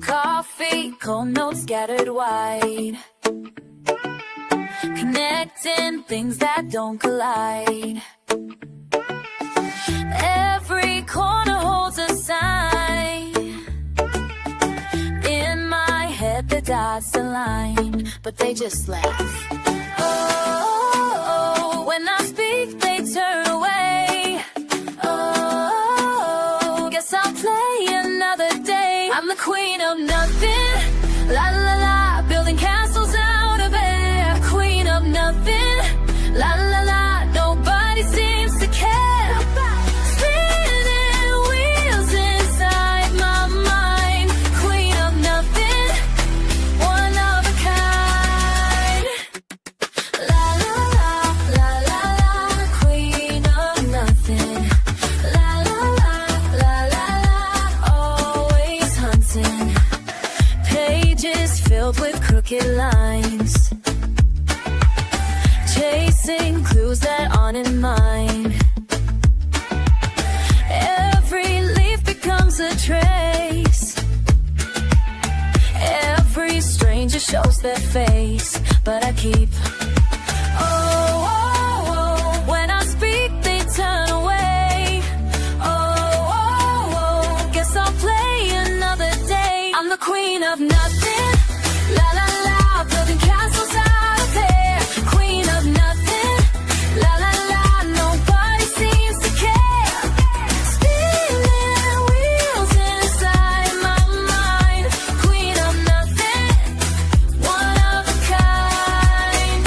Coffee, cold notes scattered wide, connecting things that don't collide. Every corner holds a sign. In my head the dots align, but they just laugh. Oh, when I speak they turn away. Oh, guess I'll play another day. I'm the queen of nothing, la la la, building castles out of air. Queen of nothing, la la la, nobody seems to care. Spinning wheels inside my mind. Queen of nothing, one of a kind. La la la, la la la, queen of nothing. La la la, la la la, always hunting. Pages filled with crooked lines, chasing clues that aren't in mine. Every leaf becomes a trace. Every stranger shows their face, but I keep. Oh, oh, oh, when I speak they turn away. Oh, oh, oh, guess I'll play another day. I'm the queen of nothing, la la la, building castles out of air. Queen of nothing, la la la, nobody seems to care. Spinning wheels inside my mind. Queen of nothing, one of a kind.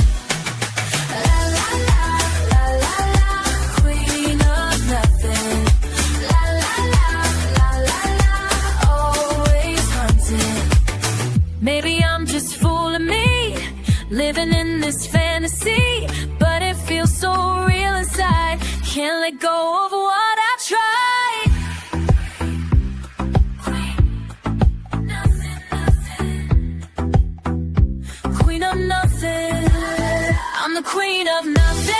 La la la, la la la, queen of nothing. La la la, la la la, always hunting. Maybe I'm just fooling me, living in this fantasy, but it feels so real inside. Can't let go of what I've tried. Queen of nothing, I'm the queen of nothing.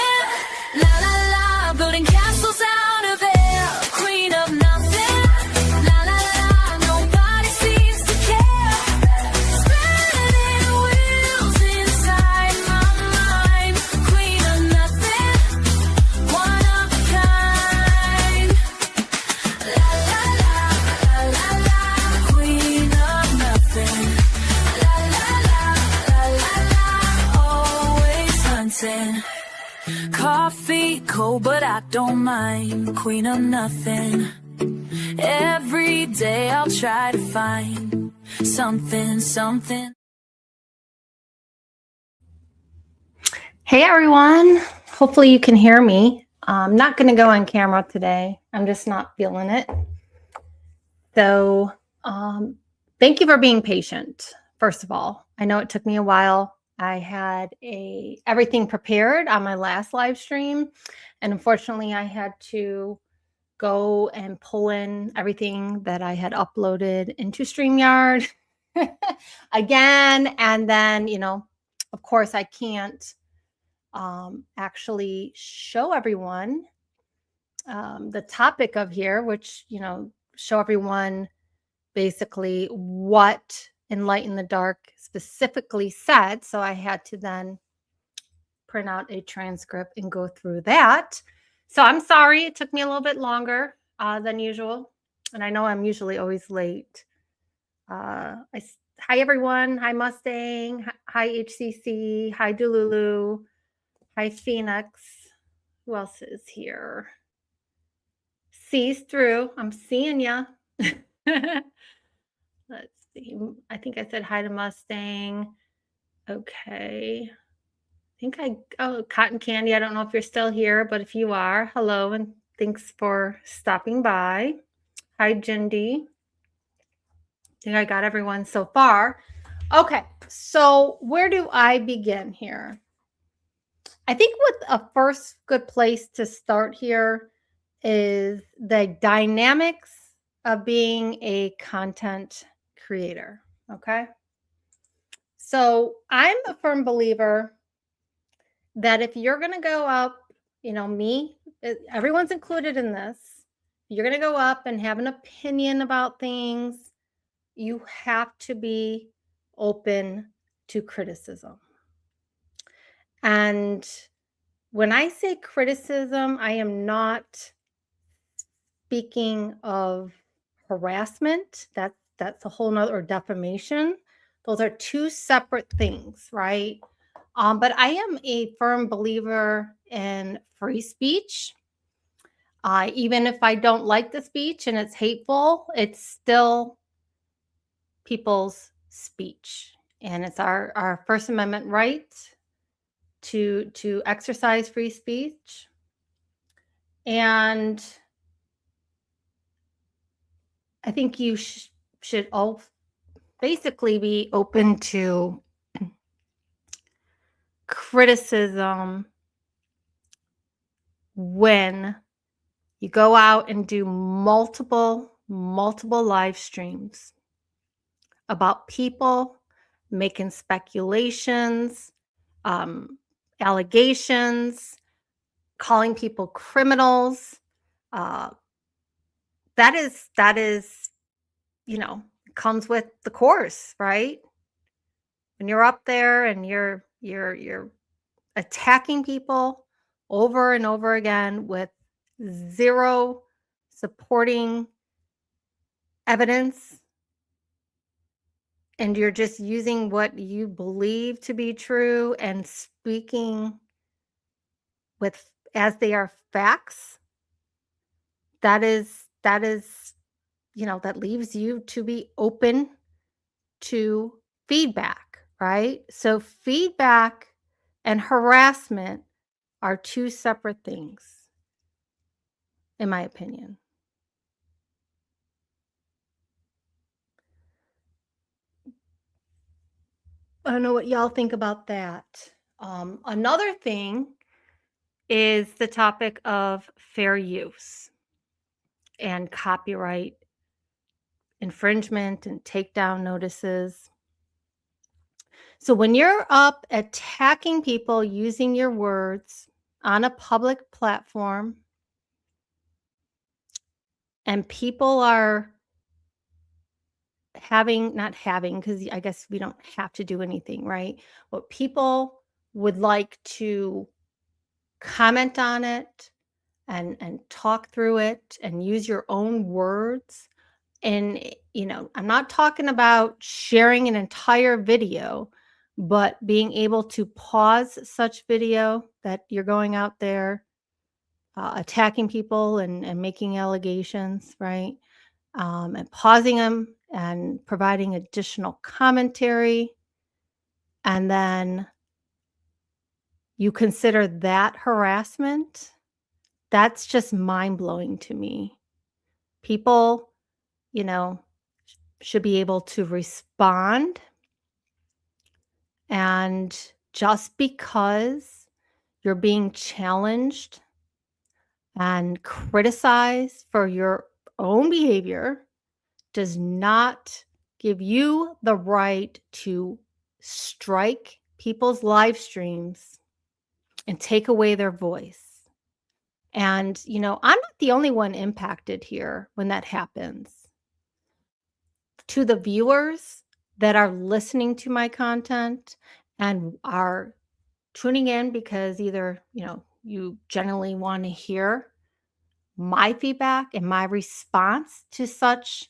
La la la, building castles out of air. Queen of nothing, la la la, nobody seems to care. Spinning wheels inside my mind. Queen of nothing, one of a kind. La la la, la la la, queen of nothing. La la la, la la la, always hunting. Coffee cold, but I don't mind. Queen of nothing. Every day I'll try to find something, something. Hey everyone, hopefully you can hear me. I'm not going to go on camera today. I'm just not feeling it. So thank you for being patient. First of all, I know it took me a while. I had everything prepared on my last live stream, and unfortunately I had to go and pull in everything that I had uploaded into StreamYard again. And then, of course I can't actually show everyone the topic of here, which, show everyone basically what Enlighten the Dark specifically said. So I had to then print out a transcript and go through that. So I'm sorry it took me a little bit longer than usual. And I know I'm usually always late. Hi, everyone. Hi, Mustang. Hi, HCC. Hi, Delulu. Hi, Phoenix. Who else is here? Sees through. I'm seeing ya. Let's see. I think I said hi to Mustang. Okay. Oh, Cotton Candy. I don't know if you're still here, but if you are, hello and thanks for stopping by. Hi, Jindy. I think I got everyone so far. Okay, so where do I begin here? I think what a first good place to start here is the dynamics of being a content creator, okay? So I'm a firm believer that if you're going to go up, everyone's included in this. You're going to go up and have an opinion about things. you have to be open to criticism. And when I say criticism, I am not speaking of harassment. That's a whole nother, or defamation. Those are two separate things, right? But I am a firm believer in free speech. Even if I don't like the speech and it's hateful, it's still people's speech, and it's our First Amendment right to exercise free speech. And I think you should all basically be open to criticism when you go out and do multiple live streams about people making speculations, um, allegations, calling people criminals. Uh, that is, comes with the course, right? When you're up there and you're attacking people over and over again with zero supporting evidence, and you're just using what you believe to be true and speaking with as they are facts, that is that leaves you to be open to feedback, right? So feedback and harassment are two separate things, in my opinion. I don't know what y'all think about that. Another thing is the topic of fair use and copyright infringement and takedown notices. So when you're up attacking people using your words on a public platform, and people are not having, because I guess we don't have to do anything, right? But people would like to comment on it and talk through it and use your own words. And, I'm not talking about sharing an entire video, but being able to pause such video that you're going out there attacking people and making allegations, right? And pausing them and providing additional commentary. And then you consider that harassment. That's just mind blowing to me. People, you know, should be able to respond. And just because you're being challenged and criticized for your own behavior does not give you the right to strike people's live streams and take away their voice. And, I'm not the only one impacted here when that happens. To the viewers that are listening to my content and are tuning in because either, you generally want to hear my feedback and my response to such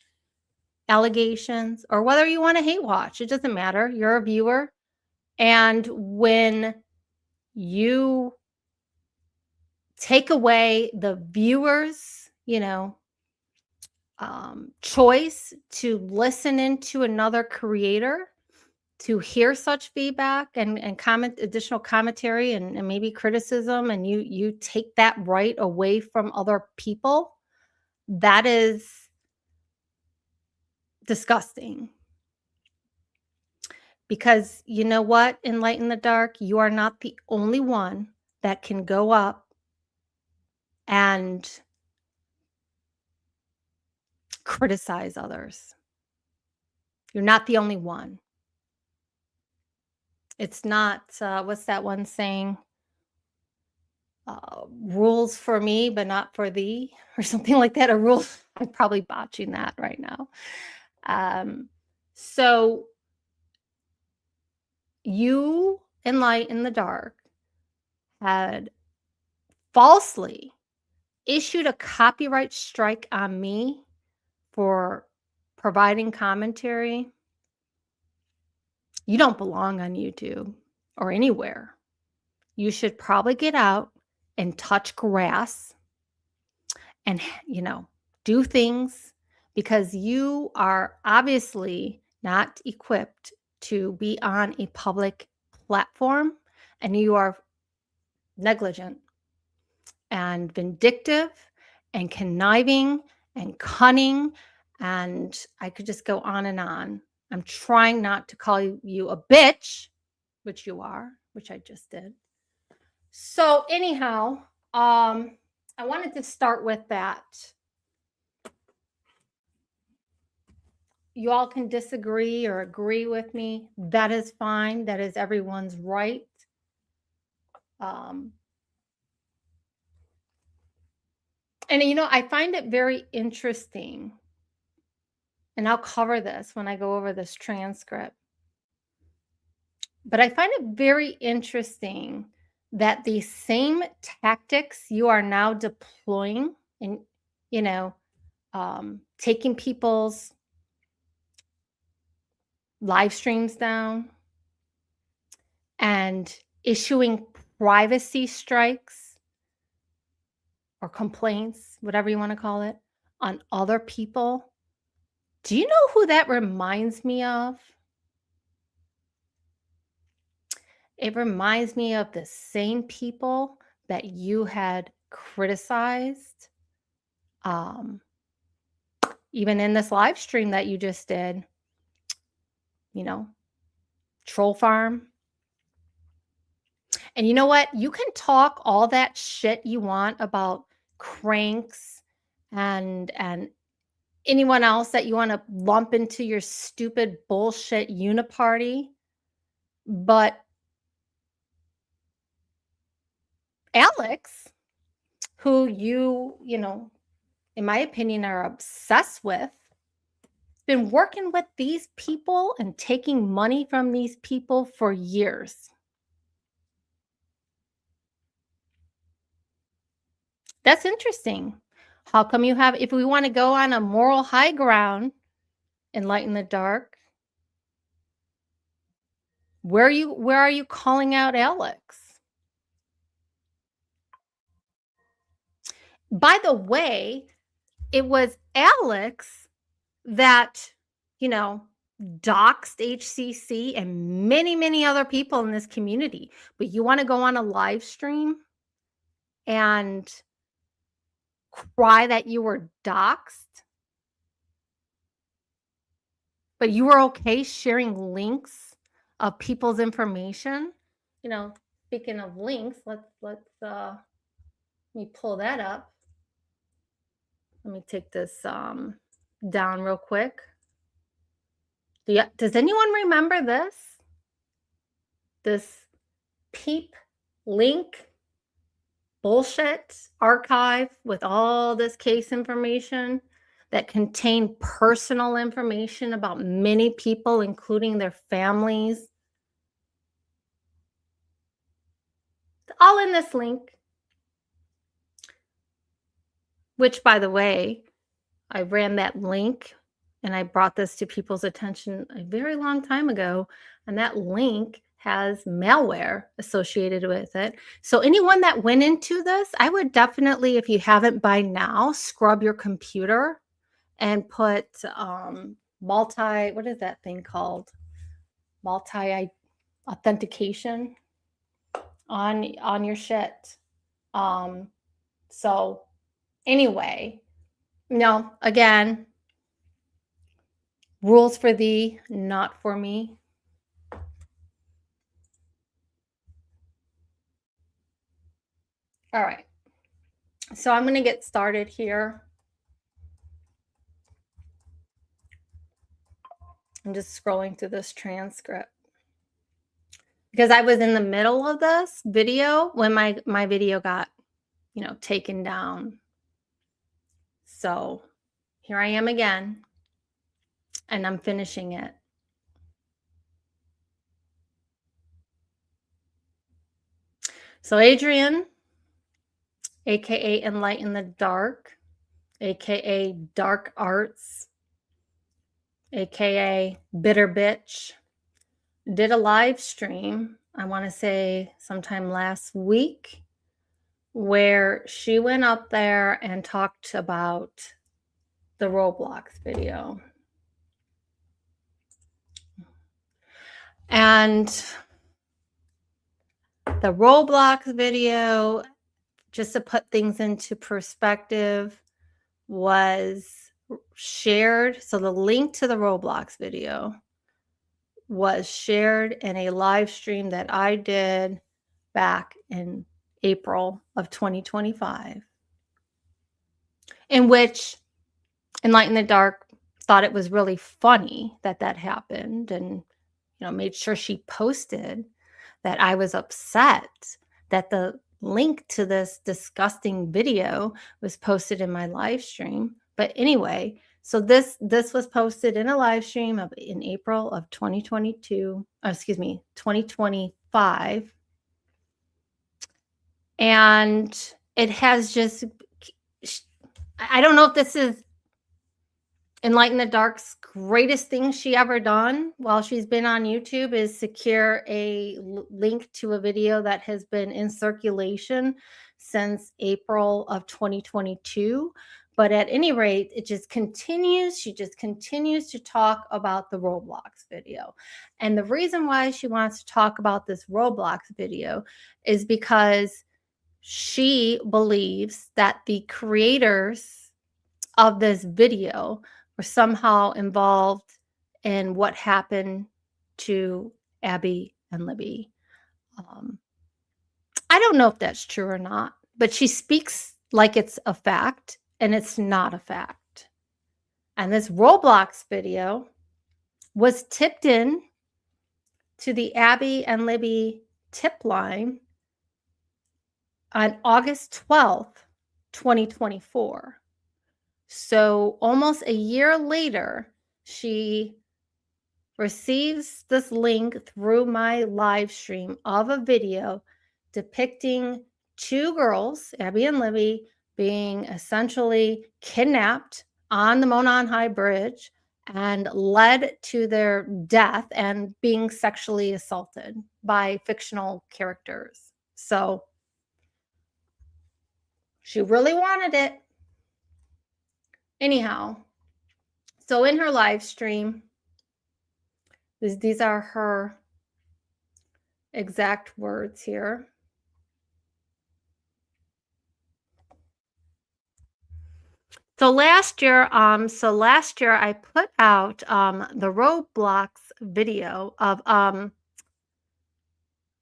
allegations, or whether you want to hate watch, it doesn't matter. You're a viewer. And when you take away the viewer's, choice to listen into another creator, to hear such feedback and comment additional commentary and maybe criticism, and you take that right away from other people, that is disgusting. Because you know what, in Light in the Dark, you are not the only one that can go up and criticize others. You're not the only one. It's not, what's that one saying? Rules for me, but not for thee, or something like that. A rule, I'm probably botching that right now. So you and Light in the Dark had falsely issued a copyright strike on me for providing commentary. You don't belong on YouTube or anywhere. You should probably get out and touch grass and, do things because you are obviously not equipped to be on a public platform and you are negligent and vindictive and conniving and cunning. And I could just go on and on. I'm trying not to call you a bitch, which you are, which I just did. So anyhow, I wanted to start with that. You all can disagree or agree with me. That is fine. That is everyone's right. Um, and I find it very interesting, and I'll cover this when I go over this transcript. But I find it very interesting that the same tactics you are now deploying and, taking people's live streams down and issuing privacy strikes or complaints, whatever you want to call it, on other people. Do you know who that reminds me of? It reminds me of the same people that you had criticized, um, even in this live stream that you just did, troll farm. And you know what? You can talk all that shit you want about cranks and anyone else that you want to lump into your stupid bullshit uniparty. But Alex, who in my opinion, are obsessed with, been working with these people and taking money from these people for years. That's interesting. How come if we want to go on a moral high ground, enlighten the dark, where are you calling out Alex? By the way, it was Alex that, doxed HCC and many, many other people in this community. But you want to go on a live stream and cry that you were doxed? But you were okay sharing links of people's information? Speaking of links, let me pull that up. Let me take this down real quick. Does anyone remember this? This peep link bullshit archive with all this case information that contained personal information about many people, including their families. It's all in this link. Which, by the way, I ran that link and I brought this to people's attention a very long time ago. And that link has malware associated with it. So anyone that went into this, I would definitely, if you haven't by now, scrub your computer and put what is that thing called? Multi authentication on your shit. So anyway, no, again, rules for thee, not for me. All right. So I'm going to get started here. I'm just scrolling through this transcript because I was in the middle of this video when my video got, taken down. So here I am again, and I'm finishing it. So Adrian, aka Enlighten the Dark, aka Dark Arts, aka Bitter Bitch, did a live stream, I want to say sometime last week, where she went up there and talked about the Roblox video. And the Roblox video, just to put things into perspective, was shared. So the link to the Roblox video was shared in a live stream that I did back in April of 2025, in which Enlighten the Dark thought it was really funny that that happened, and made sure she posted that I was upset that the link to this disgusting video was posted in my live stream. But anyway, so this was posted in a live stream in April of 2022, excuse me, 2025. And it has just, I don't know if this is Enlighten the Dark's greatest thing she ever done while she's been on YouTube, is secure a link to a video that has been in circulation since April of 2022. But at any rate, it just continues. She just continues to talk about the Roblox video. And the reason why she wants to talk about this Roblox video is because she believes that the creators of this video were somehow involved in what happened to Abby and Libby. I don't know if that's true or not, but she speaks like it's a fact, and it's not a fact. And this Roblox video was tipped in to the Abby and Libby tip line on August 12th, 2024. So almost a year later, she receives this link through my live stream of a video depicting two girls, Abby and Libby, being essentially kidnapped on the Monon High Bridge and led to their death and being sexually assaulted by fictional characters. So she really wanted it. Anyhow, so in her live stream, these are her exact words here. So last year I put out the Roblox video of and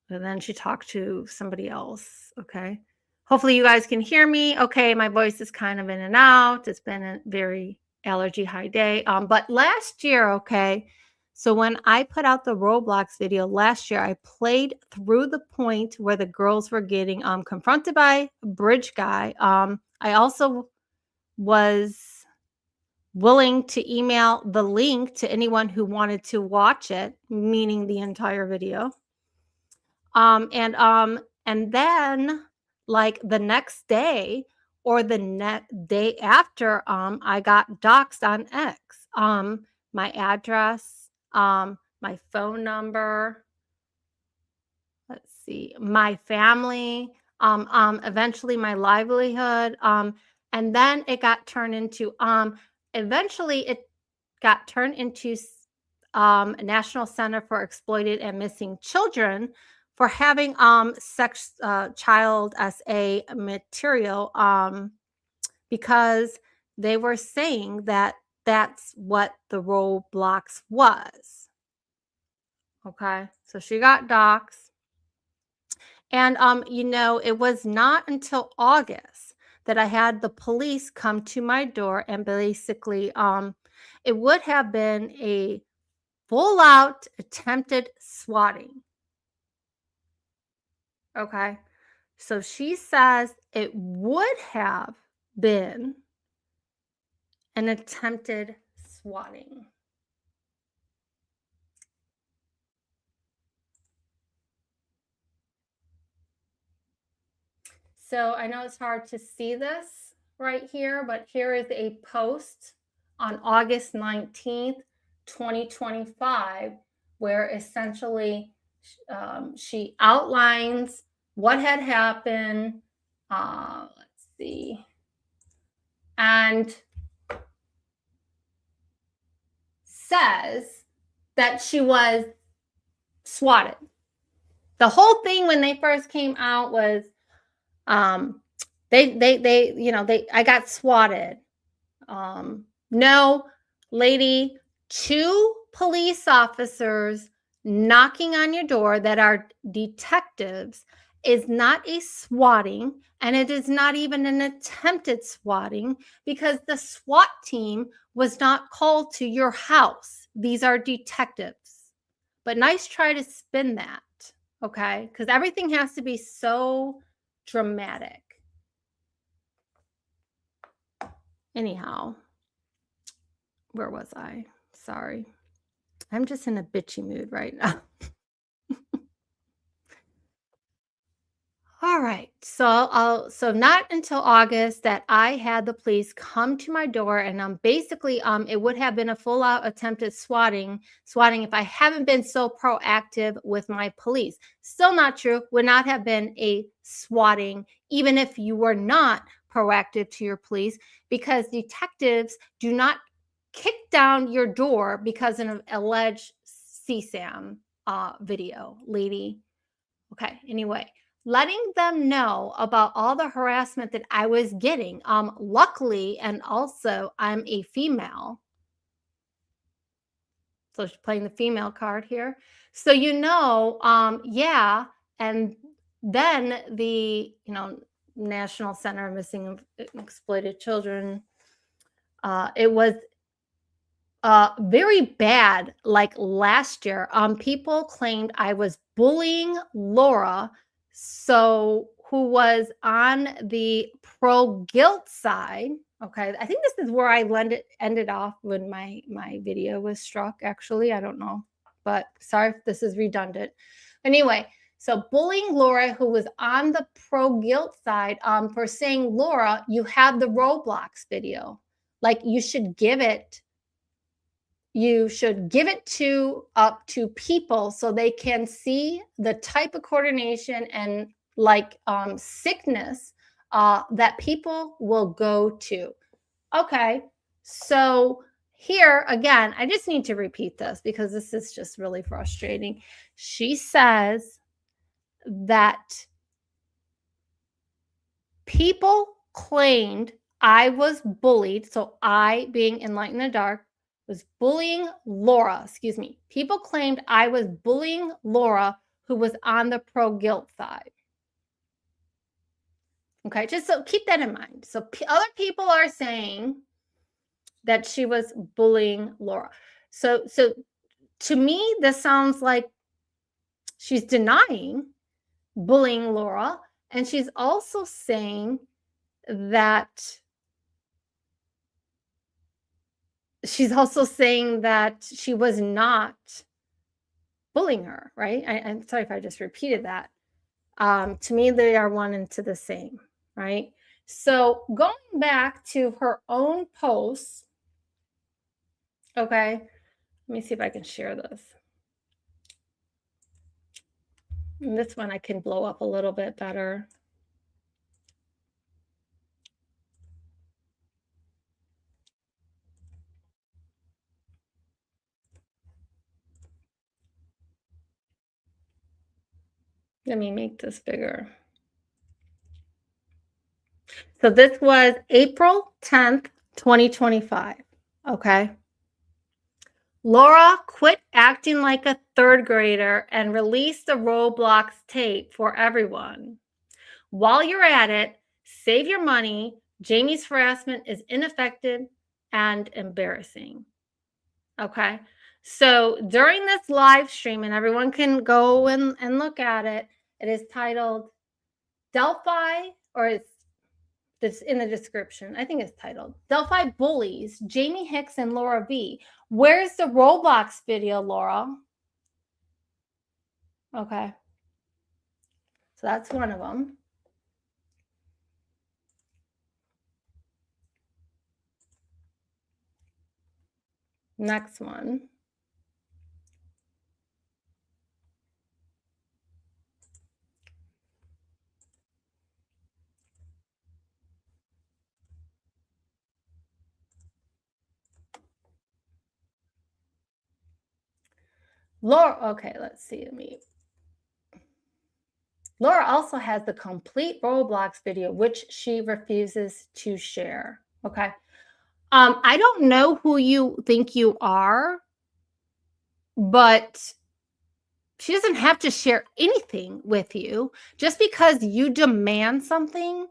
then she talked to somebody else. Okay. Hopefully you guys can hear me. Okay, my voice is kind of in and out. It's been a very allergy high day. But last year, okay, so when I put out the Roblox video last year, I played through the point where the girls were getting confronted by a bridge guy. I also was willing to email the link to anyone who wanted to watch it, meaning the entire video. And then like the next day or the next day after, I got doxxed on X. My address, my phone number, let's see, my family, eventually my livelihood, and then it got turned into eventually it got turned into National Center for Exploited and Missing Children for having sex child SA material, because they were saying that that's what the Roblox was. Okay, so she got doxxed. And it was not until August that I had the police come to my door, and basically it would have been a full out attempted swatting. Okay. So she says it would have been an attempted swatting. So I know it's hard to see this right here, but here is a post on August 19th, 2025, where essentially she outlines what had happened. Let's see. And says that she was swatted. The whole thing when they first came out was I got swatted. No, lady, 2 police officers knocking on your door that are detectives is not a swatting, and it is not even an attempted swatting because the SWAT team was not called to your house. These are detectives. But nice try to spin that, okay? Because everything has to be so dramatic. Anyhow, where was I? Sorry. I'm just in a bitchy mood right now. All right. So not until August that I had the police come to my door, and basically it would have been a full out attempted swatting if I haven't been so proactive with my police. Still not true. Would not have been a swatting even if you were not proactive to your police, because detectives do not kick down your door because of an alleged CSAM video, lady. Okay, anyway, letting them know about all the harassment that I was getting. Luckily, and also I'm a female. So she's playing the female card here. So yeah, and then the National Center of Missing and Exploited Children, it was very bad. Like last year, people claimed I was bullying Laura, who was on the pro guilt side. Okay, I think this is where I ended off when my video was struck. Actually, I don't know, but sorry if this is redundant. Anyway, so bullying Laura, who was on the pro guilt side, for saying, Laura, you have the Roblox video. Like you should give it to people so they can see the type of coordination and sickness that people will go to. Okay, so here again, I just need to repeat this because this is just really frustrating. She says that people claimed I was bullied. So I, being enlightened in the dark, was bullying Laura. Excuse me. People claimed I was bullying Laura, who was on the pro guilt side. Okay, just so keep that in mind. So other people are saying that she was bullying Laura. So to me, this sounds like she's denying bullying Laura, and she's also saying that she was not bullying her, right? I'm sorry if I just repeated that. To me, they are one and to the same, right? So going back to her own posts, okay, let me see if I can share this. And this one I can blow up a little bit better. Let me make this bigger. So this was April 10th, 2025. Okay. Laura, quit acting like a third grader and release the Roblox tape for everyone. While you're at it, save your money. Jamie's harassment is ineffective and embarrassing. Okay. So during this live stream, and everyone can go and look at it, it is titled Delphi, or it's in the description. I think it's titled Delphi Bullies Jamie Hicks and Laura V. Where's the Roblox video, Laura? Okay. So that's one of them. Next one. Laura, okay, let's see. Laura also has the complete Roblox video, which she refuses to share. Okay. I don't know who you think you are, but she doesn't have to share anything with you. Just because you demand something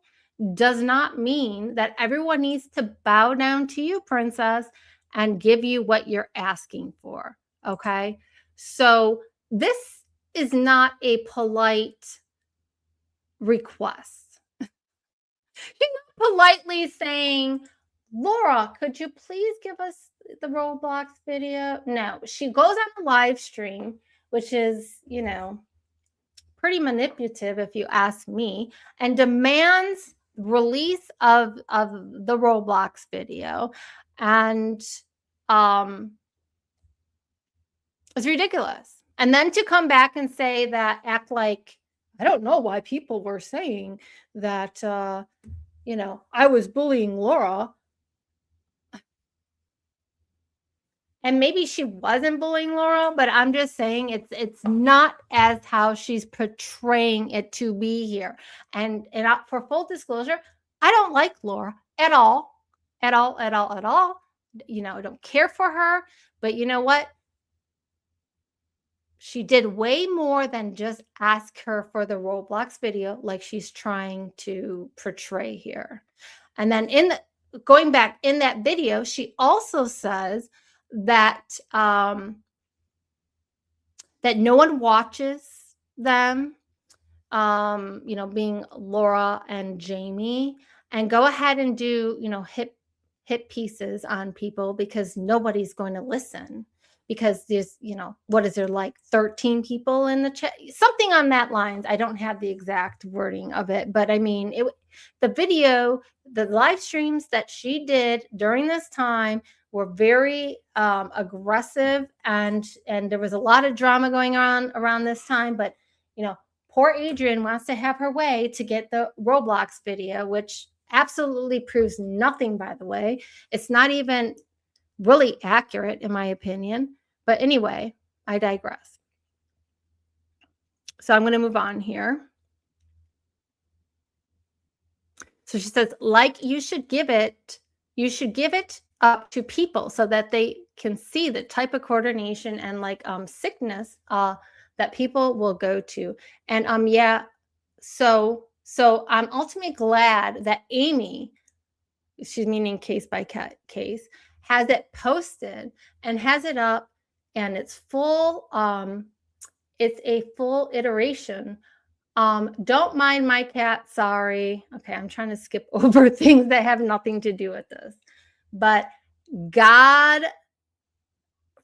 does not mean that everyone needs to bow down to you, princess, and give you what you're asking for. Okay. So this is not a polite request. She's not politely saying, Laura, could you please give us the Roblox video? No, she goes on a live stream, which is, pretty manipulative if you ask me, and demands release of the Roblox video. And um it's ridiculous. And then to come back and say that, act like I don't know why people were saying that I was bullying Laura. And maybe she wasn't bullying Laura, but I'm just saying it's not as how she's portraying it to be here. And for full disclosure, I don't like Laura at all, at all, at all, at all. I don't care for her. But you know what? She did way more than just ask her for the Roblox video, like she's trying to portray here. And then going back in that video, she also says that that no one watches them, being Laura and Jamie, and go ahead and do, hit pieces on people because nobody's going to listen because there's, what is there, like 13 people in the chat, something on that lines. I don't have the exact wording of it, but I mean, the video, the live streams that she did during this time were very aggressive, and there was a lot of drama going on around this time. But poor Adrian wants to have her way to get the Roblox video, which absolutely proves nothing, by the way. It's not even really accurate, in my opinion. But anyway, I digress. So I'm going to move on here. So she says, like, you should give it up to people so that they can see the type of coordination and sickness that people will go to. And so I'm ultimately glad that Amy, she's meaning Case by Case, has it posted and has it up, and it's full. It's a full iteration. Don't mind my cat, sorry. Okay, I'm trying to skip over things that have nothing to do with this. But God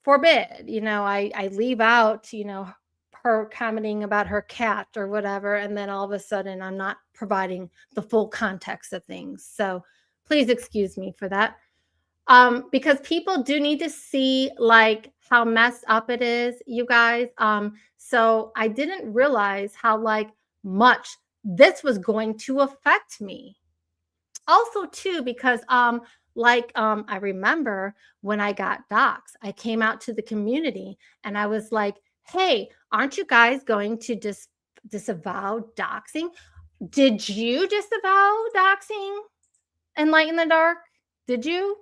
forbid, I leave out, her commenting about her cat or whatever, and then all of a sudden I'm not providing the full context of things. So please excuse me for that. Because people do need to see how messed up it is, you guys. So I didn't realize how much this was going to affect me. Also, too, because I remember when I got doxxed, I came out to the community and I was like, hey, aren't you guys going to disavow doxing? Did you disavow doxing and Light in the Dark? Did you?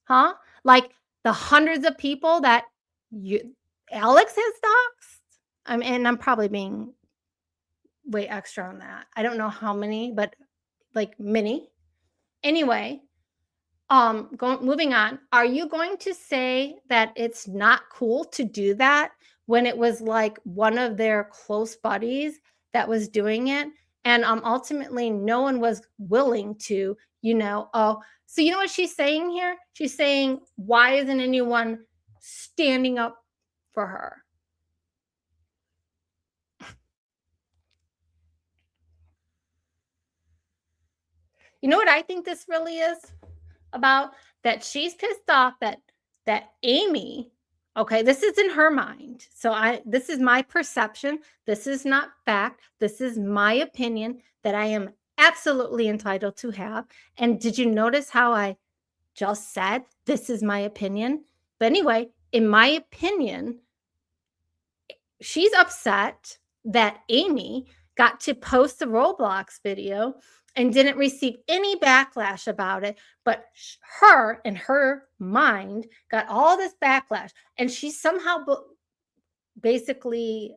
Huh? Like the hundreds of people that Alex has doxed? And I'm probably being way extra on that. I don't know how many, but many. Anyway, moving on. Are you going to say that it's not cool to do that when it was one of their close buddies that was doing it? And ultimately no one was willing to, so you know what she's saying here? She's saying, why isn't anyone standing up for her? You know what I think this really is about? That she's pissed off that that Amy, okay, this is in her mind. So this is my perception. This is not fact. This is my opinion that I am absolutely entitled to have. And did you notice how I just said this is my opinion? But anyway, in my opinion, she's upset that Amy got to post the Roblox video and didn't receive any backlash about it, but her in her mind got all this backlash, and she somehow basically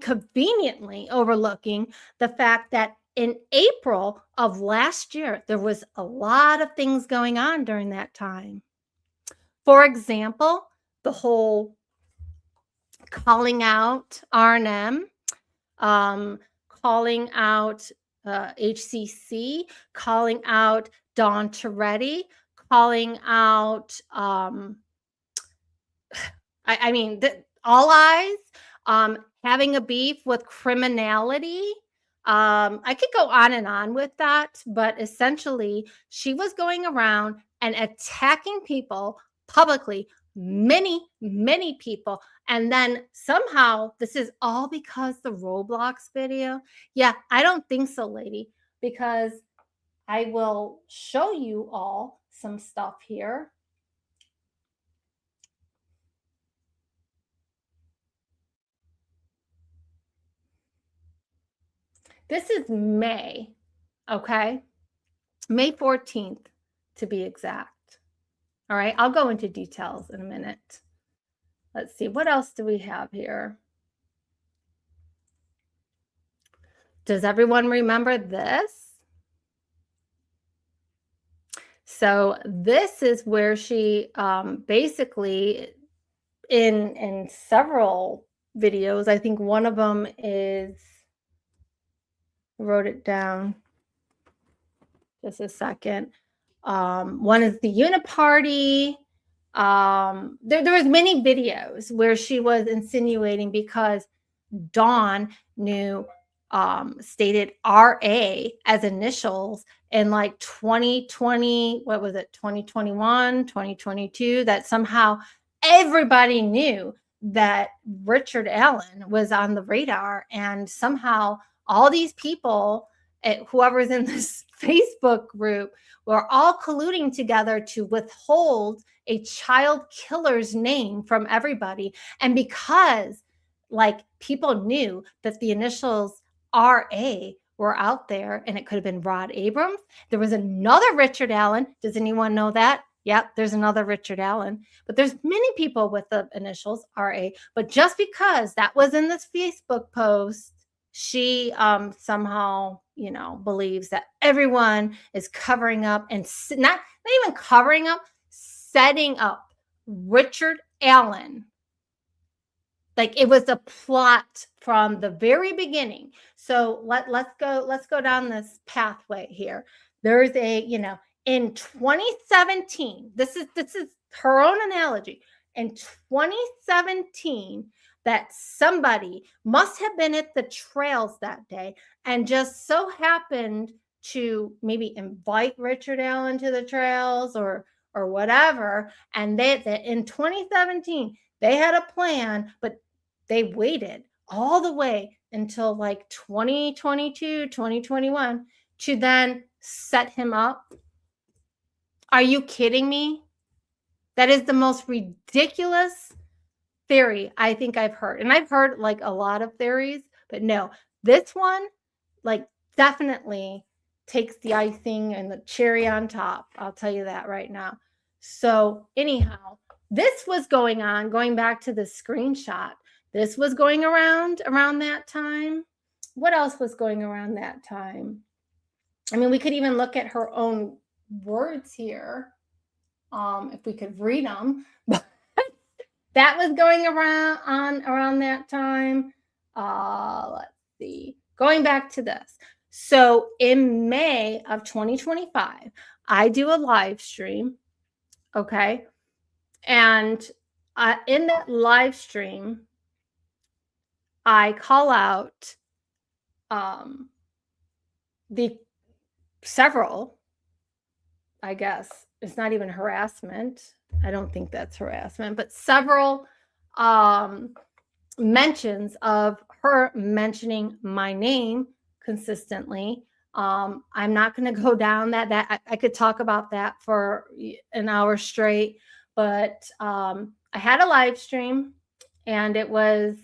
conveniently overlooking the fact that in April of last year there was a lot of things going on during that time. For example, the whole calling out R&M, calling out HCC, calling out Dawn Toretti, calling out, I mean, All Eyes, having a beef with criminality. I could go on and on with that, but essentially, she was going around and attacking people publicly, many people. And then somehow this is all because the Roblox video. Yeah, I don't think so, lady, because I will show you all some stuff here. This is May, okay? May 14th to be exact. All right, I'll go into details in a minute. Let's see, what else do we have here? Does everyone remember this? So this is where she basically in several videos, I think one of them is, wrote it down, just a second. One is the Uniparty. There was many videos where she was insinuating because Dawn knew stated RA as initials in like 2020, what was it, 2021, 2022, that somehow everybody knew that Richard Allen was on the radar, and somehow all these people, whoever's in this Facebook group, were all colluding together to withhold a child killer's name from everybody. And because like people knew that the initials RA were out there and it could have been Rod Abrams, there was another Richard Allen. Does anyone know that? Yep, there's another Richard Allen, but there's many people with the initials RA. But just because that was in this Facebook post, she somehow, believes that everyone is covering up and not even covering up, setting up Richard Allen. Like it was a plot from the very beginning. So let's go down this pathway here. There's in 2017, this is her own analogy. In 2017, that somebody must have been at the trails that day and just so happened to maybe invite Richard Allen to the trails or whatever. And that in 2017, they had a plan, but they waited all the way until like 2022, 2021 to then set him up. Are you kidding me? That is the most ridiculous theory I think I've heard. And I've heard like a lot of theories, but no, this one like definitely takes the icing and the cherry on top. I'll tell you that right now. So anyhow, this was going on, going back to the screenshot. This was going around that time. What else was going around that time? I mean, we could even look at her own words here, if we could read them. That was going around that time. Let's see. Going back to this. So in May of 2025, I do a live stream. Okay. And in that live stream, I call out the several, I guess, it's not even harassment. I don't think that's harassment, but several mentions of her mentioning my name consistently. I'm not going to go down that I could talk about that for an hour straight, but I had a live stream and it was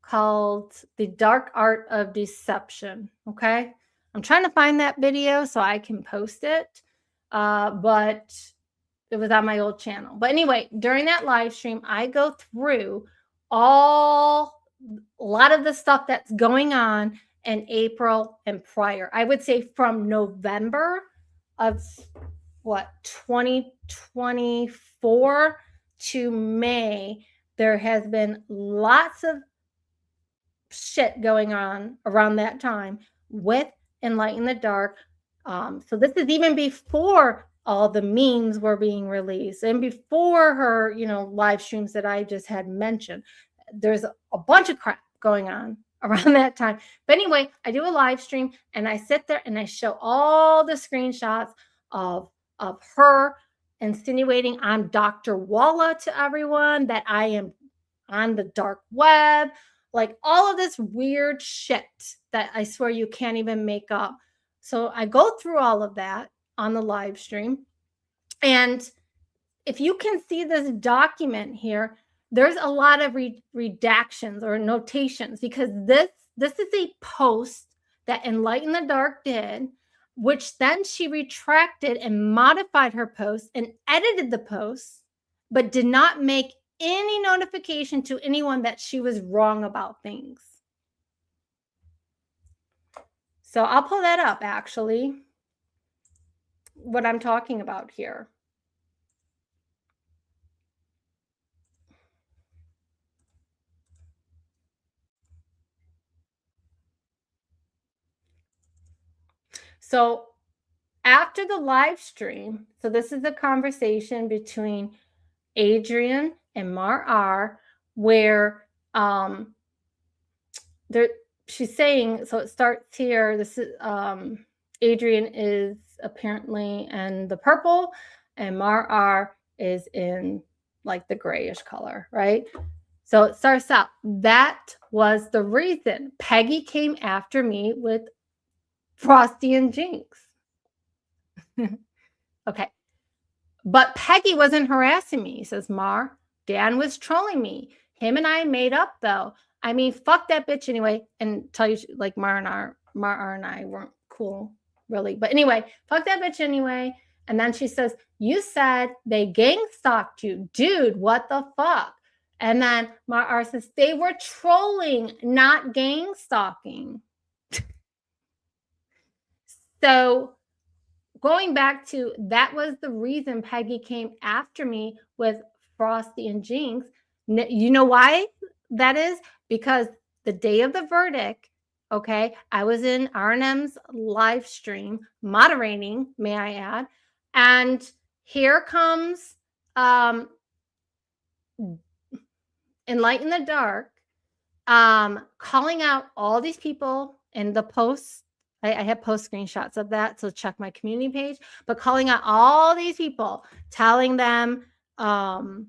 called The Dark Art of Deception. Okay. I'm trying to find that video so I can post it. But it was on my old channel. But anyway, during that live stream, I go through a lot of the stuff that's going on in April and prior. I would say from November of 2024 to May, there has been lots of shit going on around that time with Enlighten the Dark. So this is even before all the memes were being released and before her, live streams that I just had mentioned. There's a bunch of crap going on around that time. But anyway, I do a live stream and I sit there and I show all the screenshots of her insinuating I'm Dr. Walla to everyone, that I am on the dark web, like all of this weird shit that I swear you can't even make up. So I go through all of that on the live stream. And if you can see this document here, there's a lot of redactions or notations because this is a post that Enlighten the Dark did, which then she retracted and modified her post and edited the post, but did not make any notification to anyone that she was wrong about things. So I'll pull that up, actually, what I'm talking about here. So after the live stream, so this is a conversation between Adrian and Mar R, where she's saying, so it starts here. This is Adrian is apparently in the purple, and Mar R is in like the grayish color, right? So it starts out, that was the reason Peggy came after me with Frosty and Jinx. Okay. But Peggy wasn't harassing me, says Mar. Dan was trolling me. Him and I made up, though. I mean, fuck that bitch anyway. And tell you, like, Mar and I weren't cool, really. But anyway, fuck that bitch anyway. And then she says, you said they gang stalked you. Dude, what the fuck? And then Mar R says, they were trolling, not gang stalking. So going back to, that was the reason Peggy came after me with Frosty and Jinx. You know why that is? Because the day of the verdict, okay, I was in R&M's live stream moderating, may I add, and here comes Enlighten the Dark, calling out all these people in the posts. I have post screenshots of that, so check my community page. But calling out all these people, telling them, to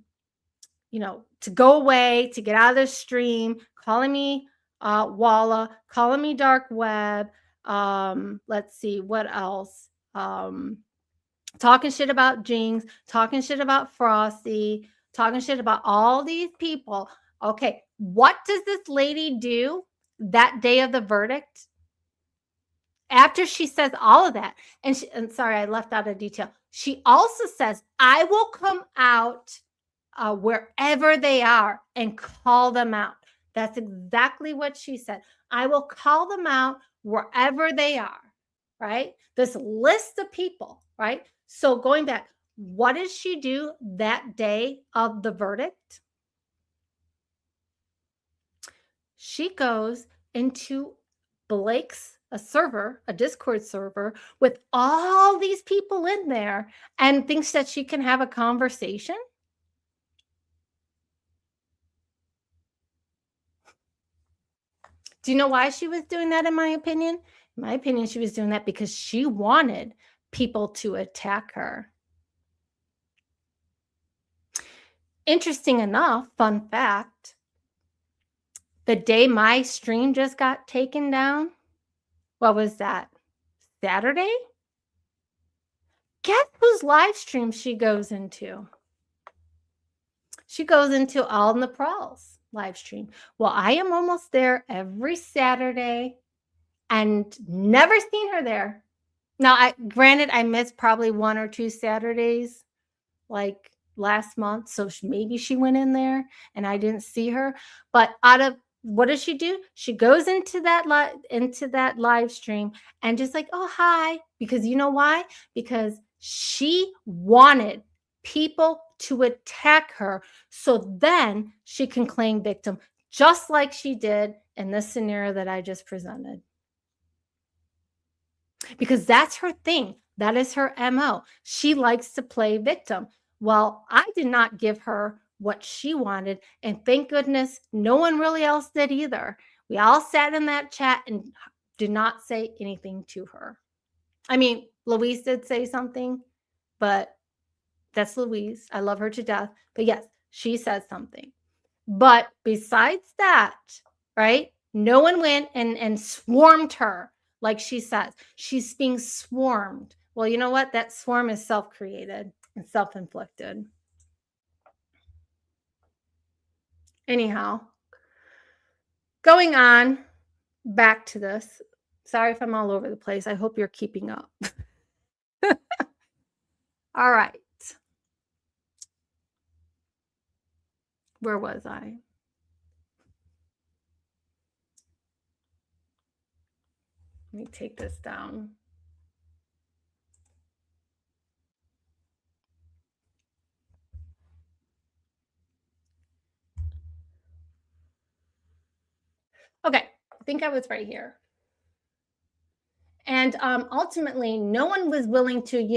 go away, to get out of the stream, calling me Walla, calling me dark web. Let's see what else. Talking shit about Jinx, talking shit about Frosty, talking shit about all these people. Okay, what does this lady do that day of the verdict? After she says all of that, and sorry, I left out a detail. She also says, I will come out wherever they are and call them out. That's exactly what she said. I will call them out wherever they are, right? This list of people, right? So going back, what did she do that day of the verdict? She goes into Blake's a Discord server with all these people in there and thinks that she can have a conversation. Do you know why she was doing that, in my opinion? In my opinion, she was doing that because she wanted people to attack her. Interesting enough, fun fact, the day my stream just got taken down, what was that? Saturday? Guess whose live stream she goes into? She goes into All in the Prowls live stream. Well, I am almost there every Saturday and never seen her there. Now, granted, I missed probably 1 or 2 Saturdays, like, last month, so maybe she went in there and I didn't see her, but out of what does she do? She goes into that live stream and just like, "Oh, hi," because you know why? Because she wanted people to attack her so then she can claim victim, just like she did in this scenario that I just presented. Because that's her thing. That is her MO. She likes to play victim. Well, I did not give her what she wanted. And thank goodness no one really else did either. We all sat in that chat and did not say anything to her. I mean, Louise did say something, but that's Louise. I love her to death. But yes, she said something. But besides that, right? No one went and swarmed her like she says. She's being swarmed. Well, you know what? That swarm is self-created and self-inflicted. Anyhow, going on back to this. Sorry if I'm all over the place. I hope you're keeping up. All right. Where was I? Let me take this down. Okay, I think I was right here. And ultimately, no one was willing to,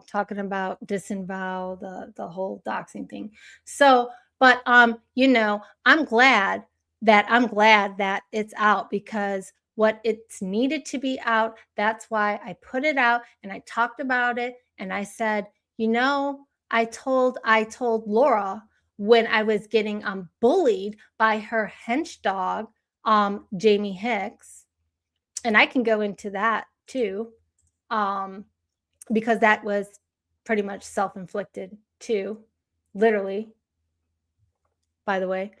talking about disavow the whole doxing thing. So, but I'm glad that it's out because what it's needed to be out. That's why I put it out and I talked about it and I said, I told Laura when I was getting bullied by her hench dog, Jamie Hicks. And I can go into that too, because that was pretty much self-inflicted too, literally, by the way.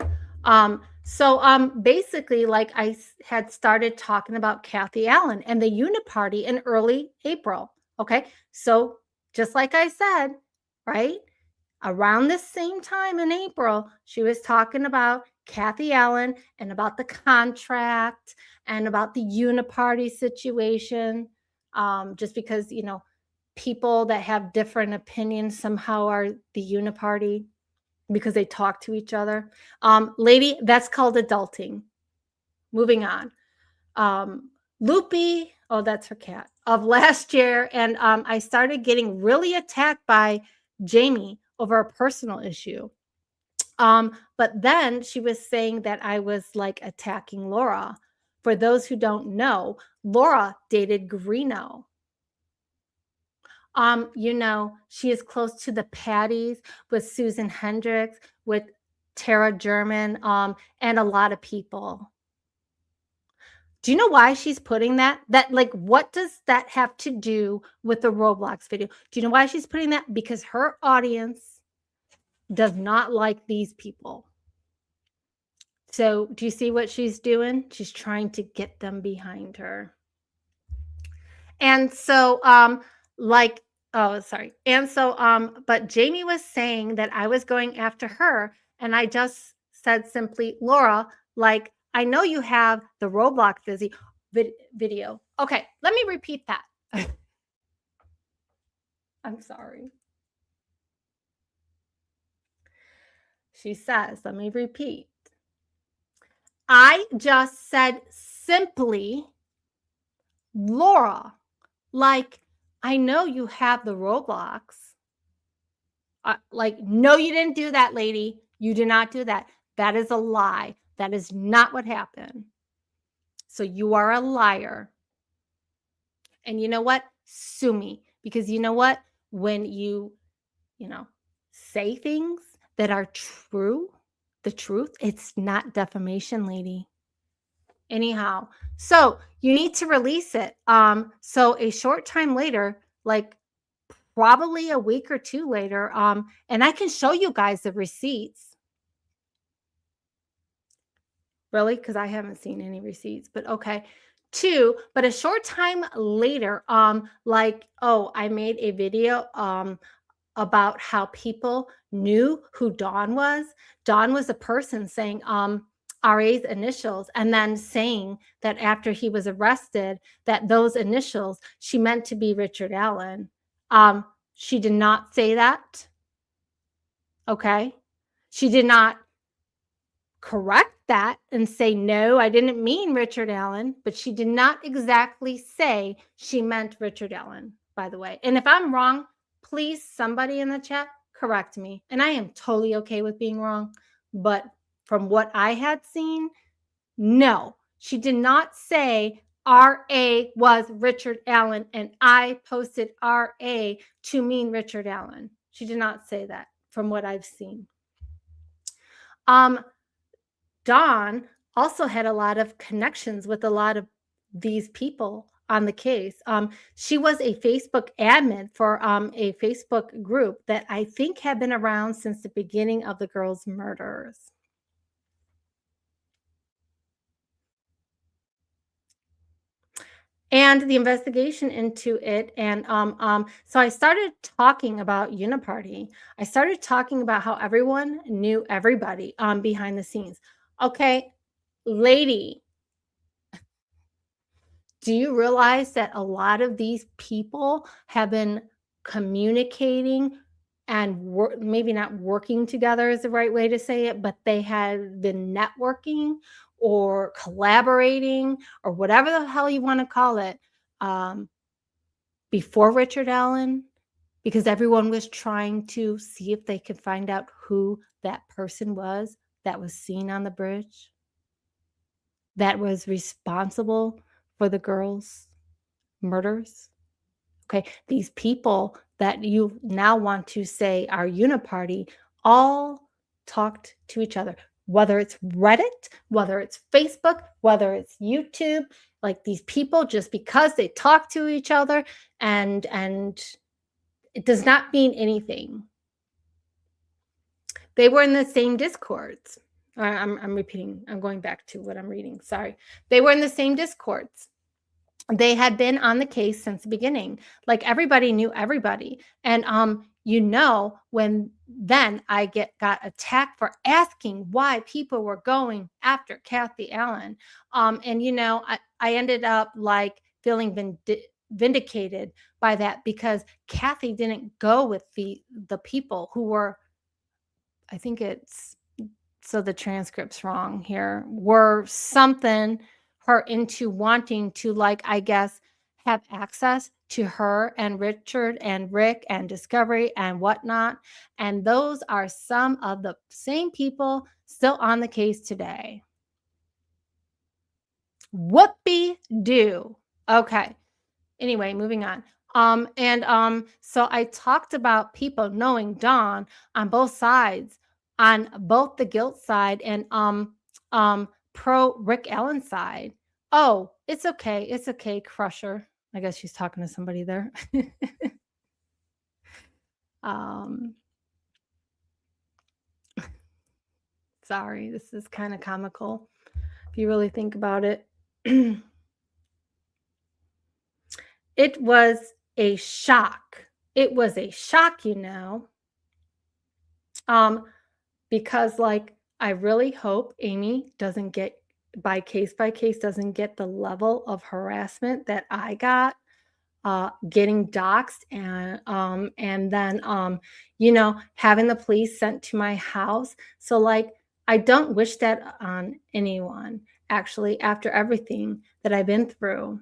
So basically, like I had started talking about Kathy Allen and the Uniparty in early April. Okay. So just like I said, right? Around the same time in April, she was talking about Kathy Allen and about the contract and about the Uniparty situation. Just because, people that have different opinions somehow are the Uniparty because they talk to each other. Lady, that's called adulting. Moving on. Loopy, oh, that's her cat, of last year. And I started getting really attacked by Jamie over a personal issue. But then she was saying that I was like attacking Laura. For those who don't know, Laura dated Greeno. She is close to the Patties with Susan Hendricks, with Tara German, and a lot of people. Do you know why she's putting that? What does that have to do with the Roblox video? Do you know why she's putting that? Because her audience does not like these people. So do you see what she's doing? She's trying to get them behind her. And so, but Jamie was saying that I was going after her. And I just said simply, Laura, like, I know you have the Roblox video. Okay, let me repeat that. I'm sorry. She says, let me repeat. I just said simply, Laura, like, I know you have the Roblox. No, you didn't do that, lady. You did not do that. That is a lie. That is not what happened. So you are a liar. And you know what? sue me, because you know what? When you know, say things that are true, the truth, it's not defamation, lady. Anyhow, so you need to release it. So a short time later, like probably a week or two later, and I can show you guys the receipts. Really? Because I haven't seen any receipts, but okay. Two, but a short time later, like, oh, I made a video about how people knew who Dawn was. Dawn was a person saying RA's initials, and then saying that after he was arrested, that those initials she meant to be Richard Allen. She did not say that. Okay. She did not correct that and say, no, I didn't mean Richard Allen, but she did not exactly say she meant Richard Allen, by the way. And if I'm wrong, please, somebody in the chat, correct me. And I am totally okay with being wrong. But from what I had seen, no, she did not say RA was Richard Allen and I posted RA to mean Richard Allen. She did not say that from what I've seen. Dawn also had a lot of connections with a lot of these people on the case. She was a Facebook admin for a Facebook group that I think had been around since the beginning of the girls' murders. And the investigation into it. And so I started talking about Uniparty. I started talking about how everyone knew everybody behind the scenes. Okay, lady, do you realize that a lot of these people have been communicating and maybe not working together is the right way to say it, but they have been networking or collaborating or whatever the hell you want to call it um, before Richard Allen, because everyone was trying to see if they could find out who that person was that was seen on the bridge, that was responsible for the girls' murders. Okay, these people that you now want to say are Uniparty all talked to each other, whether it's Reddit, whether it's Facebook, whether it's YouTube. Like, these people, just because they talk to each other and it does not mean anything. They were in the same discords. I'm repeating. I'm going back to what I'm reading. Sorry. They were in the same discords. They had been on the case since the beginning. Like, everybody knew everybody. And when then I got attacked for asking why people were going after Kathy Allen. I ended up like feeling vindicated by that, because Kathy didn't go with the people who were, I think it's, so the transcript's wrong here, were something her into wanting to, like, I guess, have access to her and Richard and Rick and Discovery and whatnot. And those are some of the same people still on the case today. Whoopie do. Okay. Anyway, moving on. So I talked about people knowing Dawn on both sides, on both the guilt side and pro Rick Allen side. Oh, it's okay. It's okay, Crusher. I guess she's talking to somebody there. Sorry, this is kind of comical if you really think about it. It was a shock. It was a shock, because, like, I really hope Amy doesn't get, by case, doesn't get the level of harassment that I got, getting doxxed and then, having the police sent to my house. So, like, I don't wish that on anyone, actually, after everything that I've been through.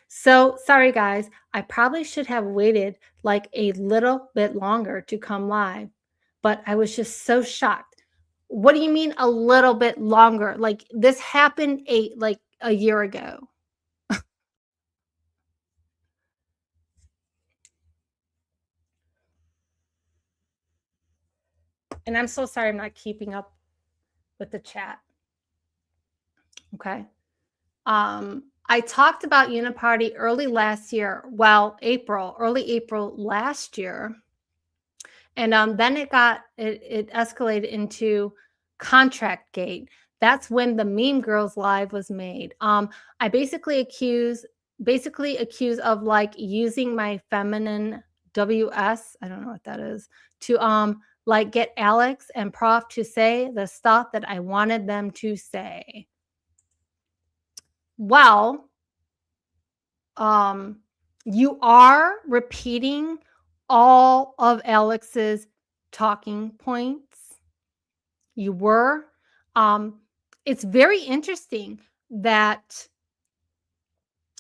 So sorry, guys. I probably should have waited like a little bit longer to come live, but I was just so shocked. What do you mean a little bit longer? Like, this happened a year ago. And I'm so sorry I'm not keeping up with the chat. Okay. I talked about Uniparty early last year. Well, early April last year. And then it escalated into Contract Gate. That's when the Meme Girls Live was made. I basically accuse of like using my feminine WS, I don't know what that is, to like get Alex and Prof to say the stuff that I wanted them to say. Well, you are repeating all of Alex's talking points. You were. It's very interesting that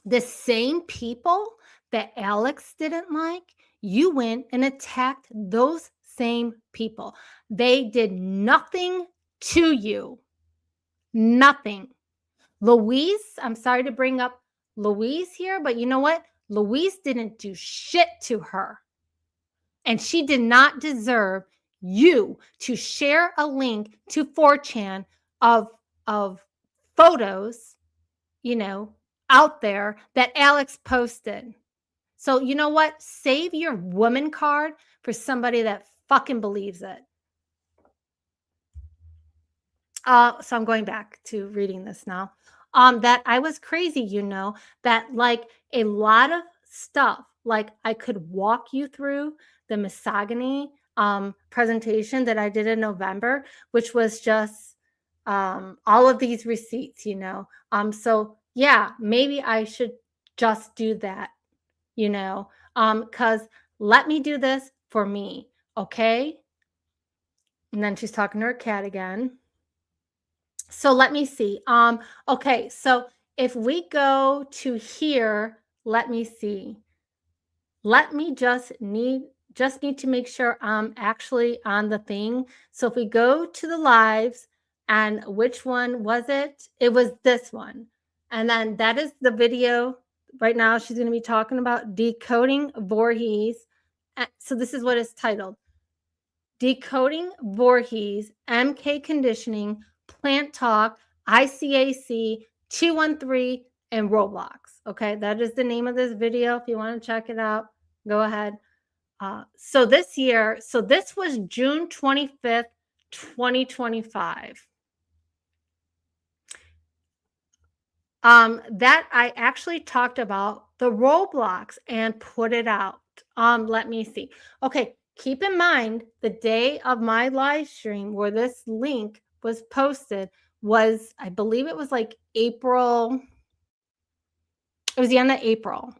the same people that Alex didn't like, you went and attacked those same people. They did nothing to you. Nothing. Louise, I'm sorry to bring up Louise here, but you know what? Louise didn't do shit to her. And she did not deserve you to share a link to 4chan of photos, out there that Alex posted. So you know what? Save your woman card for somebody that fucking believes it. So I'm going back to reading this now. That I was crazy, that like a lot of stuff, like I could walk you through the misogyny presentation that I did in November, which was just all of these receipts, So yeah, maybe I should just do that, because let me do this for me, okay? And then she's talking to her cat again. So let me see. Okay, so if we go to here, let me see. Let me just need to make sure I'm actually on the thing. So if we go to the lives, and which one was it? It was this one. And then that is the video. Right now, she's going to be talking about decoding Voorhees. So this is what it's titled. Decoding Voorhees, MK Conditioning, Plant Talk, ICAC, 213, and Roblox. Okay, that is the name of this video. If you want to check it out, go ahead. So this was June 25th, 2025. That I actually talked about the Roblox and put it out. Let me see. Okay, keep in mind the day of my live stream where this link was posted was, I believe it was like April. It was the end of April,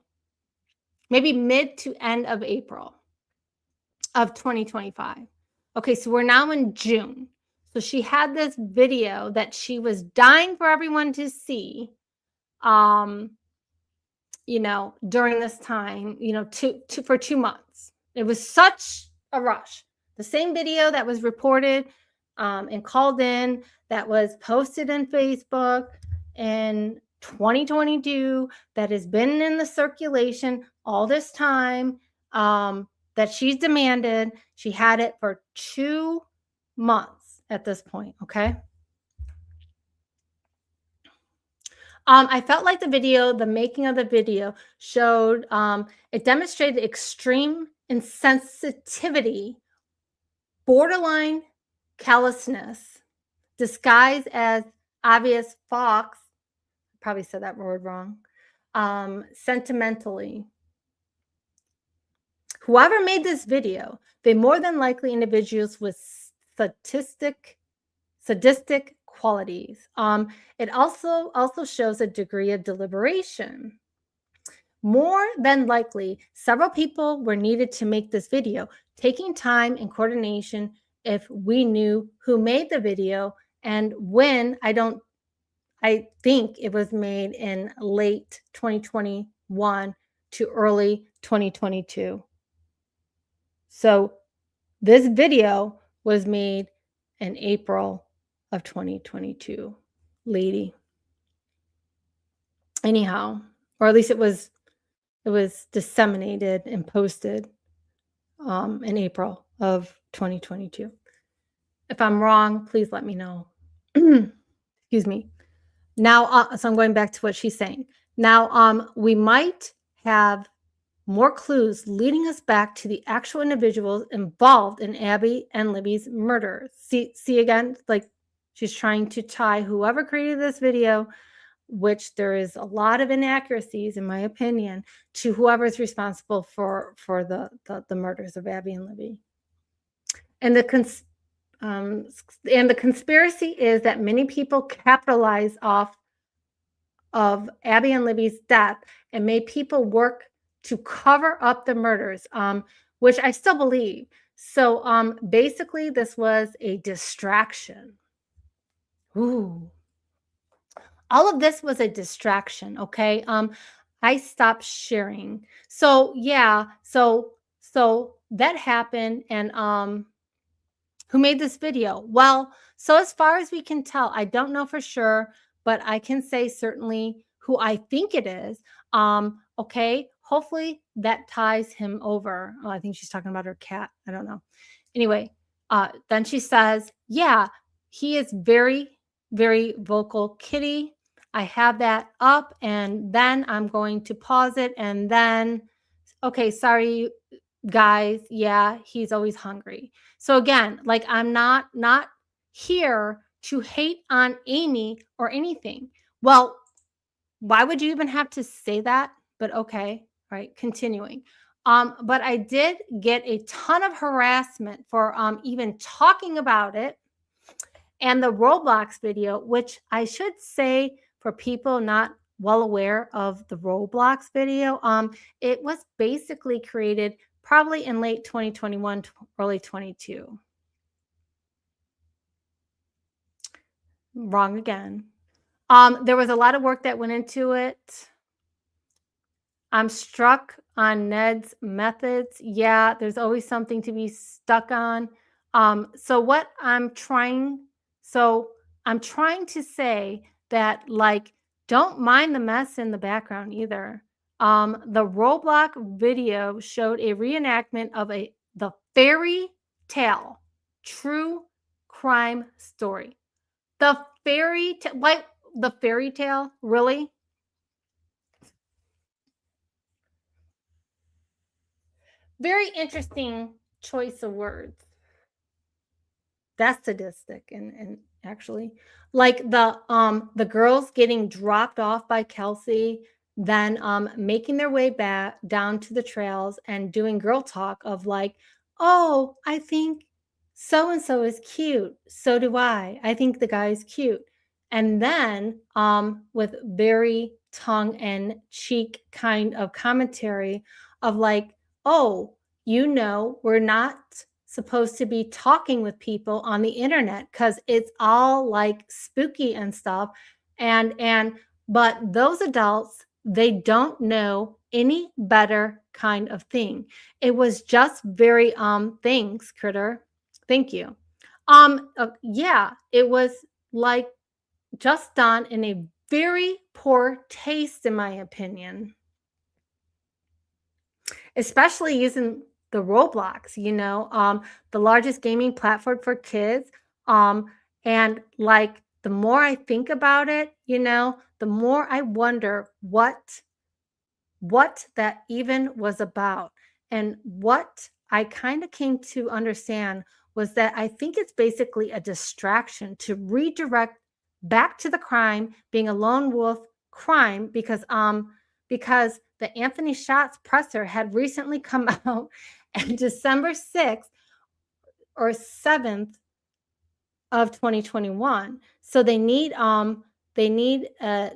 maybe mid to end of April of 2025. Okay, so we're now in June. So she had this video that she was dying for everyone to see. During this time, for 2 months. It was such a rush. The same video that was reported and called in, that was posted in Facebook in 2022, that has been in the circulation all this time, that she's demanded. She had it for 2 months at this point, okay? I felt like the making of the video showed, it demonstrated extreme insensitivity, borderline callousness, disguised as obvious fox. Probably said that word wrong. Sentimentally. Whoever made this video, they more than likely individuals with sadistic qualities. It also shows a degree of deliberation. More than likely, several people were needed to make this video, taking time and coordination. If we knew who made the video and when, I think it was made in late 2021 to early 2022. So this video was made in April of 2022, lady. Anyhow, or at least it was disseminated and posted in April of 2022. If I'm wrong, please let me know. Excuse me. Now, so I'm going back to what she's saying. Now, we might have more clues leading us back to the actual individuals involved in Abby and Libby's murder. See again, like she's trying to tie whoever created this video, which there is a lot of inaccuracies in my opinion, to whoever's responsible for the murders of Abby and Libby. And um, the conspiracy is that many people capitalize off of Abby and Libby's death and made people work to cover up the murders, which I still believe. So basically, this was a distraction. Ooh, all of this was a distraction. Okay, I stopped sharing. So yeah, so that happened, and who made this video? Well, so as far as we can tell, I don't know for sure, but I can say certainly who I think it is. Okay, hopefully that ties him over. Oh, I think she's talking about her cat. I don't know. Anyway, then she says, "Yeah, he is very, very vocal, Kitty. I have that up, and then I'm going to pause it, and then okay, sorry, guys, yeah, he's always hungry." So again, like I'm not here to hate on Amy or anything. Well, why would you even have to say that? But okay, right, continuing. But I did get a ton of harassment for even talking about it, and the Roblox video, which I should say for people not well aware of the Roblox video, it was basically created probably in late 2021, early 22. Wrong again. There was a lot of work that went into it. I'm struck on Ned's methods. Yeah, there's always something to be stuck on. So what I'm trying to say that like don't mind the mess in the background either. The Roblox video showed a reenactment of the fairy tale true crime story. The fairy tale, like the fairy tale, really? Very interesting choice of words. That's sadistic and actually like the girls getting dropped off by Kelsey, then making their way back down to the trails and doing girl talk of like, "Oh, I think so and so is cute. So do I. I think the guy is cute." And then with very tongue and cheek kind of commentary of like, "Oh, we're not supposed to be talking with people on the internet because it's all like spooky and stuff, and but those adults, they don't know any better kind of thing." It was just very thanks, critter, thank you. Yeah, it was like just done in a very poor taste in my opinion, especially using the Roblox, the largest gaming platform for kids. Um, and like the more I think about it, the more I wonder what that even was about. And what I kind of came to understand was that I think it's basically a distraction to redirect back to the crime being a lone wolf crime because the Anthony Shots presser had recently come out and December 6th or 7th of 2021. So they need a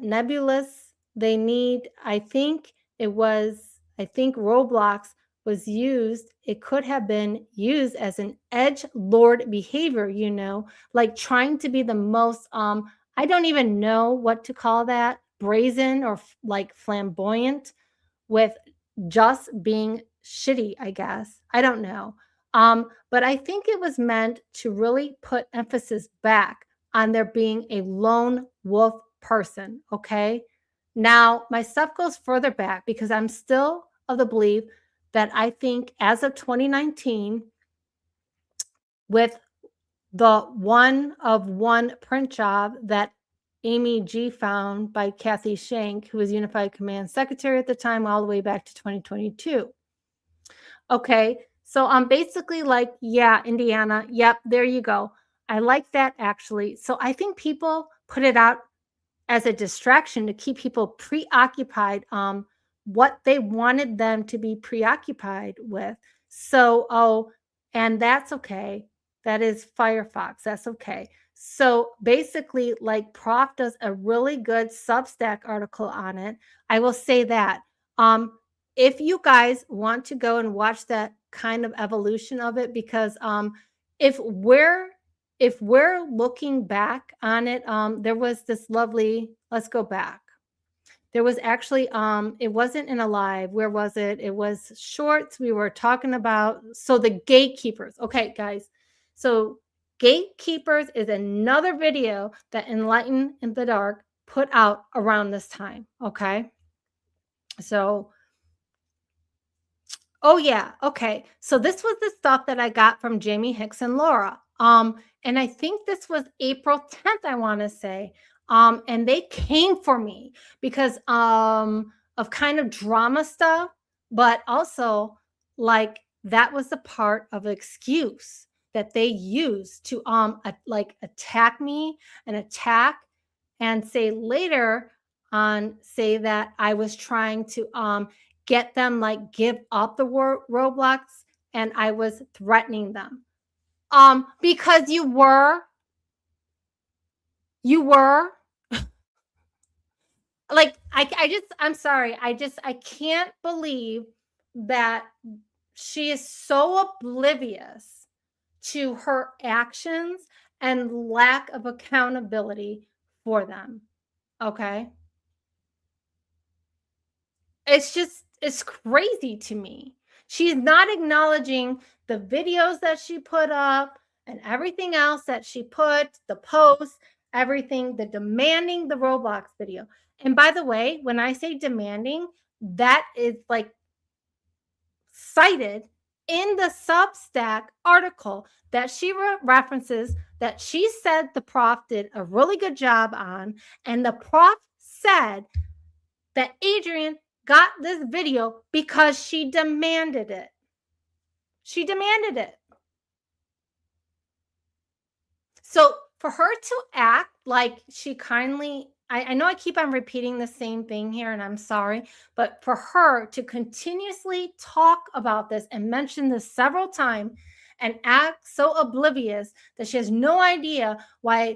nebulous, they need, I think Roblox was used, it could have been used as an edge lord behavior, like trying to be the most I don't even know what to call that, brazen or like flamboyant with just being shitty, I guess. I don't know. But I think it was meant to really put emphasis back on there being a lone wolf person. Okay. Now, my stuff goes further back because I'm still of the belief that I think as of 2019, with the one of one print job that Amy G found by Kathy Shank, who was Unified Command Secretary at the time, all the way back to 2022. Okay, so I'm basically like, yeah, Indiana, yep, there you go. I like that actually. So I think people put it out as a distraction to keep people preoccupied what they wanted them to be preoccupied with. So, and that's okay. That is Firefox. That's okay. So basically, like Prof does a really good Substack article on it. I will say that. If you guys want to go and watch that kind of evolution of it, because if we're if we're looking back on it, there was this lovely, let's go back. There was actually, it wasn't in a live. Where was it? It was shorts. We were talking about, so the gatekeepers. Okay, guys. So gatekeepers is another video that Enlighten in the Dark put out around this time. Okay. So oh yeah, okay. So this was the stuff that I got from Jamie Hicks and Laura. And I think this was April 10th, I want to say. And they came for me because of kind of drama stuff, but also like that was the part of excuse that they used to like attack me and attack and say later on say that I was trying to get them like give up the Roblox, and I was threatening them. Because you were like I'm sorry. I can't believe that she is so oblivious to her actions and lack of accountability for them. Okay? It's crazy to me. She's not acknowledging the videos that she put up and everything else that she put, the posts, everything, the demanding the Roblox video. And by the way, when I say demanding, that is like cited in the Substack article that she references that she said the prof did a really good job on. And the prof said that Adrian got this video because she demanded it. She demanded it. So for her to act like she kindly, I know I keep on repeating the same thing here and I'm sorry, but for her to continuously talk about this and mention this several times and act so oblivious that she has no idea why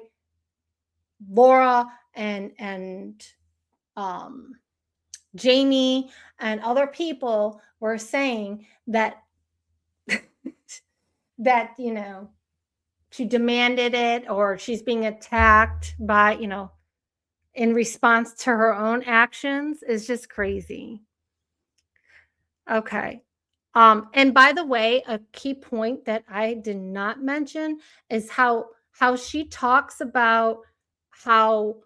Laura and Jamie and other people were saying that that she demanded it or she's being attacked by in response to her own actions is just crazy. Okay. And by the way, a key point that I did not mention is how she talks about how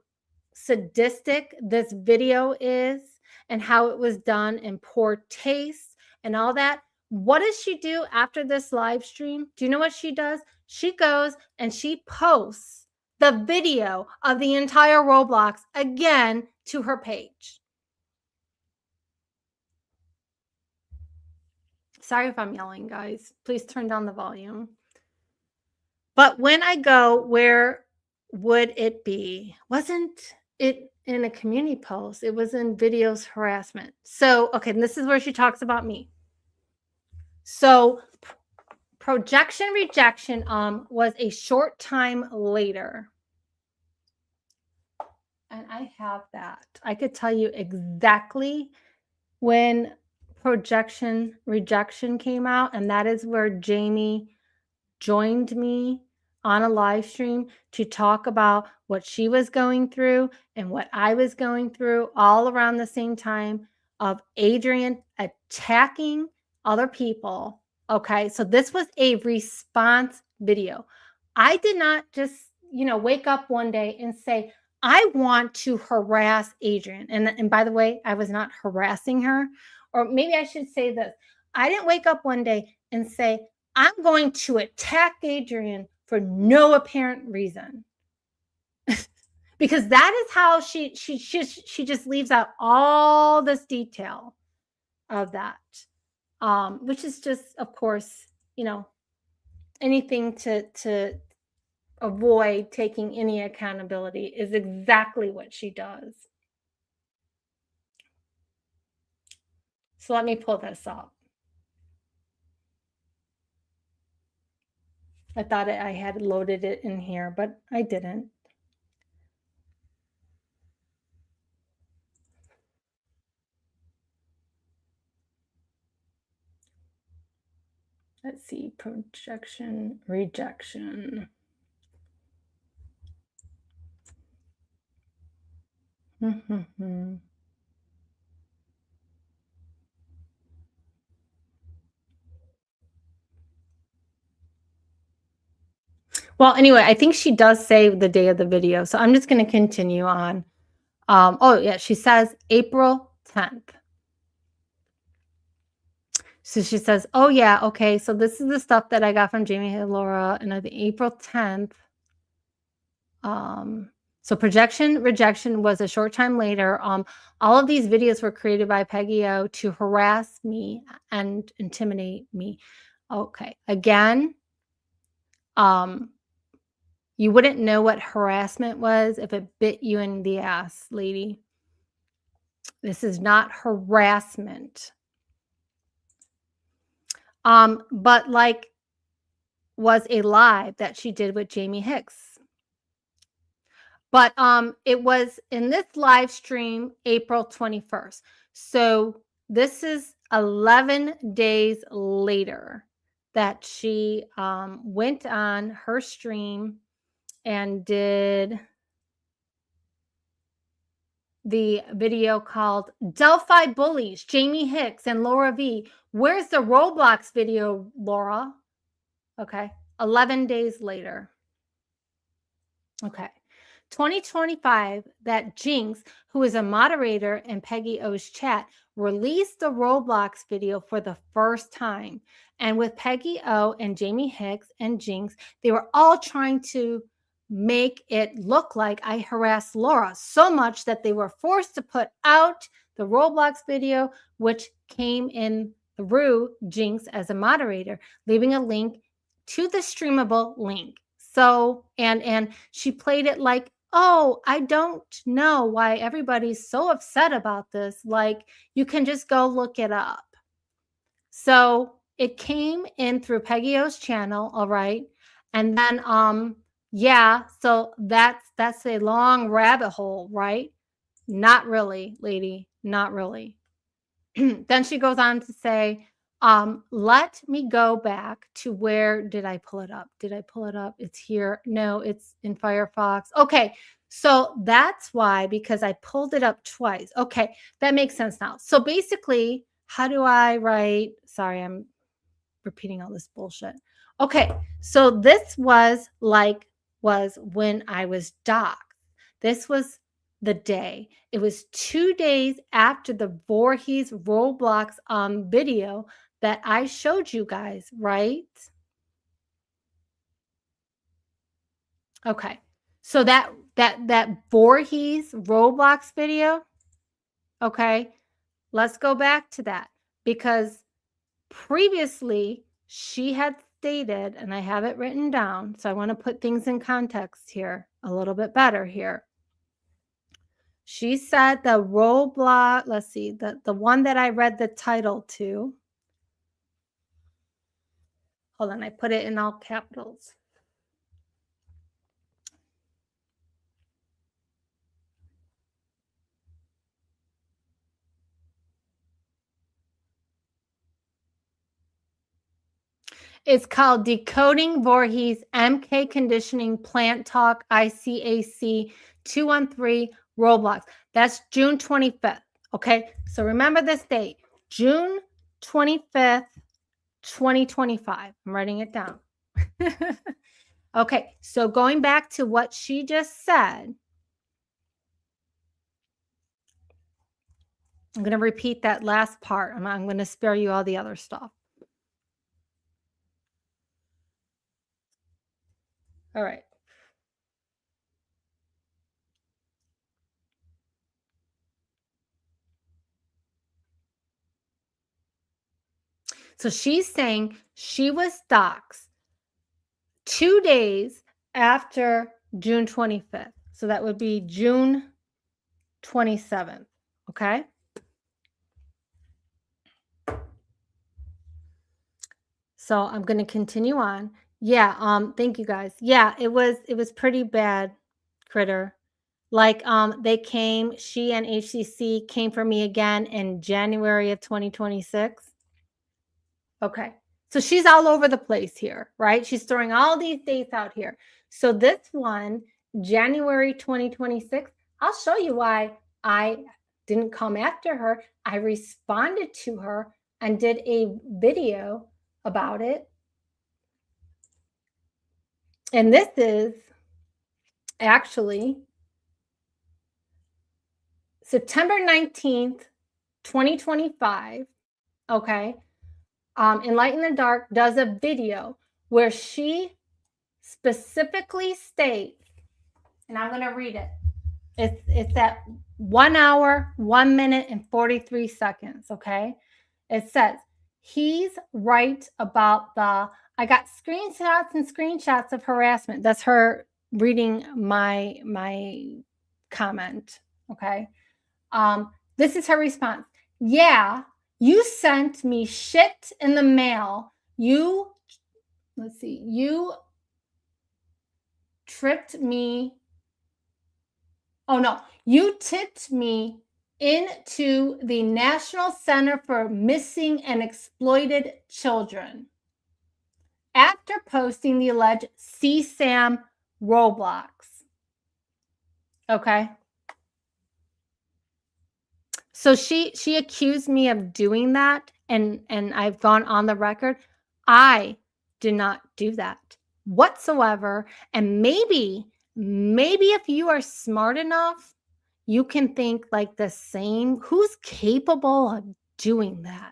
sadistic this video is and how it was done in poor taste and all that. What does she do after this live stream? Do you know what she does? She goes and she posts the video of the entire Roblox again to her page. Sorry if I'm yelling, guys. Please turn down the volume. But when I go, where would it be? Wasn't it in a community post? It was in videos harassment. So, okay, and this is where she talks about me. So, projection rejection was a short time later. And I have that. I could tell you exactly when projection rejection came out, and that is where Jamie joined me on a live stream to talk about what she was going through and what I was going through all around the same time of Adrian attacking other people. Okay, so this was a response video. I did not just, wake up one day and say, I want to harass Adrian. And by the way, I was not harassing her. Or maybe I should say this. I didn't wake up one day and say, I'm going to attack Adrian for no apparent reason. Because that is how she just leaves out all this detail of that, which is just, of course, anything to avoid taking any accountability is exactly what she does. So let me pull this up. I thought I had loaded it in here, but I didn't. Let's see, projection, rejection. Well, anyway, I think she does say the day of the video, so I'm just going to continue on. Oh, yeah, she says April 10th. So she says, oh, yeah, okay, so this is the stuff that I got from Jamie and Laura, and I think April 10th. So projection, rejection was a short time later. All of these videos were created by Peggy O to harass me and intimidate me. Okay, again, you wouldn't know what harassment was if it bit you in the ass, lady. This is not harassment. But like was a live that she did with Jamie Hicks. But it was in this live stream April 21st. So this is 11 days later that she went on her stream and did the video called Delphi Bullies, Jamie Hicks and Laura V. Where's the Roblox video, Laura? Okay, 11 days later. Okay. 2025, that Jinx, who is a moderator in Peggy O's chat, released the Roblox video for the first time. And with Peggy O and Jamie Hicks and Jinx, they were all trying to make it look like I harassed Laura so much that they were forced to put out the Roblox video, which came in through Jinx as a moderator, leaving a link to the streamable link. So, and she played it like, oh, I don't know why everybody's so upset about this. Like, you can just go look it up. So it came in through Peggy O's channel, all right. And then yeah, so that's a long rabbit hole, right? Not really, lady, not really. Then she goes on to say, let me go back to where did I pull it up? Did I pull it up? It's here. No, it's in Firefox. Okay. So that's why, because I pulled it up twice. Okay. That makes sense now. So basically, how do I write? Sorry, I'm repeating all this bullshit. Okay. So this was when I was docked. This was the day. It was 2 days after the Voorhees Roblox video that I showed you guys, right? Okay. So that Voorhees Roblox video, okay? Let's go back to that because previously she had stated, and I have it written down, so I want to put things in context here a little bit better here. She said the Roblox, let's see, the one that I read the title to. Hold on, I put it in all capitals. It's called Decoding Voorhees MK Conditioning Plant Talk ICAC 213 Roblox. That's June 25th. Okay, so remember this date, June 25th, 2025. I'm writing it down. Okay, so going back to what she just said, I'm going to repeat that last part. I'm going to spare you all the other stuff. All right. So she's saying she was doxxed 2 days after June 25th. So that would be June 27th. Okay. So I'm going to continue on. Yeah. Thank you guys. Yeah, it was pretty bad, Critter. Like, she and HCC came for me again in January of 2026. Okay. So she's all over the place here, right? She's throwing all these dates out here. So this one, January 2026, I'll show you why I didn't come after her. I responded to her and did a video about it. And this is actually September 19th, 2025. Okay. Enlighten the Dark does a video where she specifically states, and I'm going to read it. It's at 1 hour, 1 minute, and 43 seconds. Okay. It says, he's right about I got screenshots of harassment. That's her reading my comment. Okay. This is her response. Yeah, you sent me shit in the mail. You tripped me. Oh no, you tipped me into the National Center for Missing and Exploited Children after posting the alleged CSAM Roblox. Okay. So she accused me of doing that, and I've gone on the record. I did not do that whatsoever. And maybe if you are smart enough, you can think like the same. Who's capable of doing that?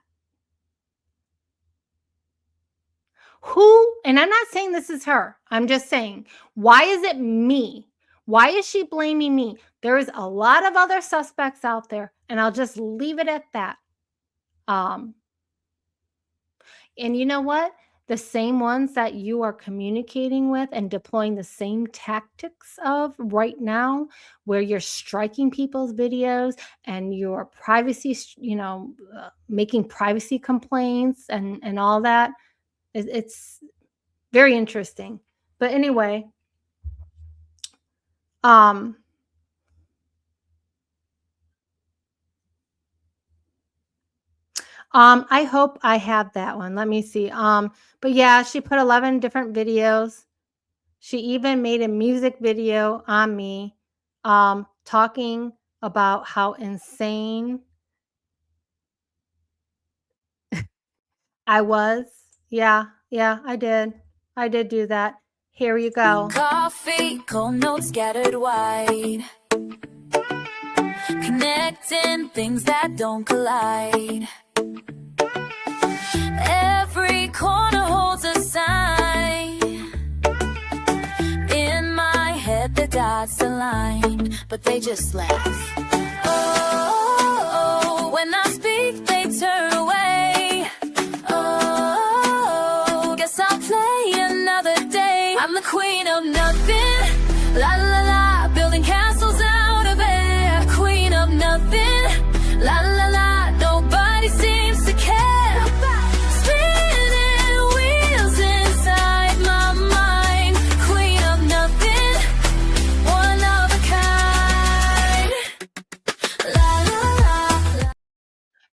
Who? And I'm not saying this is her. I'm just saying, why is it me? Why is she blaming me? There is a lot of other suspects out there, and I'll just leave it at that. And you know what? The same ones that you are communicating with and deploying the same tactics of right now, where you're striking people's videos and you're privacy, making privacy complaints and all that. It's very interesting. But anyway, I hope I have that one. Let me see. But yeah, she put 11 different videos. She even made a music video on me, talking about how insane I was. Yeah, I did. I did do that. Here you go. Coffee, cold notes scattered wide, connecting things that don't collide. Every corner holds a sign. In my head the dots align, but they just laugh. Oh, when I speak they turn away. Oh, guess I'll play another day. I'm the queen of nothing. La la la, building castles out of air. Queen of nothing. La la la, nobody seems to care.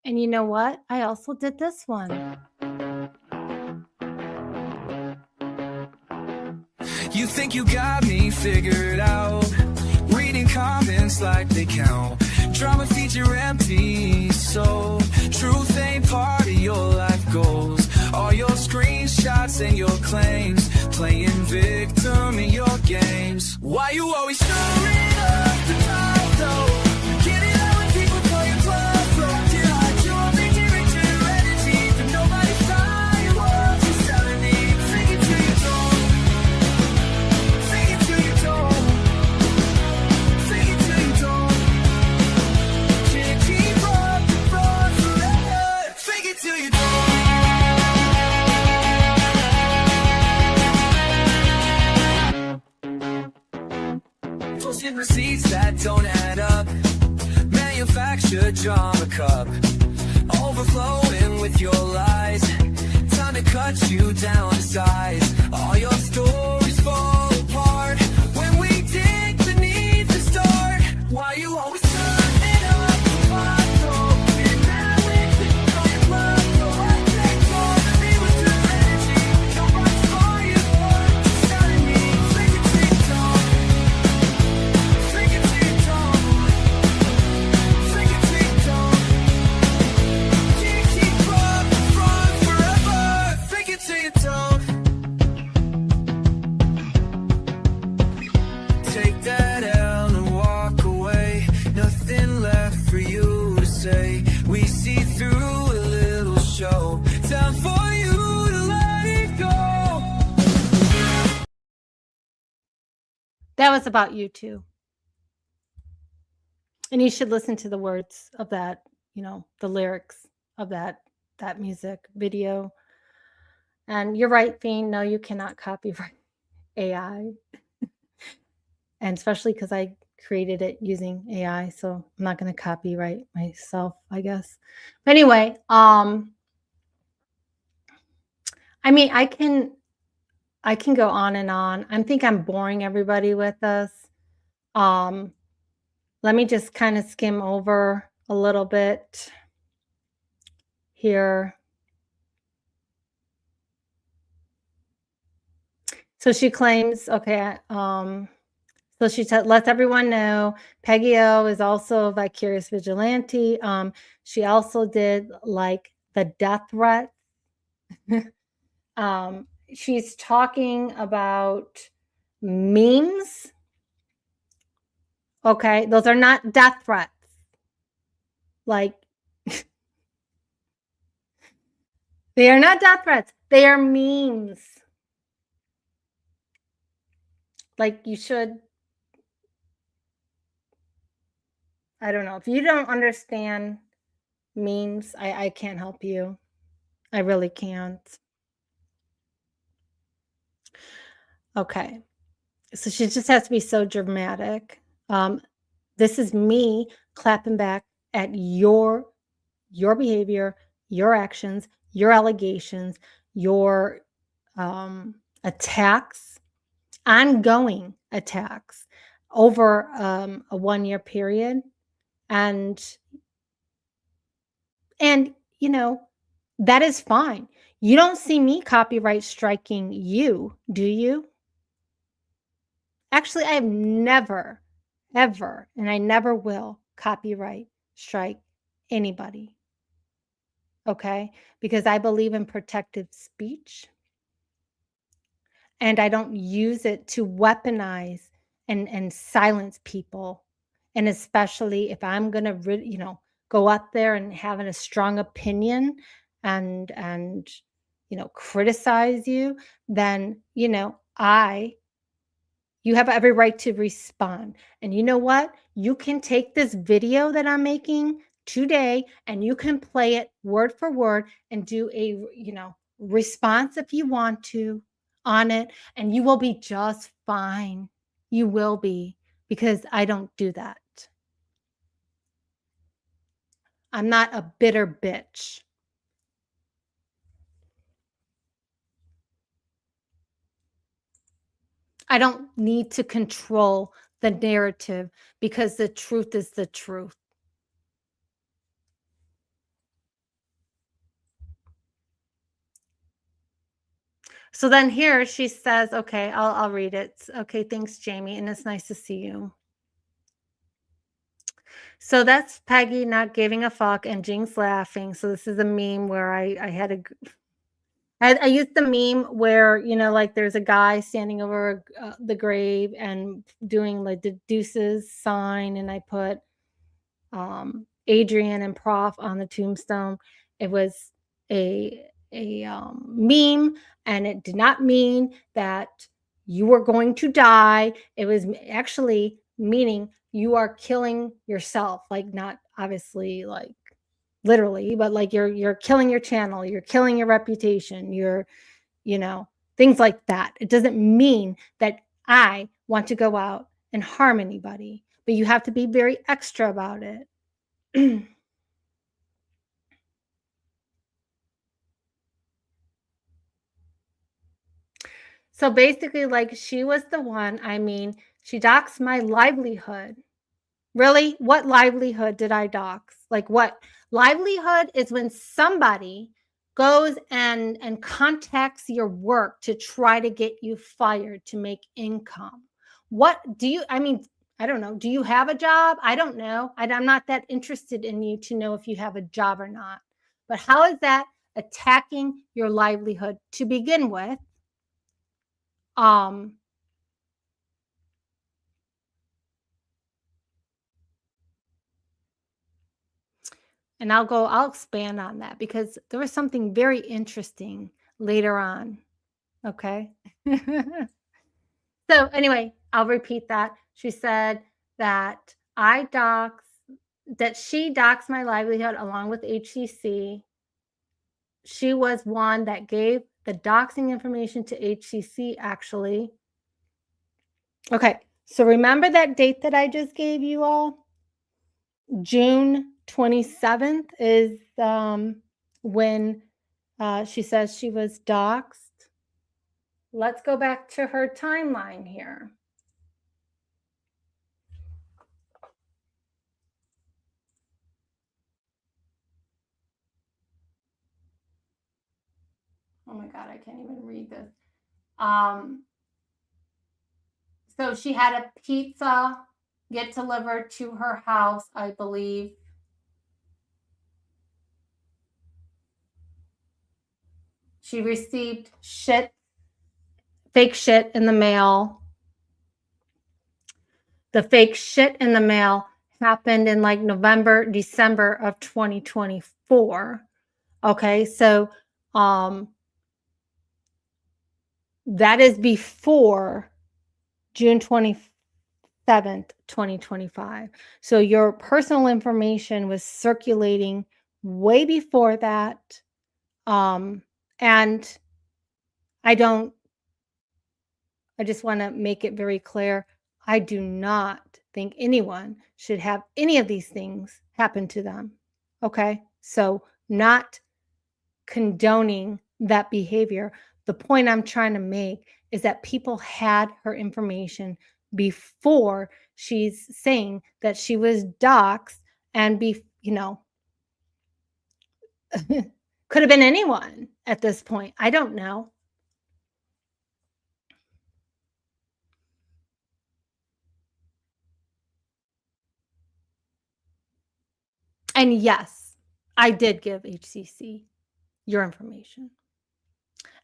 And you know what? I also did this one. You think you got me figured out, reading comments like they count. Drama feature empty, so truth ain't part of your life goals. All your screenshots and your claims, playing victim in your games. Why you always stirring up the tide though? Get it out when people call you close. Did I your victory to your energy? But nobody's firewalls is telling me, fake it till you don't. Bills and receipts that don't add up. Manufactured drama cup, overflowing with your lies. Time to cut you down to size. All your stories fall apart when we dig beneath the start. Why you always turn it up? And now it's your love, so I take all of me with your energy. Nobody's for you, just telling me. Take it to your tone. Take it to your tone. Take it to your tone. Can't keep up front forever. Take it to your tone. Take that L and walk away. Nothing left for you to say. We see through a little show. Time for you to let it go. That was about you too. And you should listen to the words of that, you know, the lyrics of that music video. And you're right, Fiend. No, you cannot copyright AI. And especially because I created it using AI. So I'm not going to copyright myself, I guess. But anyway, I mean, I can go on and on. I think I'm boring everybody with this. Let me just kind of skim over a little bit here. So she claims, okay, so she lets everyone know Peggy O is also a Vicarious Vigilante. She also did like the death threat. She's talking about memes. Okay, those are not death threats. Like, they are not death threats. They are memes. Like, you should, I don't know. If you don't understand memes, I can't help you. I really can't. Okay. So she just has to be so dramatic. This is me clapping back at your behavior, your actions, your allegations, your attacks, ongoing attacks over a 1-year period. And you know, that is fine. You don't see me copyright striking you, do you? Actually, I have never, ever, and I never will copyright strike anybody. Okay? Because I believe in protective speech. And I don't use it to weaponize and silence people. And especially if I'm going to, go up there and having a strong opinion and criticize you, then, you have every right to respond. And you know what? You can take this video that I'm making today and you can play it word for word and do a, response if you want to on it, and you will be just fine. You will be, because I don't do that. I'm not a bitter bitch. I don't need to control the narrative because the truth is the truth. So then here she says, okay, I'll read it. Okay, thanks, Jamie, and it's nice to see you. So that's Peggy not giving a fuck and Jinx laughing. So this is a meme where I used the meme where, like there's a guy standing over the grave and doing like the deuces sign, and I put Adrian and Prof on the tombstone. It was a meme, and it did not mean that you were going to die. It was actually meaning you are killing yourself, like not obviously like literally, but like you're killing your channel, you're killing your reputation, you're things like that. It doesn't mean that I want to go out and harm anybody, but you have to be very extra about it. So basically, like, she was the one, I mean, she doxed my livelihood. Really? What livelihood did I dox? Like, what? Livelihood is when somebody goes and contacts your work to try to get you fired to make income. What do you, I mean, I don't know. Do you have a job? I don't know. I'm not that interested in you to know if you have a job or not. But how is that attacking your livelihood to begin with? Um, and I'll expand on that because there was something very interesting later on. Okay. So anyway, I'll repeat that. She said that she doxed my livelihood along with HCC. She was one that gave the doxing information to HCC, actually. Okay. So remember that date that I just gave you all? June 27th is when she says she was doxxed. Let's go back to her timeline here. Oh my God, I can't even read this. So she had a pizza get delivered to her house, I believe. She received fake shit in the mail. The fake shit in the mail happened in like November, December of 2024. Okay, so that is before June 27th, 2025. So your personal information was circulating way before that. And I just want to make it very clear. I do not think anyone should have any of these things happen to them. Okay. So, not condoning that behavior. The point I'm trying to make is that people had her information before she's saying that she was doxxed and could have been anyone at this point. I don't know. And yes, I did give HCC your information.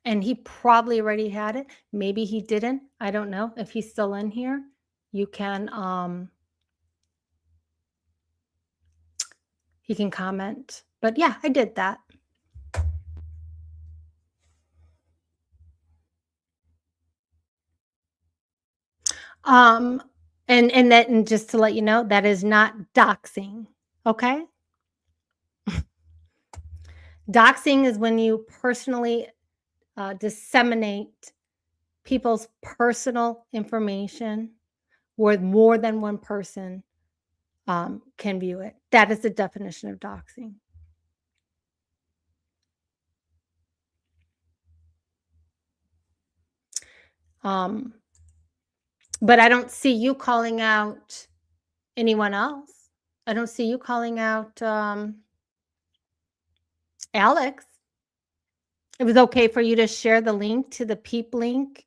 And he probably already had it. Maybe he didn't. I don't know. If he's still in here, you can he can comment. But yeah, I did that. And just to let you know, that is not doxing. Okay? Doxing is when you personally disseminate people's personal information where more than one person can view it. That is the definition of doxing. But I don't see you calling out anyone else. I don't see you calling out Alex. It was okay for you to share the link to the Peep link,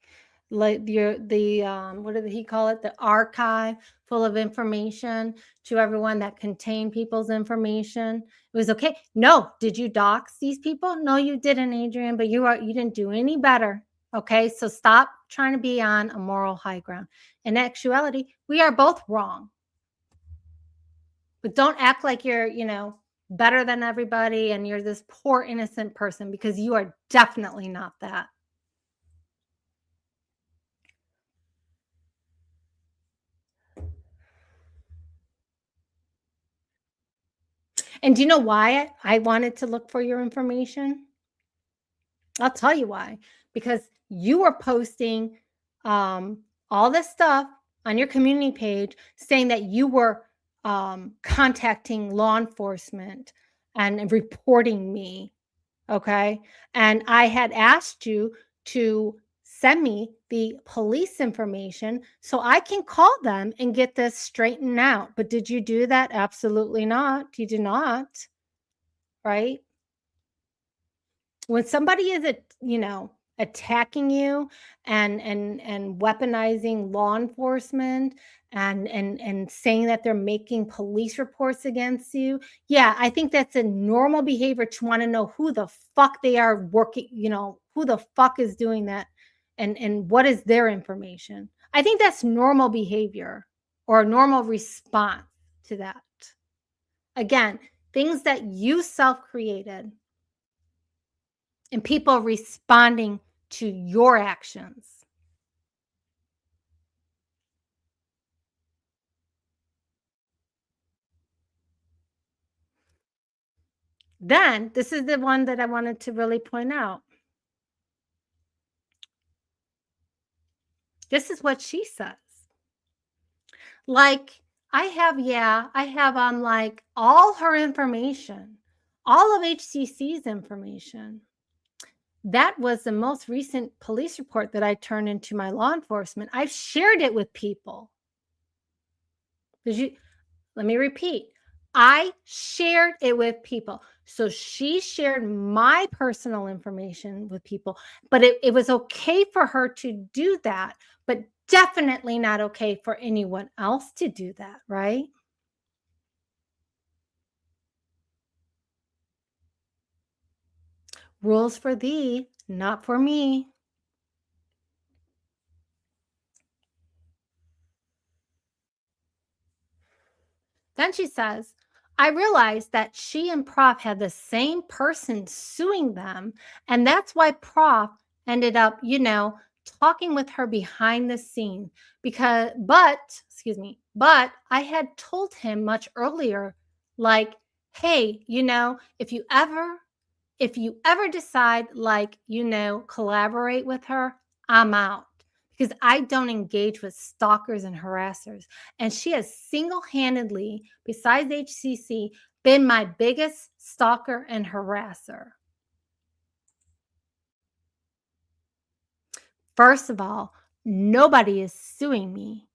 like what did he call it? The archive full of information to everyone that contained people's information. It was okay. No, did you dox these people? No, you didn't, Adrian, but you didn't do any better. Okay, so stop trying to be on a moral high ground. In actuality, we are both wrong. But don't act like you're, better than everybody and you're this poor innocent person, because you are definitely not that. And do you know why I wanted to look for your information? I'll tell you why. Because you were posting all this stuff on your community page saying that you were contacting law enforcement and reporting me. Okay. And I had asked you to send me the police information so I can call them and get this straightened out. But did you do that? Absolutely not. You did not. Right. When somebody is attacking you and weaponizing law enforcement and saying that they're making police reports against you, yeah, I think that's a normal behavior to want to know who the fuck they are working, who the fuck is doing that and what is their information. I think that's normal behavior or a normal response to that. Again, things that you self-created and people responding to your actions. Then, this is the one that I wanted to really point out. This is what she says. Like, I have like all her information, all of HCC's information. That was the most recent police report that I turned into my law enforcement. I've shared it with people. Let me repeat. I shared it with people. So she shared my personal information with people, but it was okay for her to do that, but definitely not okay for anyone else to do that, right? Rules for thee, not for me. Then she says, I realized that she and Prof had the same person suing them. And that's why Prof ended up, talking with her behind the scene but I had told him much earlier, like, hey, if you ever decide, collaborate with her, I'm out because I don't engage with stalkers and harassers. And she has single-handedly, besides HCC, been my biggest stalker and harasser. First of all, nobody is suing me,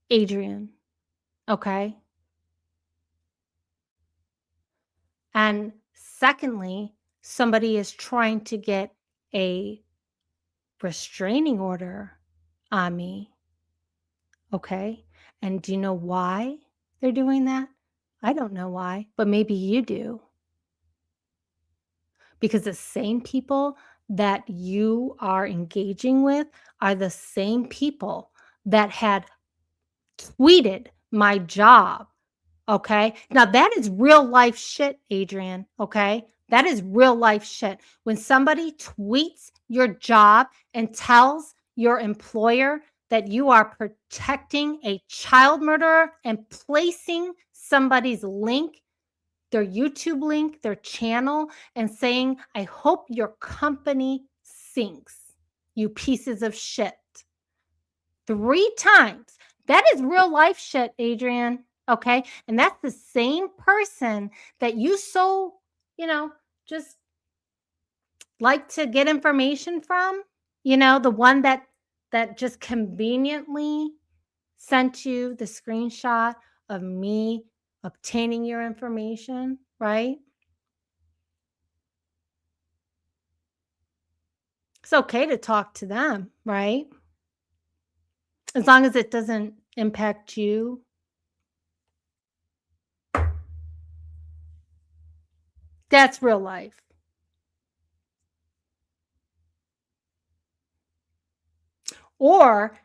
Adrian. Okay? And secondly, somebody is trying to get a restraining order on me. Okay? And do you know why they're doing that? I don't know why, but maybe you do. Because the same people that you are engaging with are the same people that had tweeted my job. Okay. Now that is real life shit, Adrian. Okay. That is real life shit. When somebody tweets your job and tells your employer that you are protecting a child murderer and placing somebody's link, their YouTube link, their channel, and saying, I hope your company sinks, you pieces of shit. 3 times. That is real life shit, Adrian. Okay. And that's the same person that you just like to get information from, the one that just conveniently sent you the screenshot of me obtaining your information, right? It's okay to talk to them, right? As long as it doesn't impact you. That's real life. Or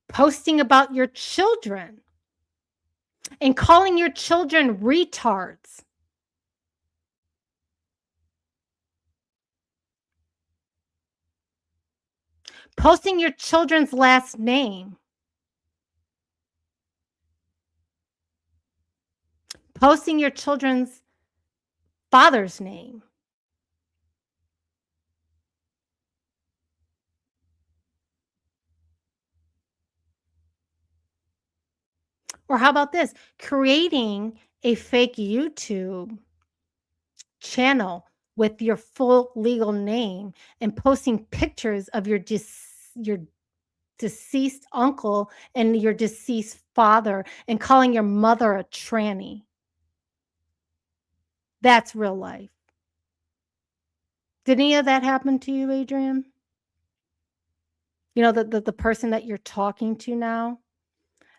posting about your children and calling your children retards. Posting your children's last name. Posting your children's father's name. Or how about this? Creating a fake YouTube channel with your full legal name and posting pictures of your deceased uncle and your deceased father and calling your mother a tranny. That's real life. Did any of that happen to you, Adrian? You know, the person that you're talking to now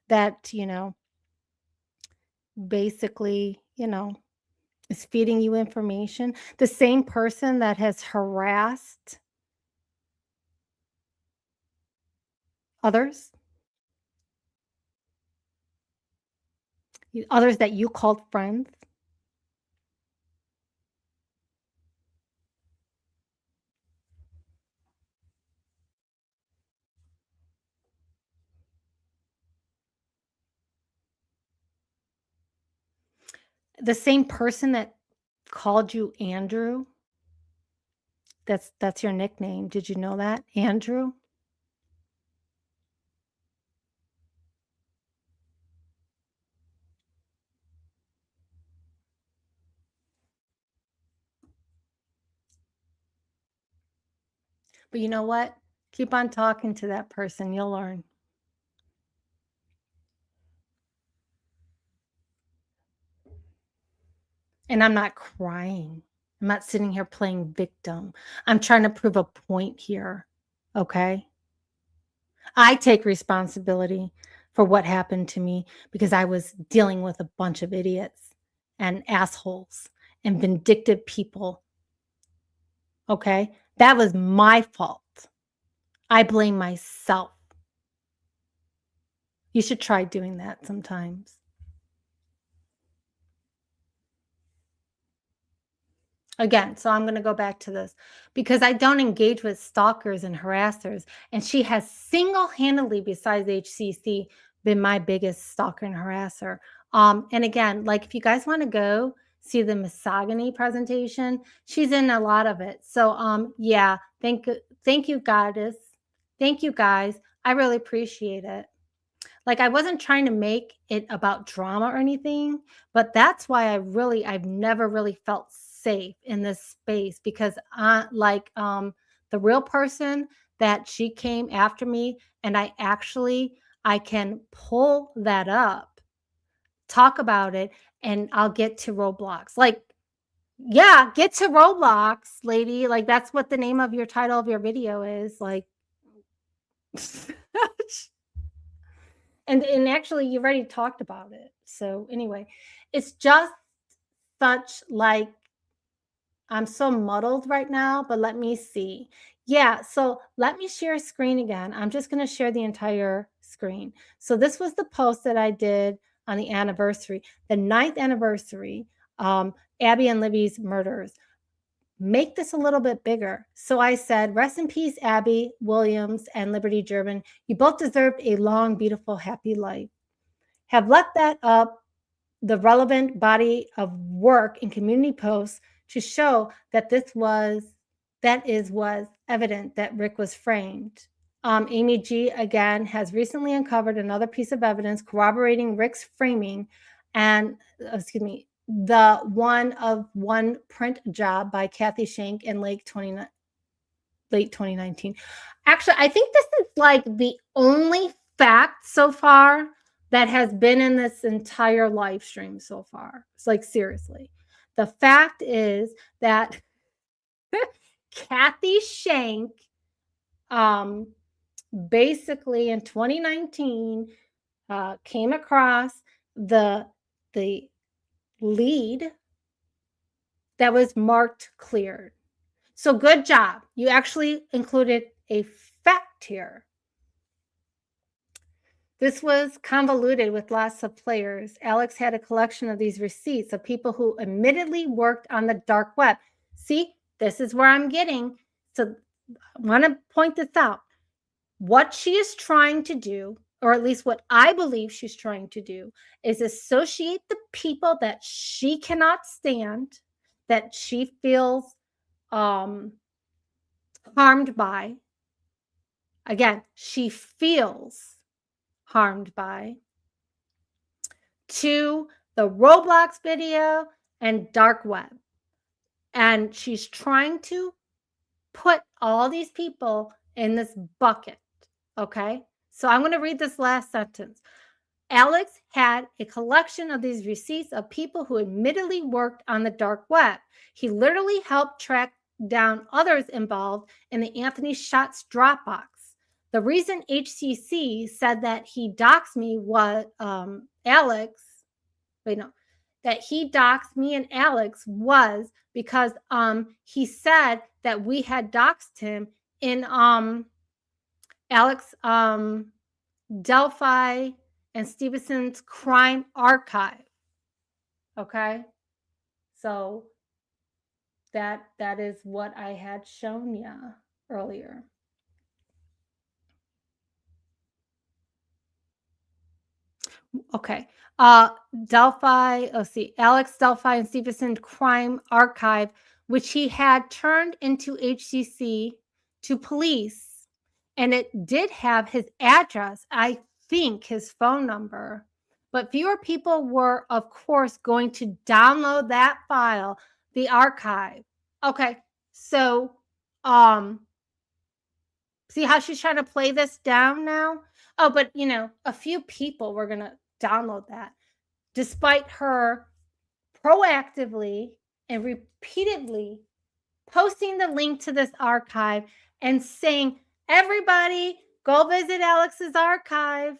that, basically, is feeding you information. The same person that has harassed others, others that you called friends. The same person that called you Andrew. That's your nickname. Did you know that? Andrew? But you know what? Keep on talking to that person. You'll learn. And I'm not crying. I'm not sitting here playing victim. I'm trying to prove a point here. Okay? I take responsibility for what happened to me because I was dealing with a bunch of idiots and assholes and vindictive people. Okay? That was my fault. I blame myself. You should try doing that sometimes. Again, so I'm going to go back to this because I don't engage with stalkers and harassers. And she has single-handedly, besides HCC, been my biggest stalker and harasser. And again, like if you guys want to go see the misogyny presentation, she's in a lot of it. So yeah, thank you, goddess. Thank you, guys. I really appreciate it. Like I wasn't trying to make it about drama or anything, but that's why I've never really felt safe in this space because the real person that she came after me and I can pull that up, talk about it, and I'll get to Roblox. Like, yeah, get to Roblox, lady. Like that's what the name of your title of your video is. Like and actually you already talked about it. So anyway, it's just such like I'm so muddled right now, but let me see. Yeah, so let me share screen again. I'm just going to share the entire screen. So this was the post that I did on the anniversary, the 9th anniversary, Abby and Libby's murders. Make this a little bit bigger. So I said, rest in peace, Abby Williams and Liberty German. You both deserved a long, beautiful, happy life. Have left that up the relevant body of work in community posts to show that was evident that Rick was framed. Amy G again has recently uncovered another piece of evidence corroborating Rick's framing and the one print job by Kathy Shank in late 2019. Actually, I think this is like the only fact so far that has been in this entire live stream so far. It's like, seriously. The fact is that Kathy Shank, basically in 2019, came across the lead that was marked cleared. So good job. You actually included a fact here. This was convoluted with lots of players. Alex had a collection of these receipts of people who admittedly worked on the dark web. See, this is where I'm getting. So I want to point this out. What she is trying to do, or at least what I believe she's trying to do, is associate the people that she cannot stand, that she feels harmed by. Again, she feels harmed by. to the Roblox video and dark web. And she's trying to put all these people in this bucket. Okay. So I'm going to read this last sentence. Alex had a collection of these receipts of people who admittedly worked on the dark web. He literally helped track down others involved in the Anthony Shots Dropbox. The reason HCC said that he doxed me was that he doxed me and Alex was because he said that we had doxed him in Alex Delphi and Stevenson's crime archive. Okay, so that is what I had shown you earlier. Okay. Delphi, let's see, Alex Delphi and Stevenson crime archive, which he had turned into HCC to police. And it did have his address, I think his phone number, but fewer people were, of course, going to download that file, the archive. Okay. So, see how she's trying to play this down now? Oh, but a few people were going to download that, despite her proactively and repeatedly posting the link to this archive and saying, everybody, go visit Alex's archive.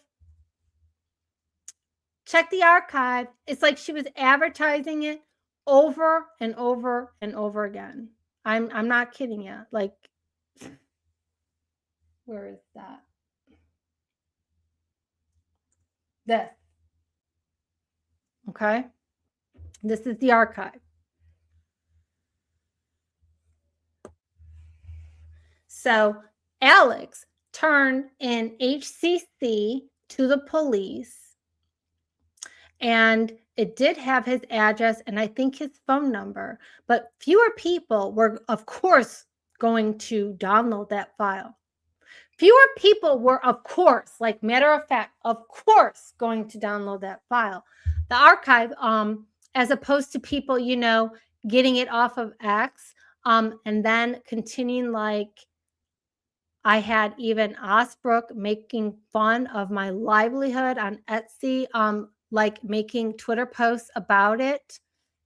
Check the archive. It's like she was advertising it over and over and over again. I'm not kidding you. Like, where is that? This. Okay. This is the archive. So Alex turned in HCC to the police, and it did have his address and I think his phone number, but fewer people were, of course, going to download that file. Fewer people were, of course, like matter of fact, of course, going to download that file. The archive, as opposed to people, getting it off of X, and then continuing, like I had even Osbrook making fun of my livelihood on Etsy, like making Twitter posts about it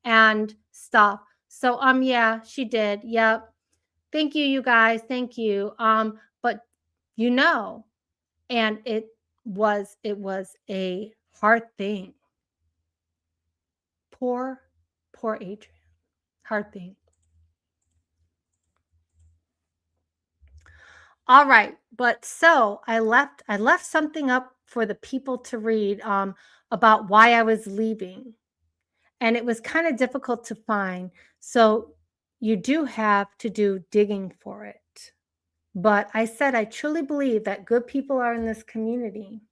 and stuff. So, yeah, she did. Yep. Thank you, you guys. Thank you. But and it was a hard thing. Poor Adrian. Hard thing. All right, but so I left something up for the people to read about why I was leaving. And it was kind of difficult to find. So you do have to do digging for it. But I said, I truly believe that good people are in this community,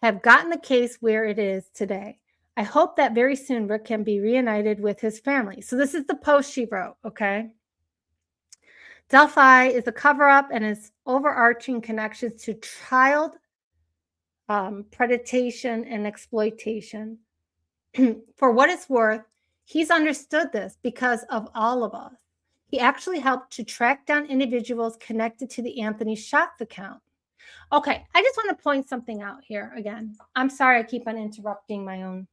have gotten the case where it is today. I hope that very soon Rick can be reunited with his family. So this is the post she wrote, okay? Delphi is a cover-up and his overarching connections to child predation and exploitation. For what it's worth, he's understood this because of all of us. He actually helped to track down individuals connected to the Anthony Shots account. Okay, I just want to point something out here again. I'm sorry I keep on interrupting my own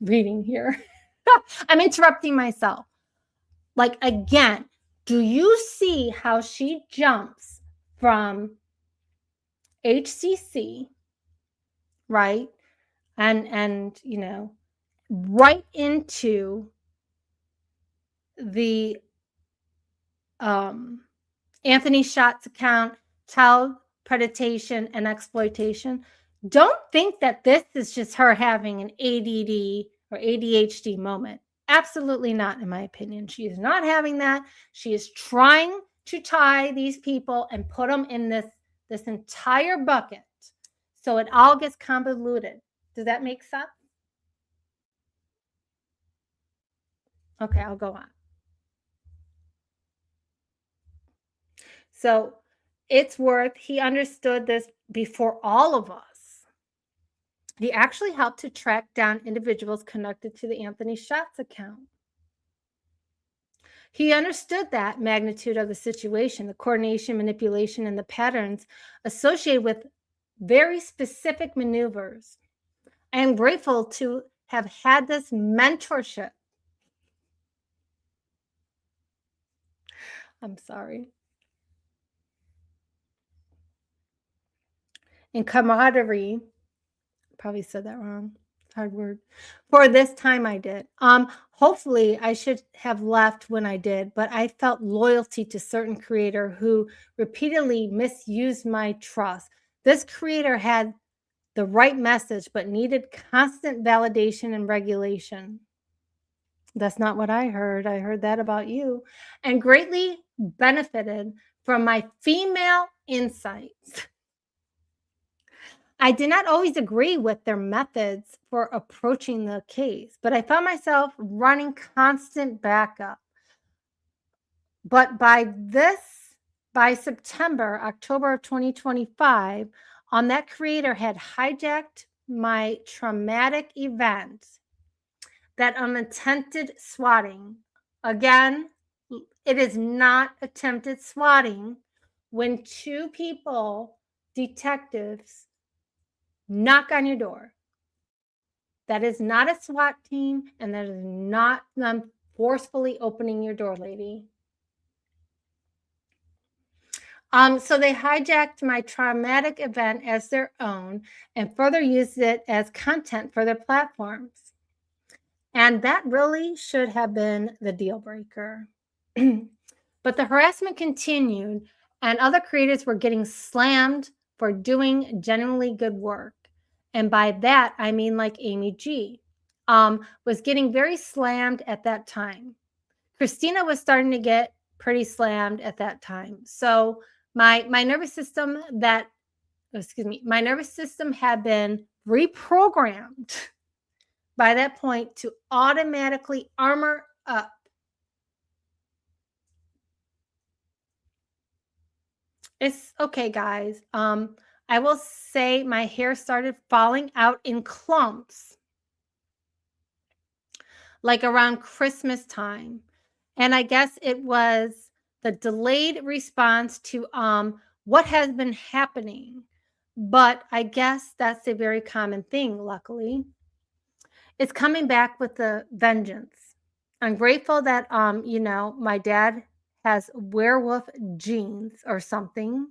reading here. I'm interrupting myself. Like, again, do you see how she jumps from HCC, right? And right into the Anthony Shots account, child predation and exploitation. Don't think that this is just her having an ADD or ADHD moment. Absolutely not, in my opinion. She is not having that. She is trying to tie these people and put them in this entire bucket so it all gets convoluted. Does that make sense? Okay, I'll go on. So it's worth, he understood this before all of us. He actually helped to track down individuals connected to the Anthony Shots account. He understood that magnitude of the situation, the coordination, manipulation, and the patterns associated with very specific maneuvers. I am grateful to have had this mentorship. I'm sorry. And camaraderie, probably said that wrong. Hard word. For this time I did. Hopefully I should have left when I did, but I felt loyalty to certain creator who repeatedly misused my trust. This creator had the right message, but needed constant validation and regulation. That's not what I heard. I heard that about you. And greatly benefited from my female insights. I did not always agree with their methods for approaching the case, but I found myself running constant backup. But by September, October of 2025, that creator had hijacked my traumatic event, that unattempted swatting. Again, it is not attempted swatting when two people, detectives, knock on your door. That is not a SWAT team, and that is not them forcefully opening your door, lady. So they hijacked my traumatic event as their own and further used it as content for their platforms. And that really should have been the deal breaker. But the harassment continued, and other creators were getting slammed for doing genuinely good work. And by that, I mean like Amy G. Was getting very slammed at that time. Christina was starting to get pretty slammed at that time. So my nervous system my nervous system had been reprogrammed by that point to automatically armor up. It's okay, guys. I will say my hair started falling out in clumps, like around Christmas time. And I guess it was the delayed response to what has been happening. But I guess that's a very common thing, luckily. It's coming back with the vengeance. I'm grateful that my dad has werewolf genes or something.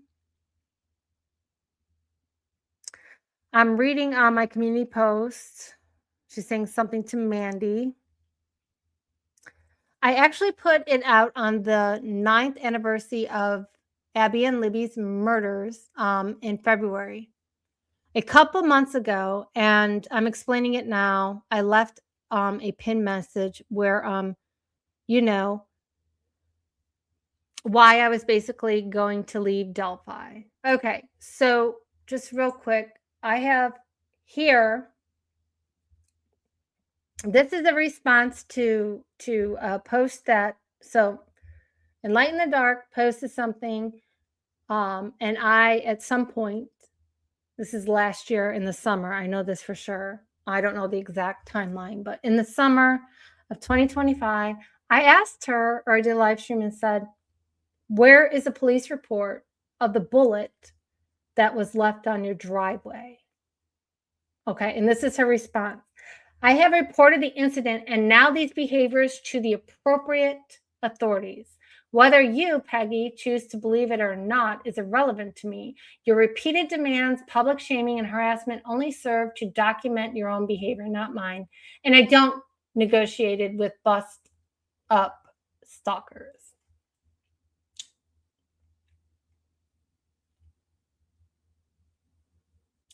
I'm reading on my community post. She's saying something to Mandy. I actually put it out on the 9th anniversary of Abby and Libby's murders in February, a couple months ago, and I'm explaining it now. I left a pin message where, why I was basically going to leave Delphi. Okay, so just real quick, I have here, this is a response to a post that, so Enlighten the Dark posted something, and I, at some point, this is last year in the summer, I know this for sure. I don't know the exact timeline, but in the summer of 2025, I asked her, or I did a live stream and said, where is a police report of the bullet that was left on your driveway? Okay, and this is her response. I have reported the incident and now these behaviors to the appropriate authorities. Whether you, Peggy, choose to believe it or not is irrelevant to me. Your repeated demands, public shaming, and harassment only serve to document your own behavior, not mine. And I don't negotiate it with bust up stalkers.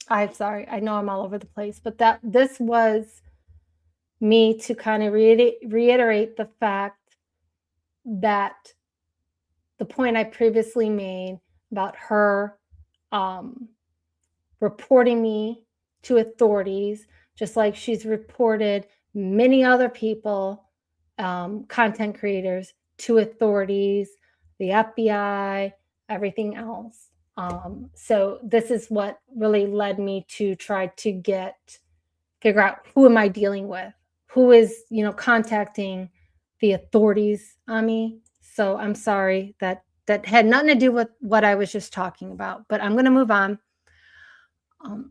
I'm sorry. I know I'm all over the place, but this was me to kind of reiterate the fact that the point I previously made about her reporting me to authorities, just like she's reported many other people, content creators, to authorities, the FBI, everything else. So this is what really led me to try to figure out who am I dealing with, who is, contacting the authorities on me. So I'm sorry that had nothing to do with what I was just talking about, but I'm going to move on.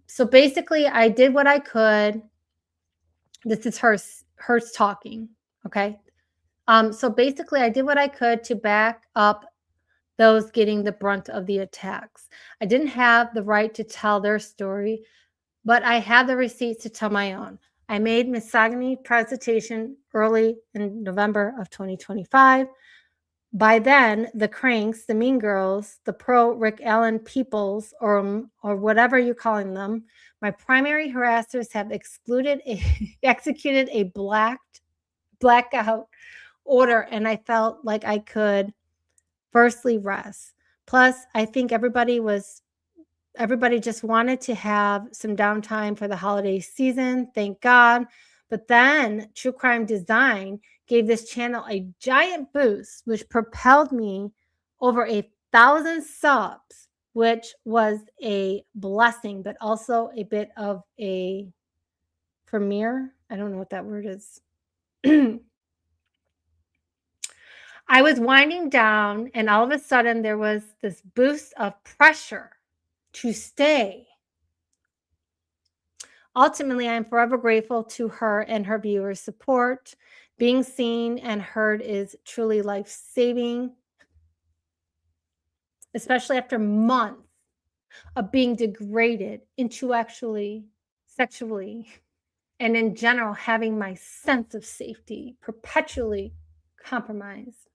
So basically I did what I could. This is hers talking. Okay. So basically I did what I could to back up those getting the brunt of the attacks. I didn't have the right to tell their story, but I have the receipts to tell my own. I made misogyny presentation early in November of 2025. By then, the cranks, the mean girls, the pro Rick Allen peoples, or whatever you're calling them, my primary harassers have executed a blackout order, and I felt like I could firstly rest. Plus, I think everybody just wanted to have some downtime for the holiday season, thank God. But then True Crime Design gave this channel a giant boost, which propelled me over 1,000 subs, which was a blessing, but also a bit of a premiere. I don't know what that word is. I was winding down, and all of a sudden there was this boost of pressure to stay. Ultimately, I am forever grateful to her and her viewers' support. Being seen and heard is truly life-saving, especially after months of being degraded intellectually, sexually, and in general having my sense of safety perpetually compromised.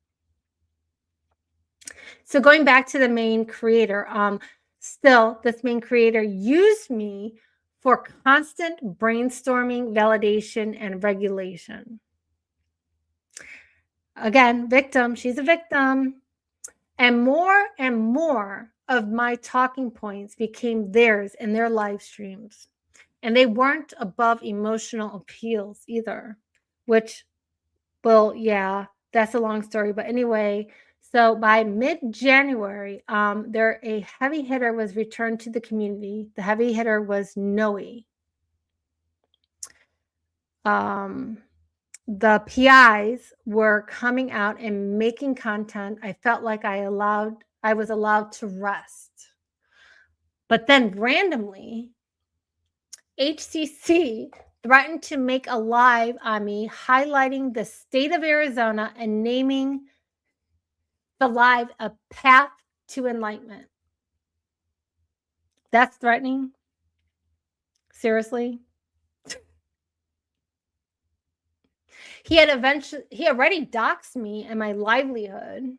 So going back to the main creator, still this main creator used me for constant brainstorming, validation, and regulation. Again, victim, she's a victim. And more of my talking points became theirs in their live streams. And they weren't above emotional appeals either, which, well, yeah, that's a long story. But anyway, so by mid-January, a heavy hitter was returned to the community. The heavy hitter was Noe. The PIs were coming out and making content. I felt like I was allowed to rest. But then randomly, HCC threatened to make a live on me, highlighting the state of Arizona and naming the live a path to enlightenment. That's threatening. Seriously. He already doxed me and my livelihood.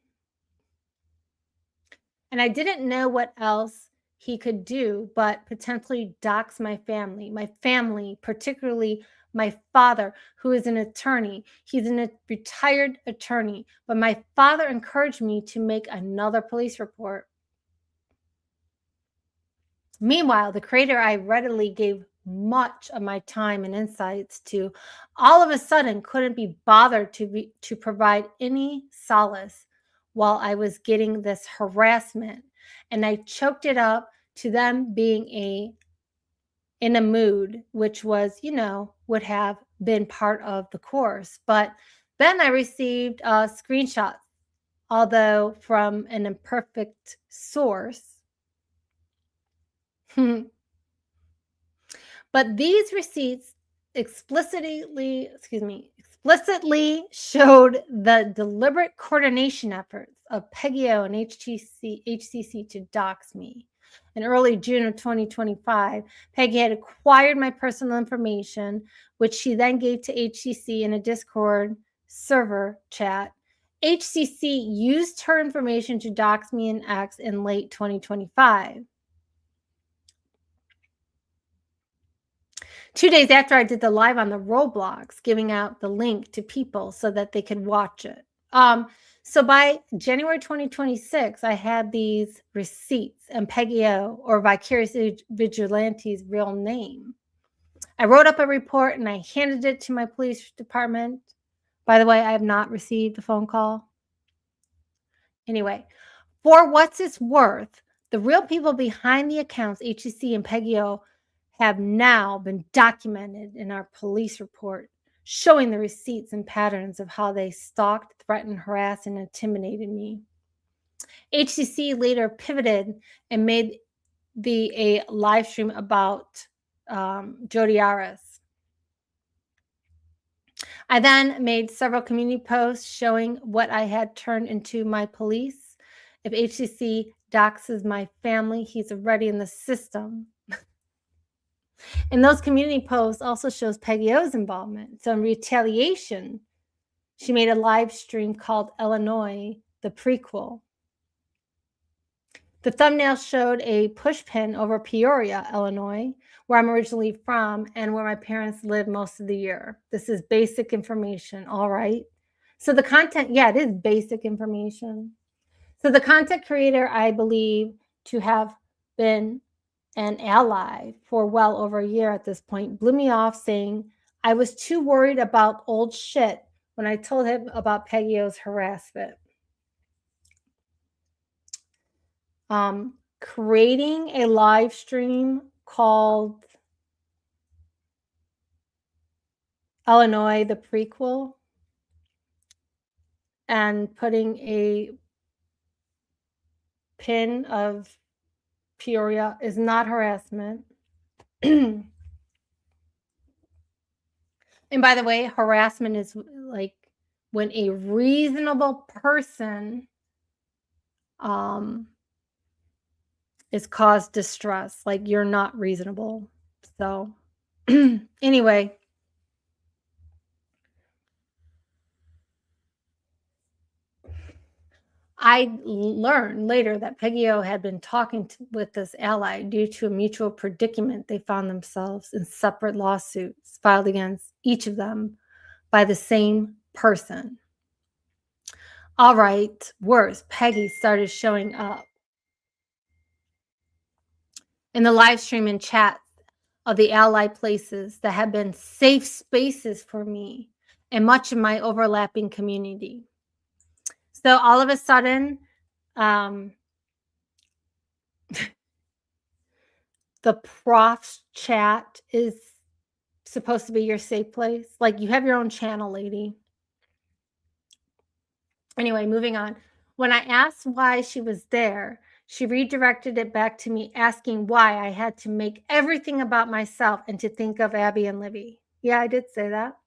And I didn't know what else he could do but potentially dox my family, particularly my father, who is an attorney. He's a retired attorney, but my father encouraged me to make another police report. Meanwhile, the creator I readily gave much of my time and insights to, all of a sudden couldn't be bothered to provide any solace while I was getting this harassment. And I choked it up to them being in a mood, which was, would have been part of the course. But then I received screenshots, although from an imperfect source. But these receipts explicitly showed the deliberate coordination efforts of Peggy O and HCC to dox me. In early June of 2025, Peggy had acquired my personal information, which she then gave to HCC in a Discord server chat. HCC used her information to dox me and X in late 2025. 2 days after I did the live on the Roblox, giving out the link to people so that they could watch it. So by January 2026, I had these receipts and Peggy O, or Vicarious Vigilante's real name. I wrote up a report and I handed it to my police department. By the way, I have not received a phone call. Anyway, for what's it's worth, The real people behind the accounts, HCC and Peggy-O, have now been documented in our police report, showing the receipts and patterns of how they stalked, threatened, harassed, and intimidated me. HCC later pivoted and made a live stream about Vicarious. I then made several community posts showing what I had turned into my police. If HCC doxes my family, he's already in the system. And those community posts also shows Peggy-O's involvement. So in retaliation, she made a live stream called Illinois, the prequel. The thumbnail showed a push pin over Peoria, Illinois, where I'm originally from and where my parents live most of the year. This is basic information, all right? So the content, yeah, it is basic information. So the content creator, I believe to have been an ally for well over a year at this point, blew me off saying I was too worried about old shit when I told him about Peggy-O's harassment. Creating a live stream called Illinois, the prequel, and putting a pin of Peoria is not harassment. And by the way, harassment is like when a reasonable person is caused distress, like you're not reasonable. So anyway, I learned later that Peggy-O had been talking with this ally due to a mutual predicament they found themselves in separate lawsuits filed against each of them by the same person. All right, worse, Peggy started showing up in the live stream and chat of the ally places that have been safe spaces for me and much of my overlapping community. So all of a sudden, the prof's chat is supposed to be your safe place. Like you have your own channel, lady. Anyway, moving on. When I asked why she was there, she redirected it back to me, asking why I had to make everything about myself and to think of Abby and Livy. Yeah, I did say that.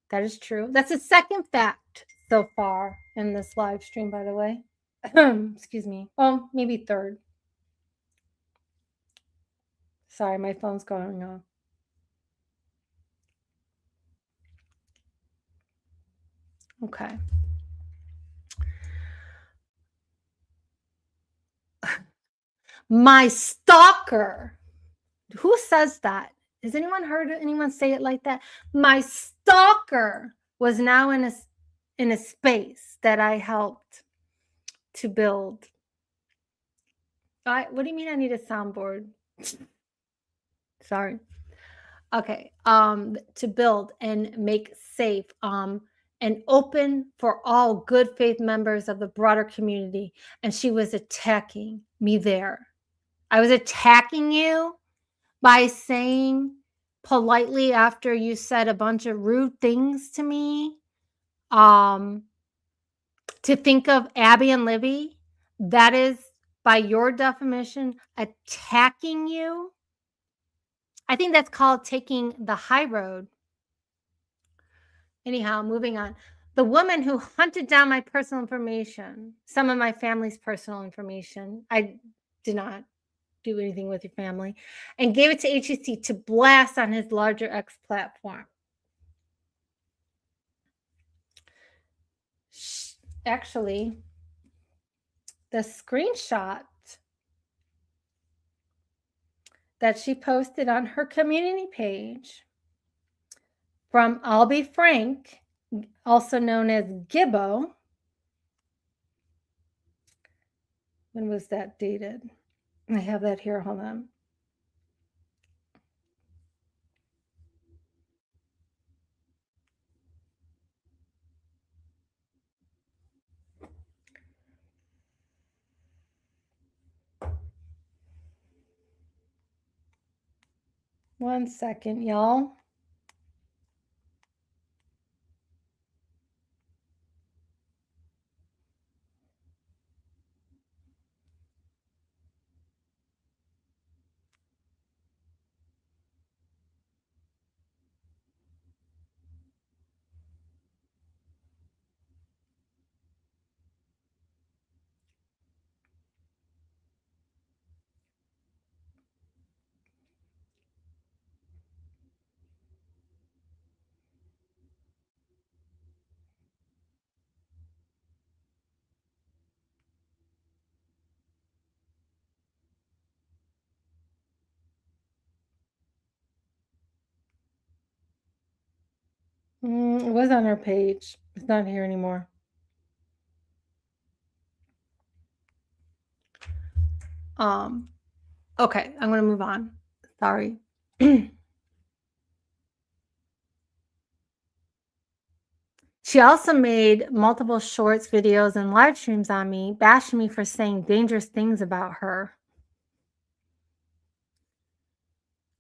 That is true. That's the second fact so far in this live stream, by the way. Excuse me. Oh, maybe third. Sorry, my phone's going off. Okay. My stalker. Who says that? Has anyone heard anyone say it like that? My stalker was now in a space that I helped to build. What do you mean I need a soundboard? Sorry. Okay. To build and make safe and open for all good faith members of the broader community. And she was attacking me there. I was attacking you by saying politely after you said a bunch of rude things to me, to think of Abby and Livy, that is, by your definition, attacking you. I think that's called taking the high road. Anyhow, moving on. The woman who hunted down my personal information, some of my family's personal information, I did not do anything with your family, and gave it to HEC to blast on his larger X platform. Actually, the screenshot that she posted on her community page from I'll Be Frank, also known as Gibbo. When was that dated? I have that here. Hold on. 1 second, y'all. It was on her page. It's not here anymore. Okay, I'm going to move on. Sorry. She also made multiple shorts, videos, and live streams on me, bashing me for saying dangerous things about her,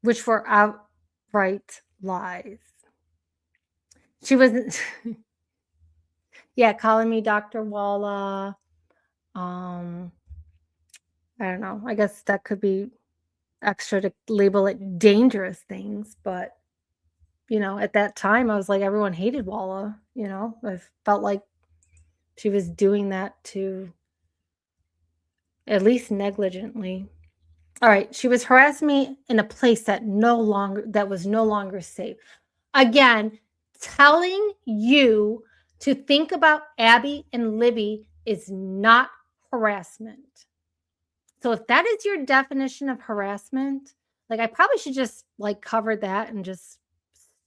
which were outright lies. She wasn't, yeah, calling me Dr. Walla. I don't know. I guess that could be extra to label it dangerous things, but at that time I was like, everyone hated Walla. I felt like she was doing that to at least negligently. All right, she was harassing me in a place that was no longer safe. Again, telling you to think about Abby and Libby is not harassment. So if that is your definition of harassment, like I probably should just like cover that and just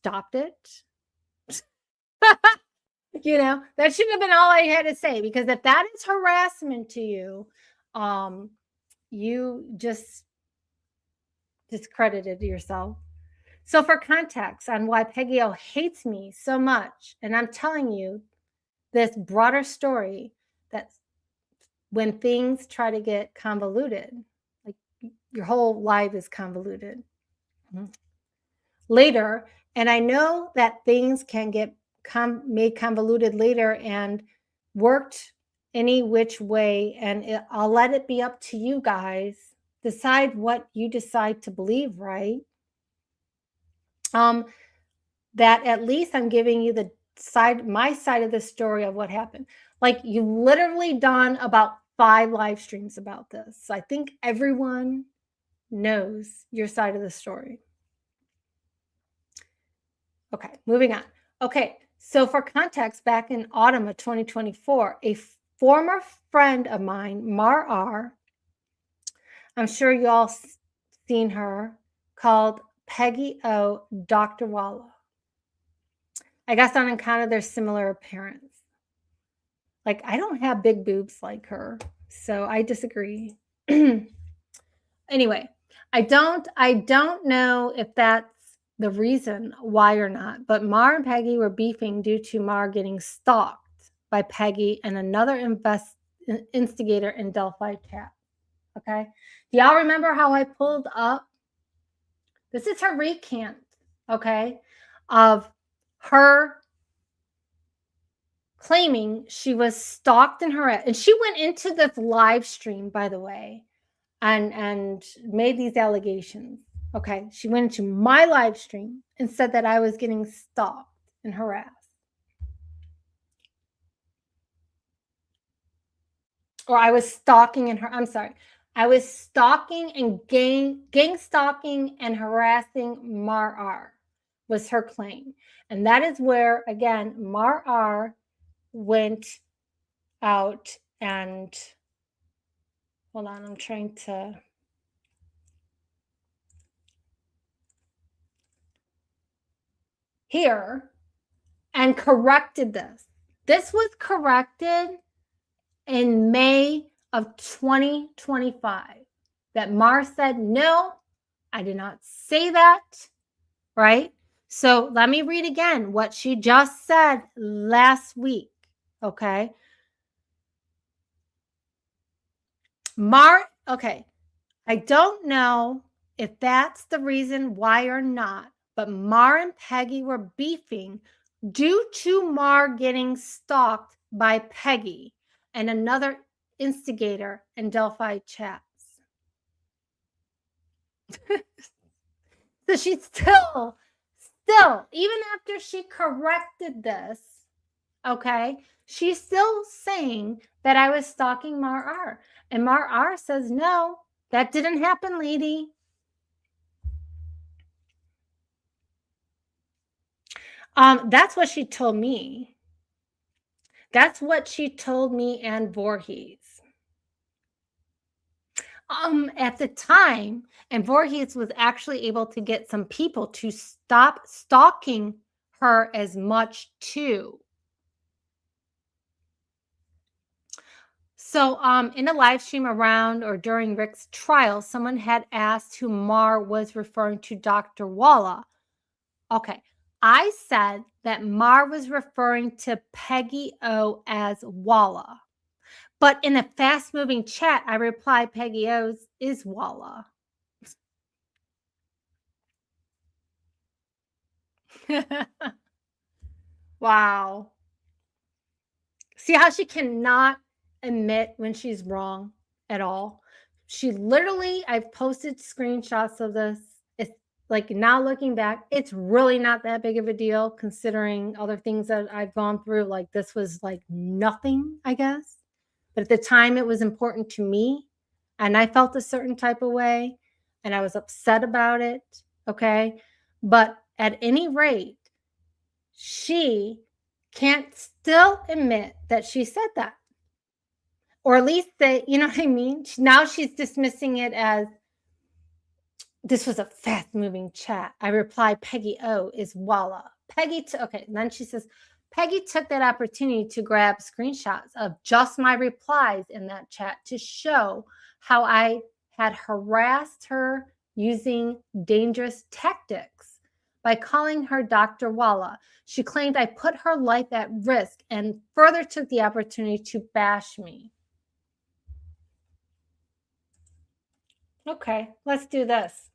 stopped it. That shouldn't have been all I had to say, because if that is harassment to you, you just discredited yourself. So for context on why Peggy O hates me so much, and I'm telling you this broader story, that when things try to get convoluted, like your whole life is convoluted later, and I know that things can get made convoluted later and worked any which way, and I'll let it be up to you guys. Decide what you decide to believe, right? That at least I'm giving you my side of the story of what happened. Like, you've literally done about 5 live streams about this. So I think everyone knows your side of the story. Okay, moving on. Okay, so for context, back in autumn of 2024, a former friend of mine, Mar R, I'm sure you all seen her, called Peggy O Dr. Walla. I guess on account of their similar appearance. Like, I don't have big boobs like her, so I disagree. Anyway, I don't know if that's the reason why or not, but Mar and Peggy were beefing due to Mar getting stalked by Peggy and another instigator in Delphi chat. Okay, do y'all remember how I pulled up? This is her recant, okay, of her claiming she was stalked in her, and she went into this live stream, by the way, and made these allegations. Okay, she went into my live stream and said that I was getting stalked and harassed. Or I was stalking and I'm sorry. I was stalking and gang stalking and harassing Mar R, was her claim. And that is where, again, Mar R went out and, hold on, I'm trying to, here, and corrected this. This was corrected in May of 2025, that Mar said, no, I did not say that, right? So let me read again what she just said last week, okay? Mar, okay, I don't know if that's the reason why or not, but Mar and Peggy were beefing due to Mar getting stalked by Peggy and another instigator in Delphi chats. So she's still, even after she corrected this, okay, she's still saying that I was stalking Mar R. And Mar R says, no, that didn't happen, lady. That's what she told me. That's what she told me and Voorhees. At the time, and Voorhees was actually able to get some people to stop stalking her as much too. So in a live stream around or during Rick's trial, someone had asked who Mar was referring to Dr. Walla. Okay, I said that Mar was referring to Peggy O as Walla. But in a fast-moving chat, I replied Peggy O is Walla. Wow. See how she cannot admit when she's wrong at all? She literally, I've posted screenshots of this. It's like, now looking back, it's really not that big of a deal considering other things that I've gone through. Like, this was like nothing, I guess. But at the time, it was important to me. And I felt a certain type of way. And I was upset about it. Okay. But at any rate, she can't still admit that she said that. Or at least say, you know what I mean? Now she's dismissing it as, this was a fast-moving chat. I replied, Peggy O is Walla. Okay, and then she says, Peggy took that opportunity to grab screenshots of just my replies in that chat to show how I had harassed her using dangerous tactics by calling her Dr. Walla. She claimed I put her life at risk and further took the opportunity to bash me. Okay, let's do this.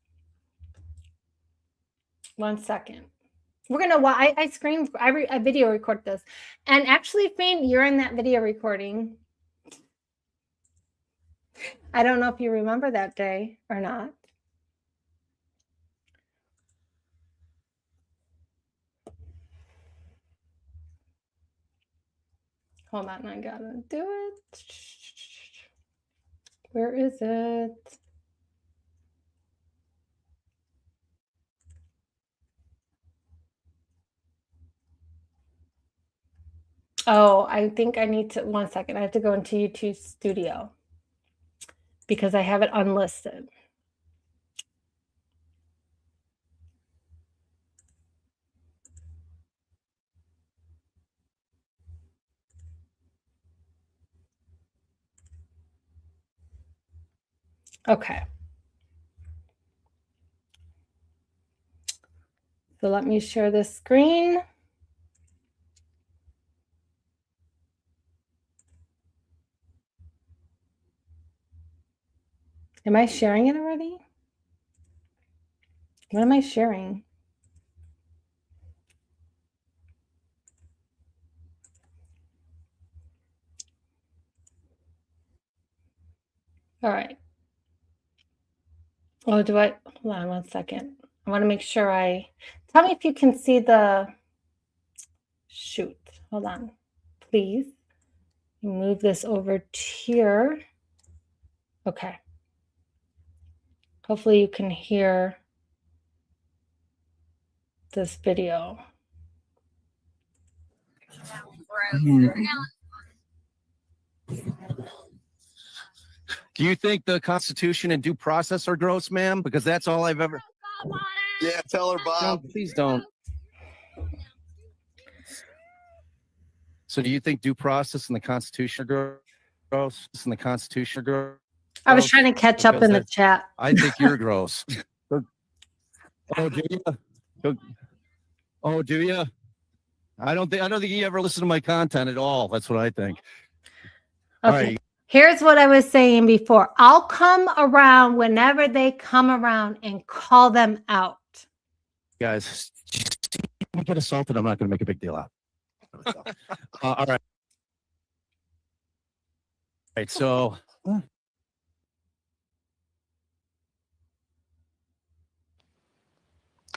1 second. We're gonna. I video record this, and actually, Fane, you're in that video recording. I don't know if you remember that day or not. Hold on, I gotta do it. Where is it? Oh, I think I need to, 1 second. I have to go into YouTube Studio because I have it unlisted. Okay. So let me share this screen. Am I sharing it already? What am I sharing? All right. Oh, hold on 1 second. I want to make sure tell me if you can see shoot. Hold on, please. Move this over here. Okay. Hopefully you can hear this video. Do you think the Constitution and due process are gross, ma'am? Because that's all I've ever. Yeah, tell her, Bob. No, please don't. So, do you think due process and the Constitution are gross? And the Constitution are gross? I was trying to catch up in the chat. I think you're gross. Oh, do you? Oh, do you? I don't think you ever listen to my content at all. That's what I think. Okay. Here's what I was saying before. I'll come around whenever they come around and call them out. Guys, you get assaulted. I'm not going to make a big deal out. All right. All right. So.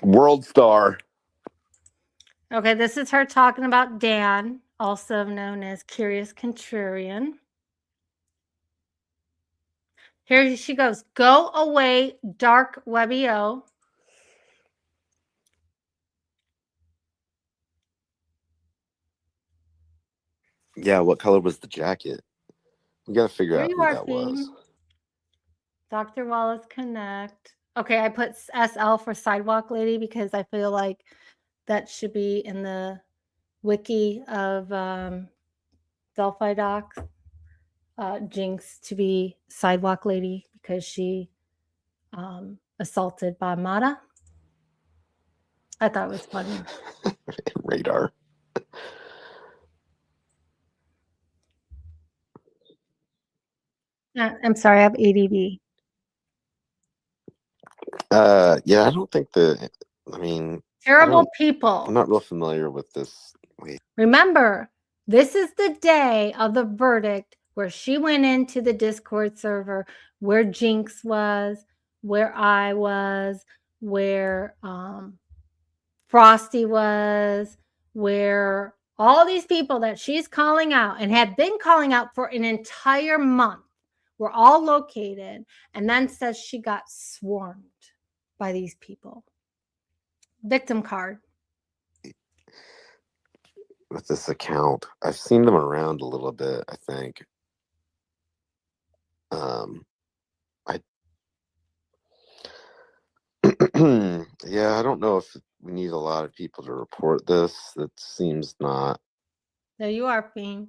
World star. Okay, this is her talking about Dan, also known as Curious Contrarian. Here she goes. Go away, dark Webbio. Yeah, what color was the jacket? We got to figure Here out you who are, that was. Fiend. Dr. Wallace Connect. Okay, I put SL for Sidewalk Lady because I feel like that should be in the wiki of Delphi Docs. Jinx to be Sidewalk Lady because she assaulted Mata. I thought it was funny. Radar. I'm sorry, I have ADD. Yeah, I don't think I mean, Terrible people. I'm not real familiar with this. Wait. Remember, this is the day of the verdict where she went into the Discord server, where Jinx was, where I was, where Frosty was, where all these people that she's calling out and had been calling out for an entire month were all located, and then says she got swarmed by these people. Victim card. With this account, I've seen them around a little bit, I think. Yeah, I don't know if we need a lot of people to report this. That seems not. There you are, Fiend.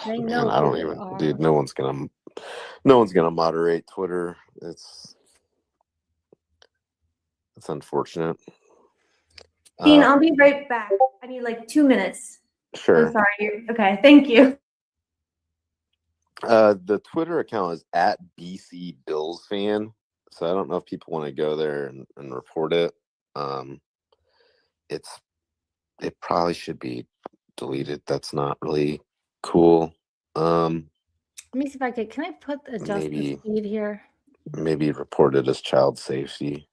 They Man, know I don't who even, they are. dude. No one's gonna moderate Twitter. It's unfortunate. Dean, I'll be right back. I need like 2 minutes. Sure. I'm sorry. Okay, thank you. The Twitter account is at BC Bills fan, so I don't know if people want to go there and report it. It probably should be deleted. That's not really cool. Let me see if I can I put adjust the speed here? Maybe report it as child safety.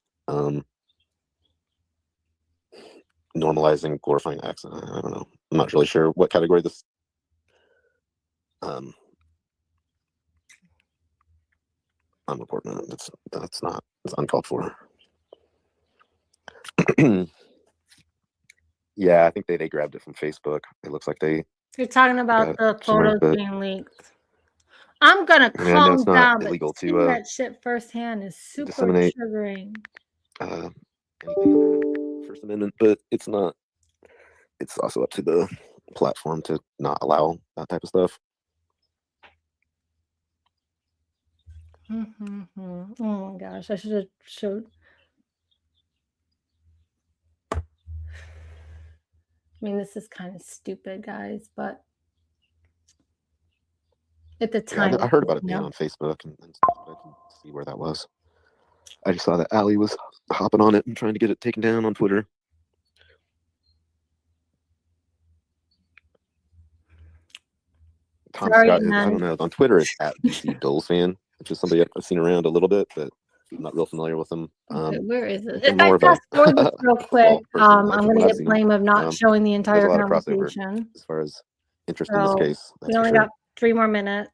Normalizing glorifying acts. I don't know. I'm not really sure what category this. I'm reporting it. That's not. It's uncalled for. Yeah, I think they grabbed it from Facebook. It looks like they. You're talking about the photos being leaked. I'm gonna calm down, but seeing that shit firsthand is super triggering. First Amendment, but it's not. It's also up to the platform to not allow that type of stuff. Oh my gosh, I should have showed. I mean, this is kind of stupid, guys, but at the time, I heard about it being on Facebook and stuff, but I didn't see where that was. I just saw that Allie was hopping on it and trying to get it taken down on Twitter. Tom Scott, I don't know. On Twitter, it's at BC Bills fan, which is somebody I've seen around a little bit, but I'm not real familiar with them. Okay, where is it? If I fast forward this real quick, I'm going to get blamed of not showing the entire conversation. As far as interest in this case, we only got 3 more minutes.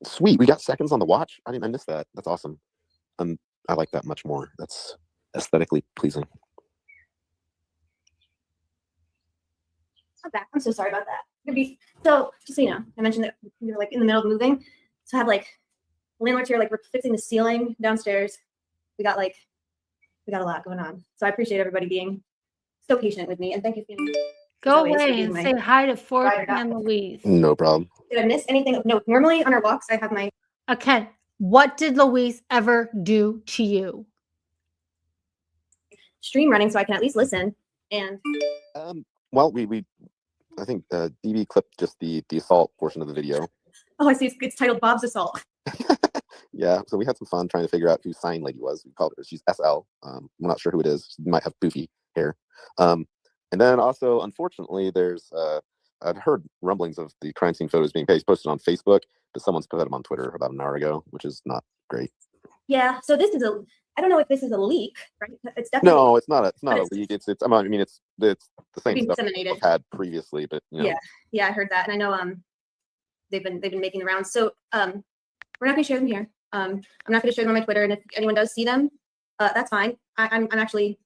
Sweet, we got seconds on the watch. I missed that. That's awesome. I like that much more. That's aesthetically pleasing. I'm back. I'm so sorry about that. So just so you know, I mentioned that we were like in the middle of moving. So I have like landlords here, like we're fixing the ceiling downstairs. We got a lot going on. So I appreciate everybody being so patient with me, and thank you. Go away and say hi to Fort and Louise. No problem. Did I miss anything? No. Normally on our walks, I have my. Okay. What did Louise ever do to you? Stream running so I can at least listen. And Well, we I think DB clipped just the assault portion of the video. oh, I see. It's titled Bob's Assault. Yeah, so we had some fun trying to figure out who Sign Lady was. We called her. She's SL. We're not sure who it is. She might have poofy hair. And then also, unfortunately, there's I'd heard rumblings of the crime scene photos being posted on Facebook, but someone's put them on Twitter about an hour ago, which is not great. Yeah. So this is I don't know if this is a leak, right? It's definitely No, it's not. It's not a it's- leak. I mean, it's the same being stuff disseminated. we've had previously, but you know. Yeah, I heard that, and I know they've been making the rounds. So we're not going to share them here. I'm not going to share them on my Twitter, and if anyone does see them, that's fine. I'm actually,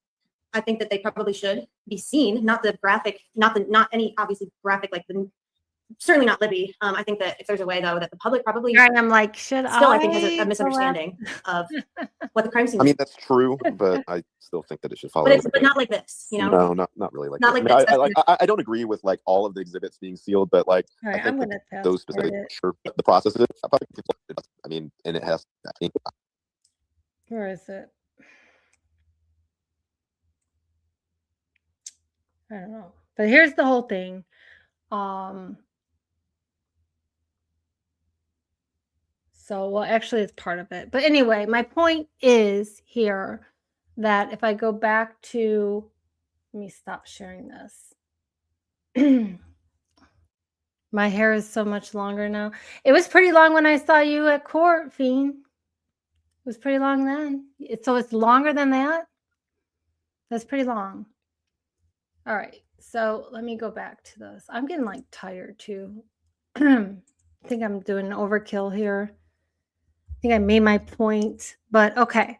I think that they probably should be seen, not the graphic, not any obviously graphic like the. Certainly not Libby. I think that if there's a way though that the public probably Here I am like, should still I think has go a misunderstanding of what the crime scene. I mean, that's true, but I still think that it should follow. But not like this, you know. No, not really like Not this. like I mean, this. I don't agree with like all of the exhibits being sealed, but like All right, I think I'm that gonna those specific, sure, the process is. I mean, and it has. Where is it? I don't know. But here's the whole thing. So, well, actually, it's part of it. But anyway, my point is here that if I go back to, let me stop sharing this. My hair is so much longer now. It was pretty long when I saw you at court, Fiend. It was pretty long then. So it's longer than that? That's pretty long. All right. So let me go back to this. I'm getting like tired too. I think I'm doing an overkill here. I think I made my point, but okay.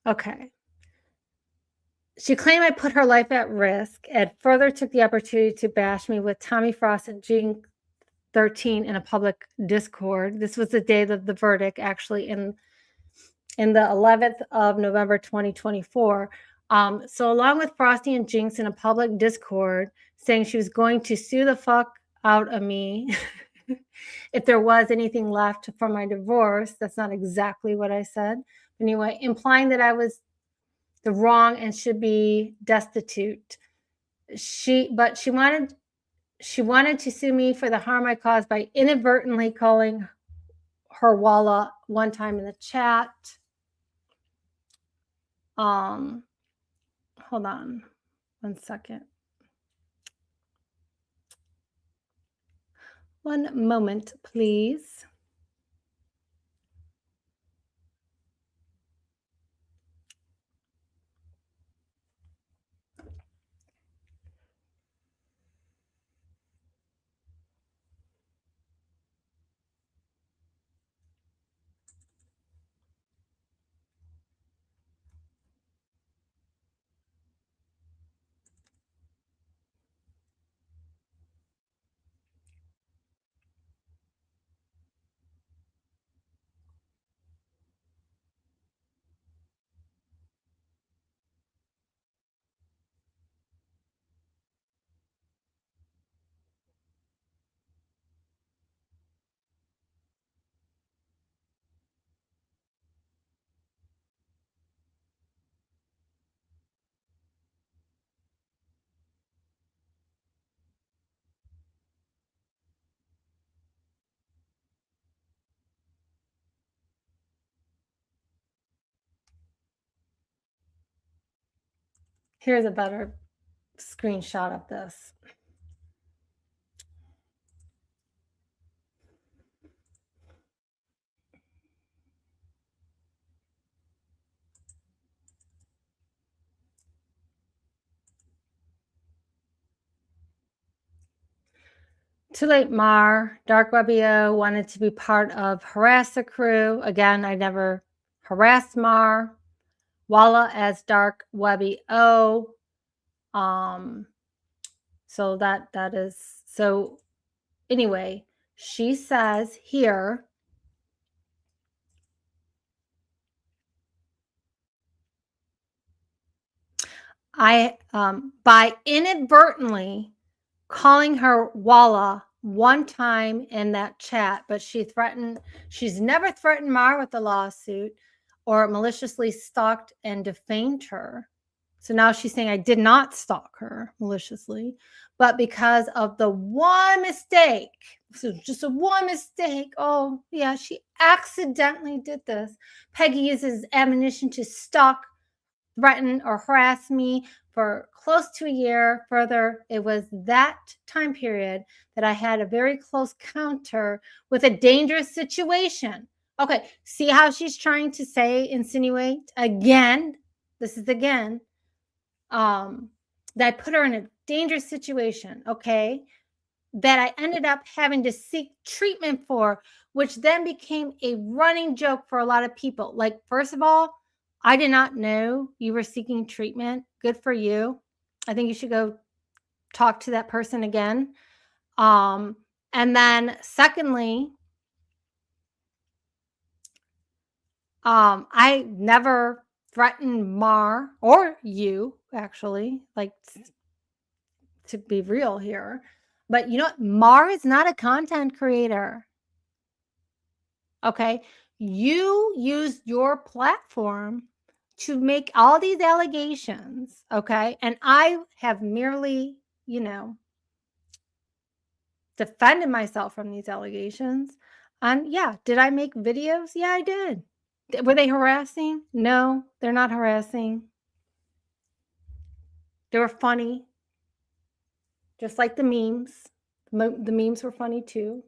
Okay. She claimed I put her life at risk and further took the opportunity to bash me with Tommy Frost and Gene 13 in a public Discord. This was the day of the verdict, actually, in the 11th of November 2024. So along with Frosty and Jinx in a public Discord saying she was going to sue the fuck out of me if there was anything left from my divorce. That's not exactly what I said. Anyway, implying that I was the wrong and should be destitute. She wanted to sue me for the harm I caused by inadvertently calling her Walla one time in the chat. Hold on 1 second. One moment, please. Here's a better screenshot of this. Too late, Mar. Dark Webbio wanted to be part of Harass the Crew. Again, I never harassed Mar. Walla as Dark Webbio. So that is so. Anyway, she says here. By inadvertently calling her Walla one time in that chat, but she's never threatened Mar with a lawsuit or maliciously stalked and defamed her. So now she's saying I did not stalk her maliciously, but because of the one mistake, so just a one mistake. Oh, yeah, she accidentally did this. Peggy uses ammunition to stalk, threaten, or harass me for close to a year. Further, it was that time period that I had a very close encounter with a dangerous situation. Okay, see how she's trying to insinuate again. This is again that I put her in a dangerous situation, okay, that I ended up having to seek treatment for, which then became a running joke for a lot of people. Like, first of all, I did not know you were seeking treatment. Good for you. I think you should go talk to that person again. And then secondly, I never threatened Mar or you, actually, like, to be real here. But you know what? Mar is not a content creator. Okay. You used your platform to make all these allegations. Okay. And I have merely, defended myself from these allegations. And yeah, did I make videos? Yeah, I did. Were they harassing? No, they're not harassing. They were funny. Just like the memes. The memes were funny too.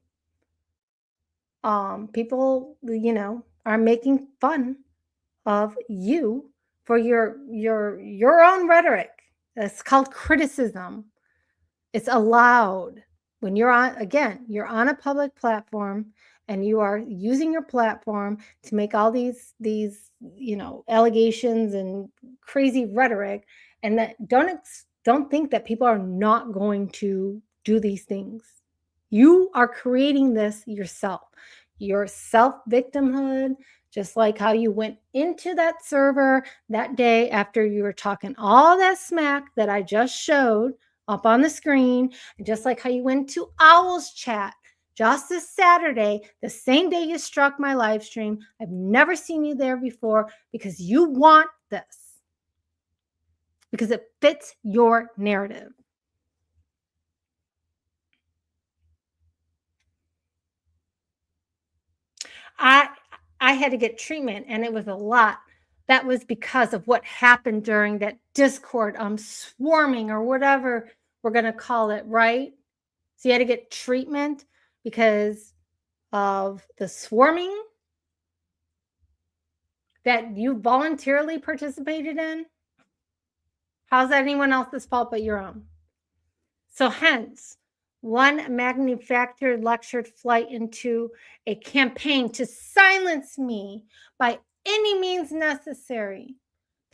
People, are making fun of you for your own rhetoric. It's called criticism. It's allowed when you're on a public platform and you are using your platform to make all these allegations and crazy rhetoric, and that don't think that people are not going to do these things. You are creating this yourself. Your self-victimhood, just like how you went into that server that day after you were talking all that smack that I just showed up on the screen, and just like how you went to Owl's chat just this Saturday, the same day you struck my live stream. I've never seen you there before because you want this, because it fits your narrative. I had to get treatment, and it was a lot. That was because of what happened during that Discord swarming, or whatever we're going to call it, right? So you had to get treatment because of the swarming that you voluntarily participated in. How's that anyone else's fault but your own? So hence, one manufactured lectured flight into a campaign to silence me by any means necessary.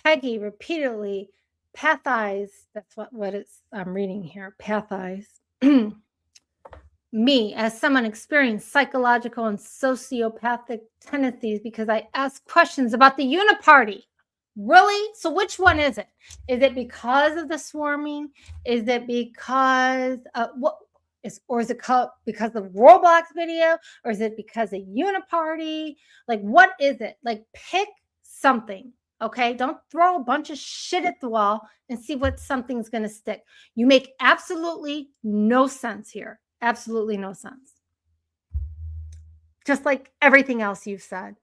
Peggy repeatedly pathized, that's what I'm reading here, pathized me as someone experienced psychological and sociopathic tendencies because I asked questions about the uniparty. Really? So which one is it? Is it because of the swarming? Is it because of or is it because of the Roblox video? Or is it because of uniparty? Like, what is it? Like, pick something. Okay, don't throw a bunch of shit at the wall and see what something's going to stick. You make absolutely no sense here. Absolutely no sense. Just like everything else you've said.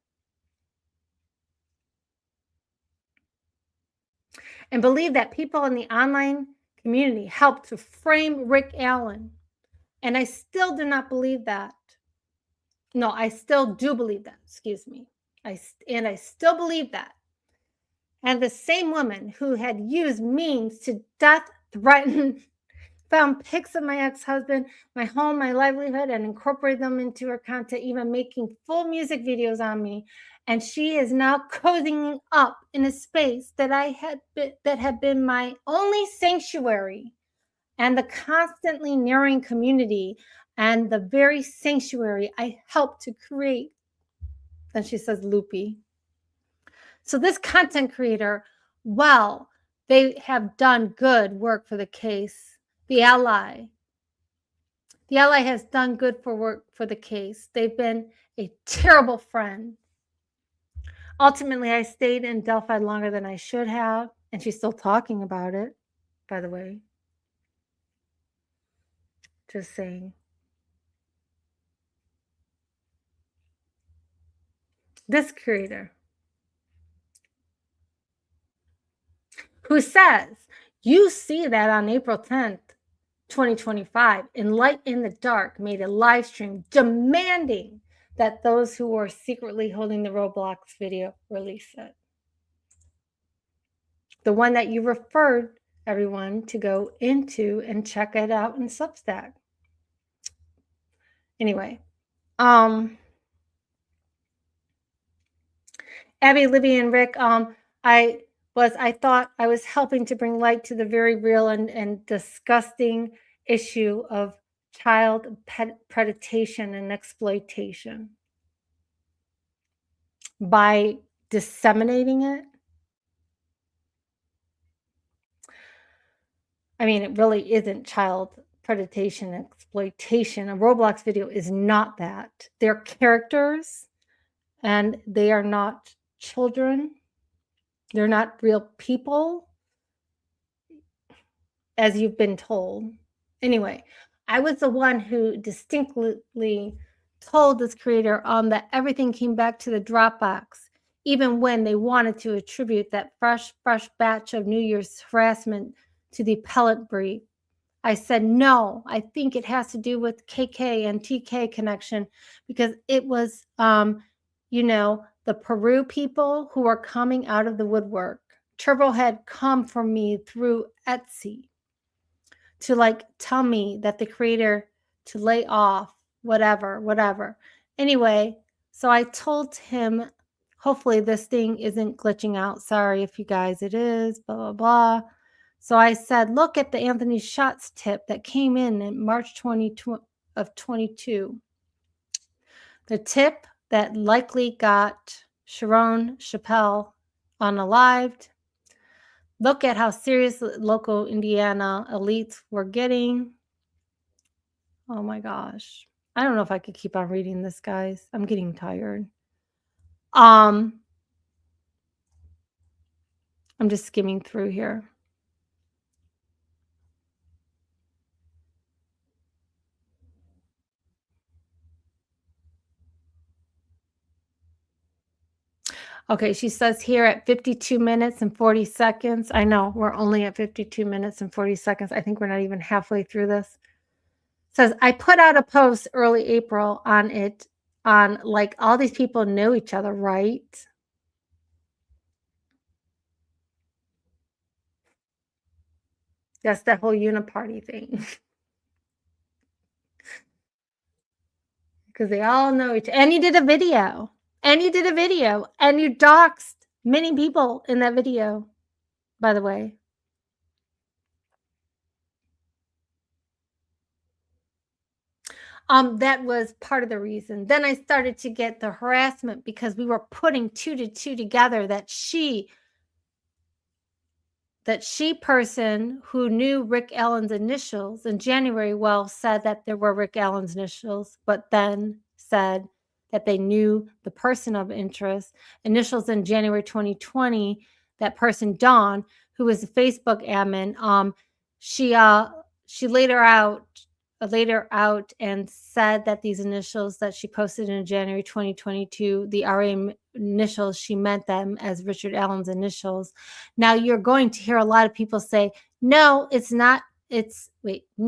And believe that people in the online community helped to frame Rick Allen. And I still do not believe that. No, I still do believe that. Excuse me. I still believe that. And the same woman who had used means to death threaten, found pics of my ex-husband, my home, my livelihood, and incorporated them into her content, even making full music videos on me. And she is now cozying up in a space that had been my only sanctuary, and the constantly narrowing community, and the very sanctuary I helped to create. Then she says, loopy. So this content creator, well, they have done good work for the case. The ally has done good work for the case. They've been a terrible friend. Ultimately, I stayed in Delphi longer than I should have, And she's still talking about it, by the way. Just saying. This creator who says, you see that on April 10th, 2025, in Light in the Dark made a live stream demanding that those who were secretly holding the Roblox video release it. The one that you referred everyone to go into and check it out in Substack. Anyway, Abby, Libby, and Rick, I thought I was helping to bring light to the very real and disgusting issue of child predation and exploitation by disseminating it. I mean, it really isn't child predation and exploitation. A Roblox video is not that. They're characters, and they are not children. They're not real people, as you've been told. Anyway, I was the one who distinctly told this creator that everything came back to the Dropbox, even when they wanted to attribute that fresh batch of New Year's harassment to the appellate brief. I said, no, I think it has to do with KK and TK connection, because it was, the Peru people who are coming out of the woodwork. Turbo had come for me through Etsy to tell me that the creator to lay off, whatever. Anyway, so I told him, hopefully this thing isn't glitching out. Sorry if you guys, it is, blah, blah, blah. So I said, look at the Anthony Shots tip that came in March 22. The tip that likely got Sharon Chappelle unalived. Look at how serious local Indiana elites were getting. Oh my gosh. I don't know if I could keep on reading this, guys. I'm getting tired. I'm just skimming through here. Okay, she says here at 52 minutes and 40 seconds. I know we're only at 52 minutes and 40 seconds. I think we're not even halfway through this. Says, I put out a post early April on it, on all these people know each other, right? That's that whole uniparty thing. Because they all know each other. And you did a video. And you doxed many people in that video, by the way. That was part of the reason. Then I started to get the harassment because we were putting 2 to 2 together, that she person who knew Rick Allen's initials in January, said that there were Rick Allen's initials, but then said that they knew the person of interest, initials in January 2020, that person, Dawn, who was a Facebook admin, she later out and said that these initials that she posted in January 2022, the RA initials, she meant them as Richard Allen's initials. Now you're going to hear a lot of people say, no, it's not. It's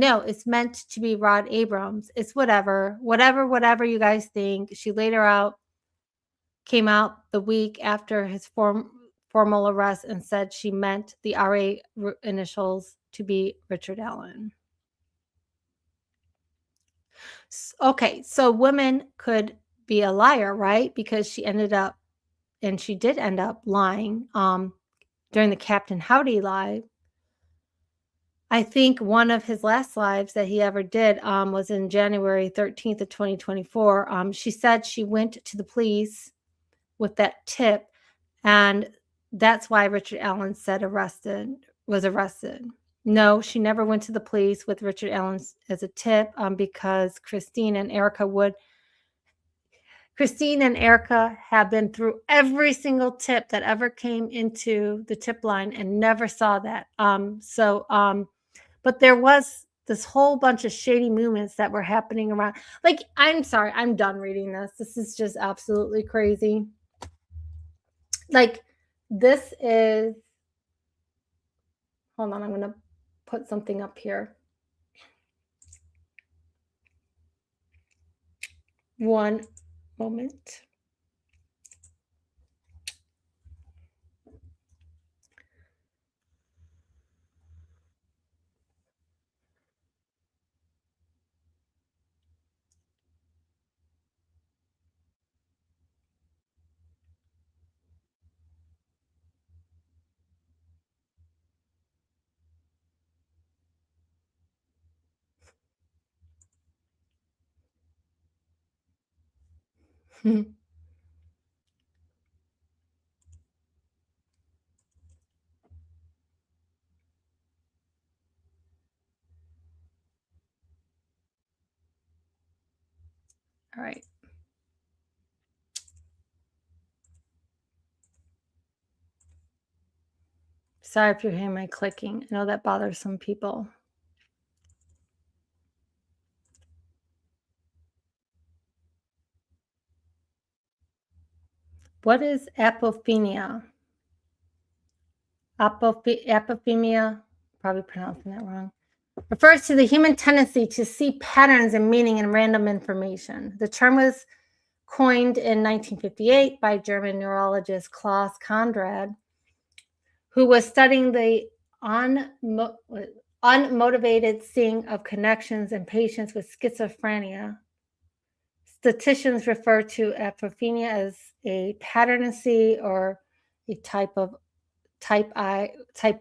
meant to be Rod Abrams. It's whatever you guys think. She later came out the week after his formal arrest and said she meant the RA initials to be Richard Allen. Okay, so women could be a liar, right? Because she did end up lying during the Captain Howdy live. I think one of his last lives that he ever did was in January 13th of 2024. She said she went to the police with that tip, and that's why Richard Allen was arrested. No, she never went to the police with Richard Allen as a tip because Christine and Erica Wood Christine and Erica have been through every single tip that ever came into the tip line and never saw that. But there was this whole bunch of shady movements that were happening around. Like, I'm sorry, I'm done reading this. This is just absolutely crazy. Like, this is, hold on, I'm going to put something up here. One moment. All right. Sorry if you're hearing my clicking. I know that bothers some people. What is apophenia? Apophenia, probably pronouncing that wrong, refers to the human tendency to see patterns and meaning in random information. The term was coined in 1958 by German neurologist Klaus Conrad, who was studying the unmotivated seeing of connections in patients with schizophrenia. Statisticians refer to apophenia as a patternacy or a type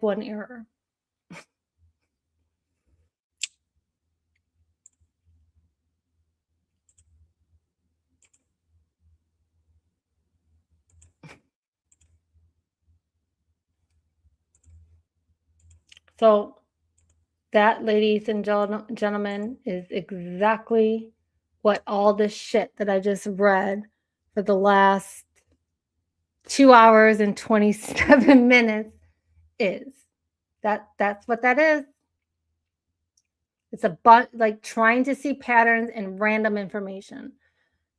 1 error. So that, ladies and gentlemen, is exactly what all this shit that I just read for the last 2 hours and 27 minutes is. That's what that is. It's a bunch, like, trying to see patterns in random information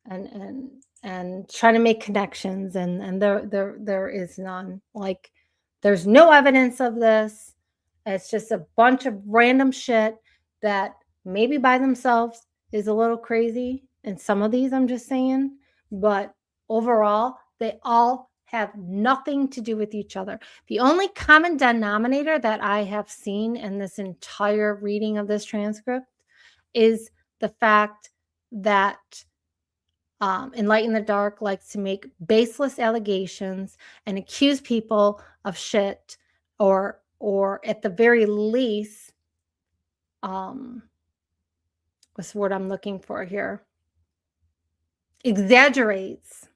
and trying to make connections, and there is none. Like, there's no evidence of this. It's just a bunch of random shit that maybe by themselves is a little crazy. And some of these, I'm just saying, but overall, they all have nothing to do with each other. The only common denominator that I have seen in this entire reading of this transcript is the fact that Enlighten the Dark likes to make baseless allegations and accuse people of shit, or at the very least, what's the word I'm looking for here? Exaggerates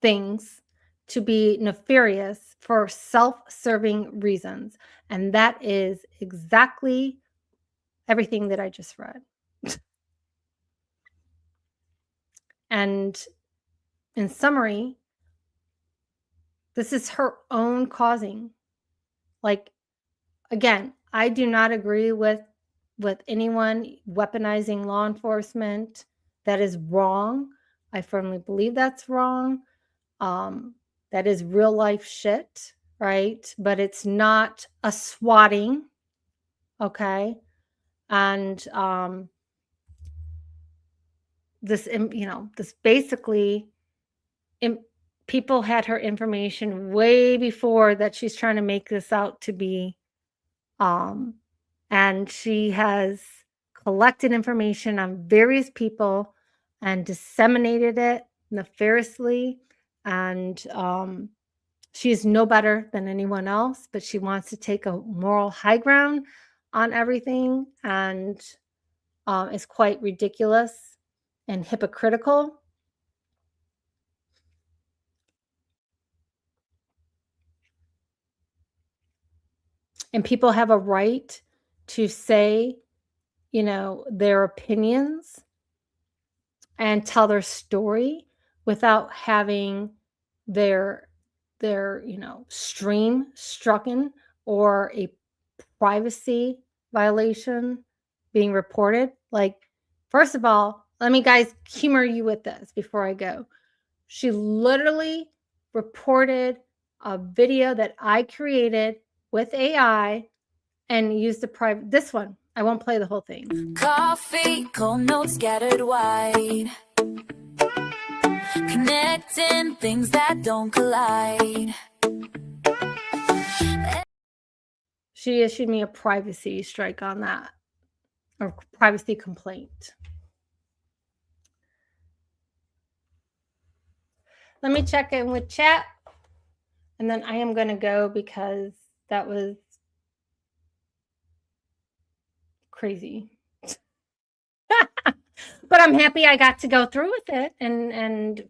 things to be nefarious for self-serving reasons. And that is exactly everything that I just read. And in summary, this is her own causing. Like, again, I do not agree with anyone weaponizing law enforcement. That is wrong. I firmly believe that's wrong. That is real life shit, right? But it's not a swatting, okay? And this, this basically, people had her information way before that she's trying to make this out to be. And she has collected information on various people and disseminated it nefariously. And she is no better than anyone else, but she wants to take a moral high ground on everything. And it's quite ridiculous and hypocritical. And people have a right to say, their opinions and tell their story without having their stream strucken or a privacy violation being reported. Like, first of all, let me guys humor you with this before I go. She literally reported a video that I created with AI and used the private, this one. I won't play the whole thing. Coffee, cold notes scattered wide. Connecting things that don't collide. She issued me a privacy strike on that, or privacy complaint. Let me check in with chat, and then I am going to go because that was crazy. But I'm happy I got to go through with it and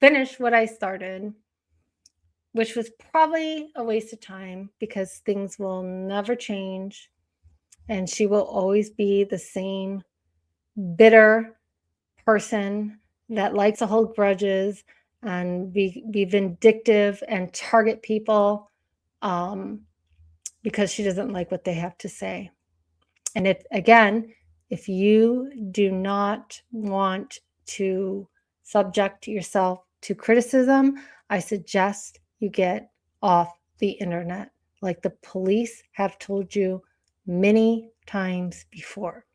finish what I started, which was probably a waste of time because things will never change. And she will always be the same bitter person that likes to hold grudges and be vindictive and target people because she doesn't like what they have to say. And if you do not want to subject yourself to criticism, I suggest you get off the internet, like the police have told you many times before.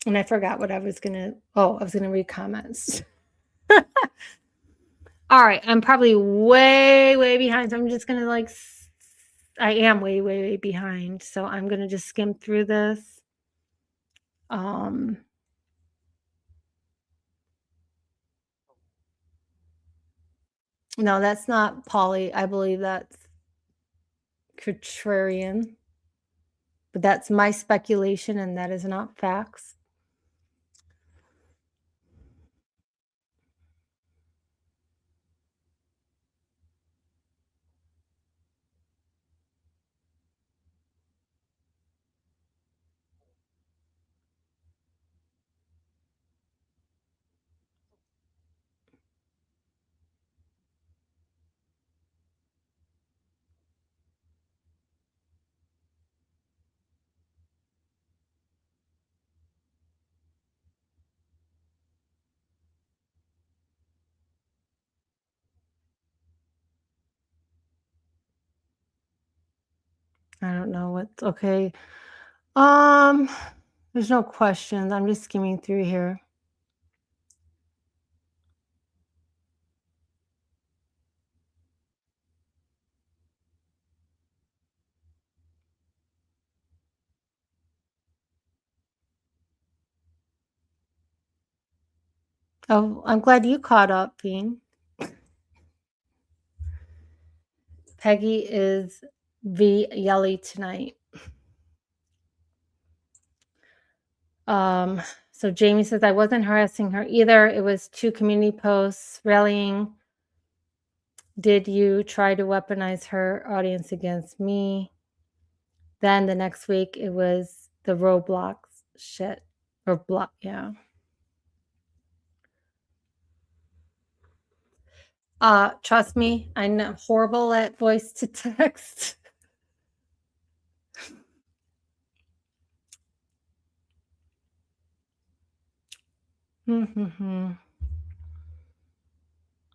And I forgot what I was going to, I was going to read comments. All right, I'm probably way, way behind. So I'm just going to I am way, way, way behind. So I'm going to just skim through this. No, that's not Polly. I believe that's contrarian. But that's my speculation, and that is not facts. I don't know what's okay. There's no questions. I'm just skimming through here. Oh, I'm glad you caught up, Bean. Peggy is V Yelly tonight. So Jamie says, I wasn't harassing her either. It was 2 community posts rallying. Did you try to weaponize her audience against me? Then the next week it was the Roblox shit. Or block, yeah. Trust me, I'm horrible at voice to text.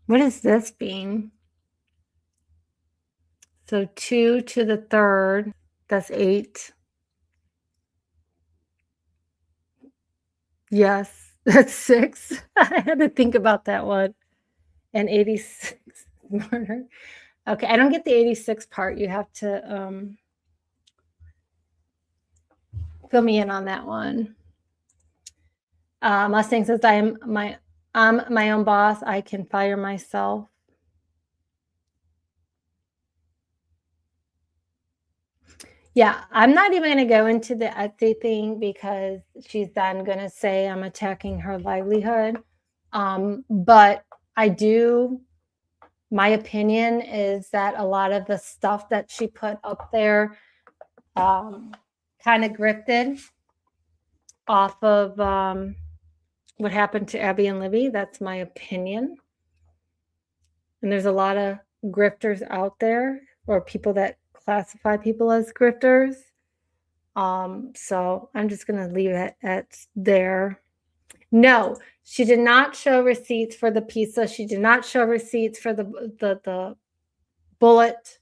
What is this being? So 2 to the 3rd, that's 8. Yes, that's 6. I had to think about that one. And 86 murder. Okay, I don't get the 86 part. You have to fill me in on that one. Mustang says, I'm my own boss. I can fire myself. Yeah, I'm not even going to go into the Etsy thing because she's then going to say I'm attacking her livelihood. But my opinion is that a lot of the stuff that she put up there kind of grifted. off of what happened to Abby and Libby. That's my opinion. And there's a lot of grifters out there, or people that classify people as grifters. So I'm just going to leave it at there. No, she did not show receipts for the pizza. She did not show receipts for the bullet.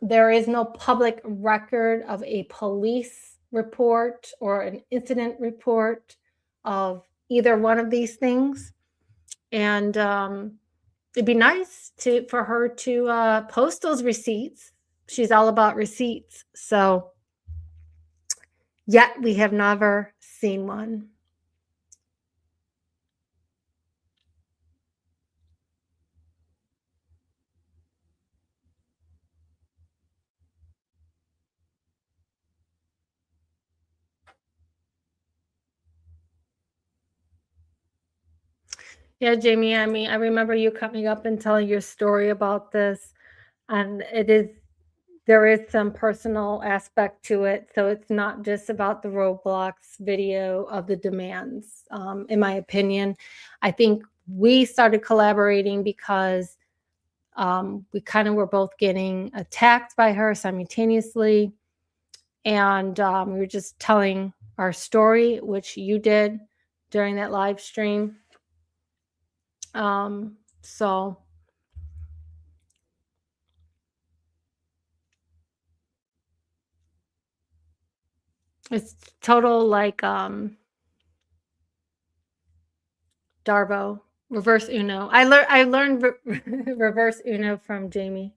There is no public record of a police report or an incident report of either one of these things. And it'd be nice for her to post those receipts. She's all about receipts. So yet we have never seen one. Yeah, Jamie, I mean, I remember you coming up and telling your story about this, and there is some personal aspect to it. So it's not just about the Roblox video of the demands. In my opinion, I think we started collaborating because we kind of were both getting attacked by her simultaneously. And we were just telling our story, which you did during that live stream. So it's total like Darbo reverse Uno. I learned reverse Uno from Jamie.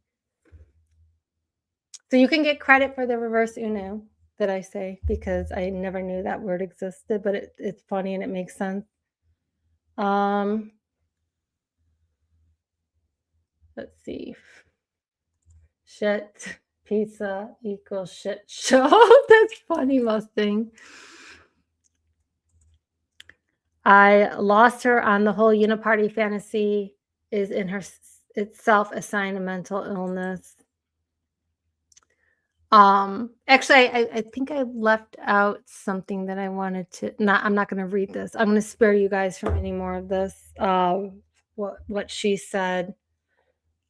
So you can get credit for the reverse Uno that I say, because I never knew that word existed, but it's funny and it makes sense. Let's see. Shit pizza equals shit show. That's funny, Mustang. I lost her on the whole uniparty fantasy is in her itself a sign of mental illness. Actually, I think I left out something that I wanted to. I'm not going to read this. I'm going to spare you guys from any more of this. What she said.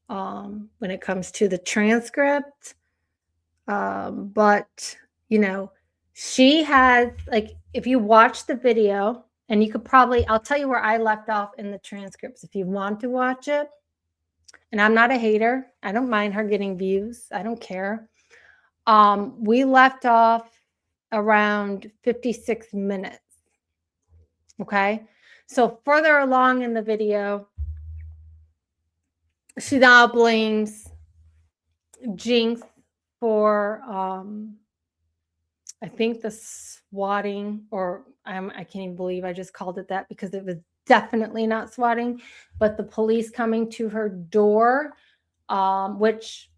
When it comes to the transcript, but you know, she has, like, if you watch the video, and you could probably, I'll tell you where I left off in the transcripts if you want to watch it. And I'm not a hater. I don't mind her getting views. I don't care. We left off around 56 minutes. Okay. So further along in the video, she now blames Jinx for, I think the swatting, or I can't even believe I just called it that, because it was definitely not swatting, but the police coming to her door, which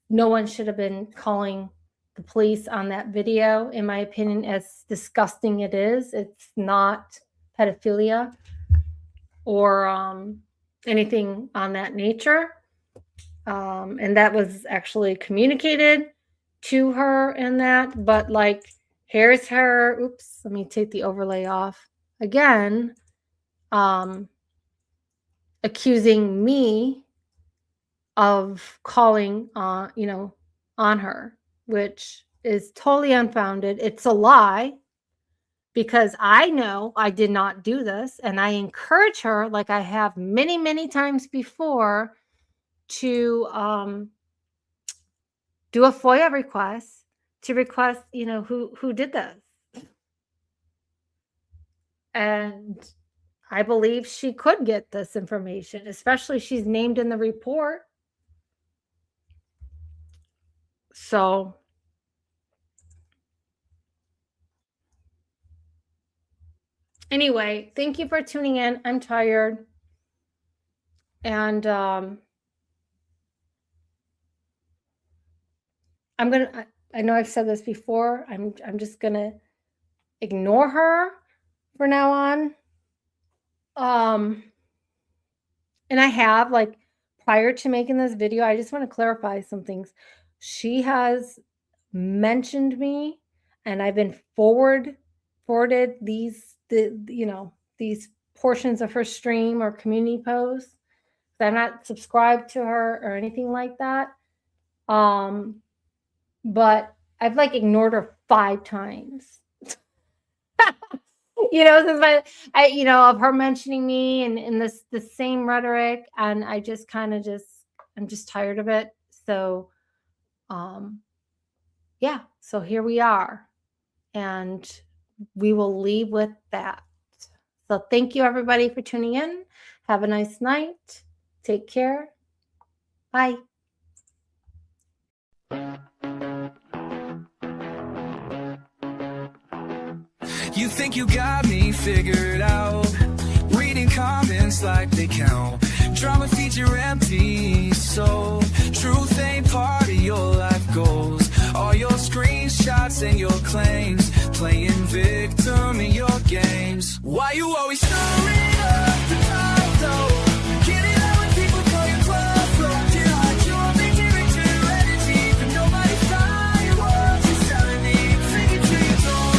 no one should have been calling the police on that video, in my opinion, as disgusting it is. It's not pedophilia or anything on that nature. And that was actually communicated to her in that, but like, here's her, oops, let me take the overlay off again, accusing me of calling on her, which is totally unfounded. It's a lie, because I know I did not do this, and I encourage her, like I have many, many times before, to do a FOIA request, to request, who did this. And I believe she could get this information, especially she's named in the report. So anyway, thank you for tuning in. I'm tired. And I know I've said this before. I'm just gonna ignore her for now on. And I have, prior to making this video, I just want to clarify some things. She has mentioned me, and I've been forwarded these these portions of her stream or community posts. I'm not subscribed to her or anything like that. But I've like ignored her 5 times. Since of her mentioning me and in the same rhetoric, and I just kind of I'm just tired of it. So yeah, so here we are, and we will leave with that. So thank you everybody for tuning in. Have a nice night. Take care. Bye. You think you got me figured out, reading comments like they count. Drama feeds your empty soul. Truth ain't part of your life goals. All your screenshots and your claims, playing victim in your games. Why you always stirring up the top though? Get it out when people call you close. You hide your victory to your energy, but nobody's buying what you're selling me. Fake it till you don't.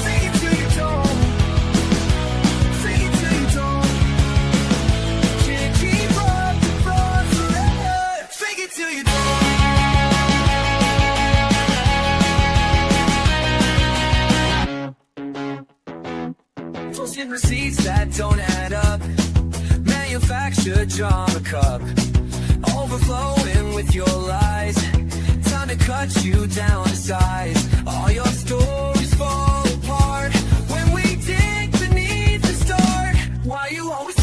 Fake it till you don't. Fake it till you don't. Can't keep up the fraud forever. Fake it till you don't. Bullshit receipts that don't add up. Manufactured drama cup, overflowing with your lies. Time to cut you down to size. All your stories fall apart when we dig beneath the start. Why you always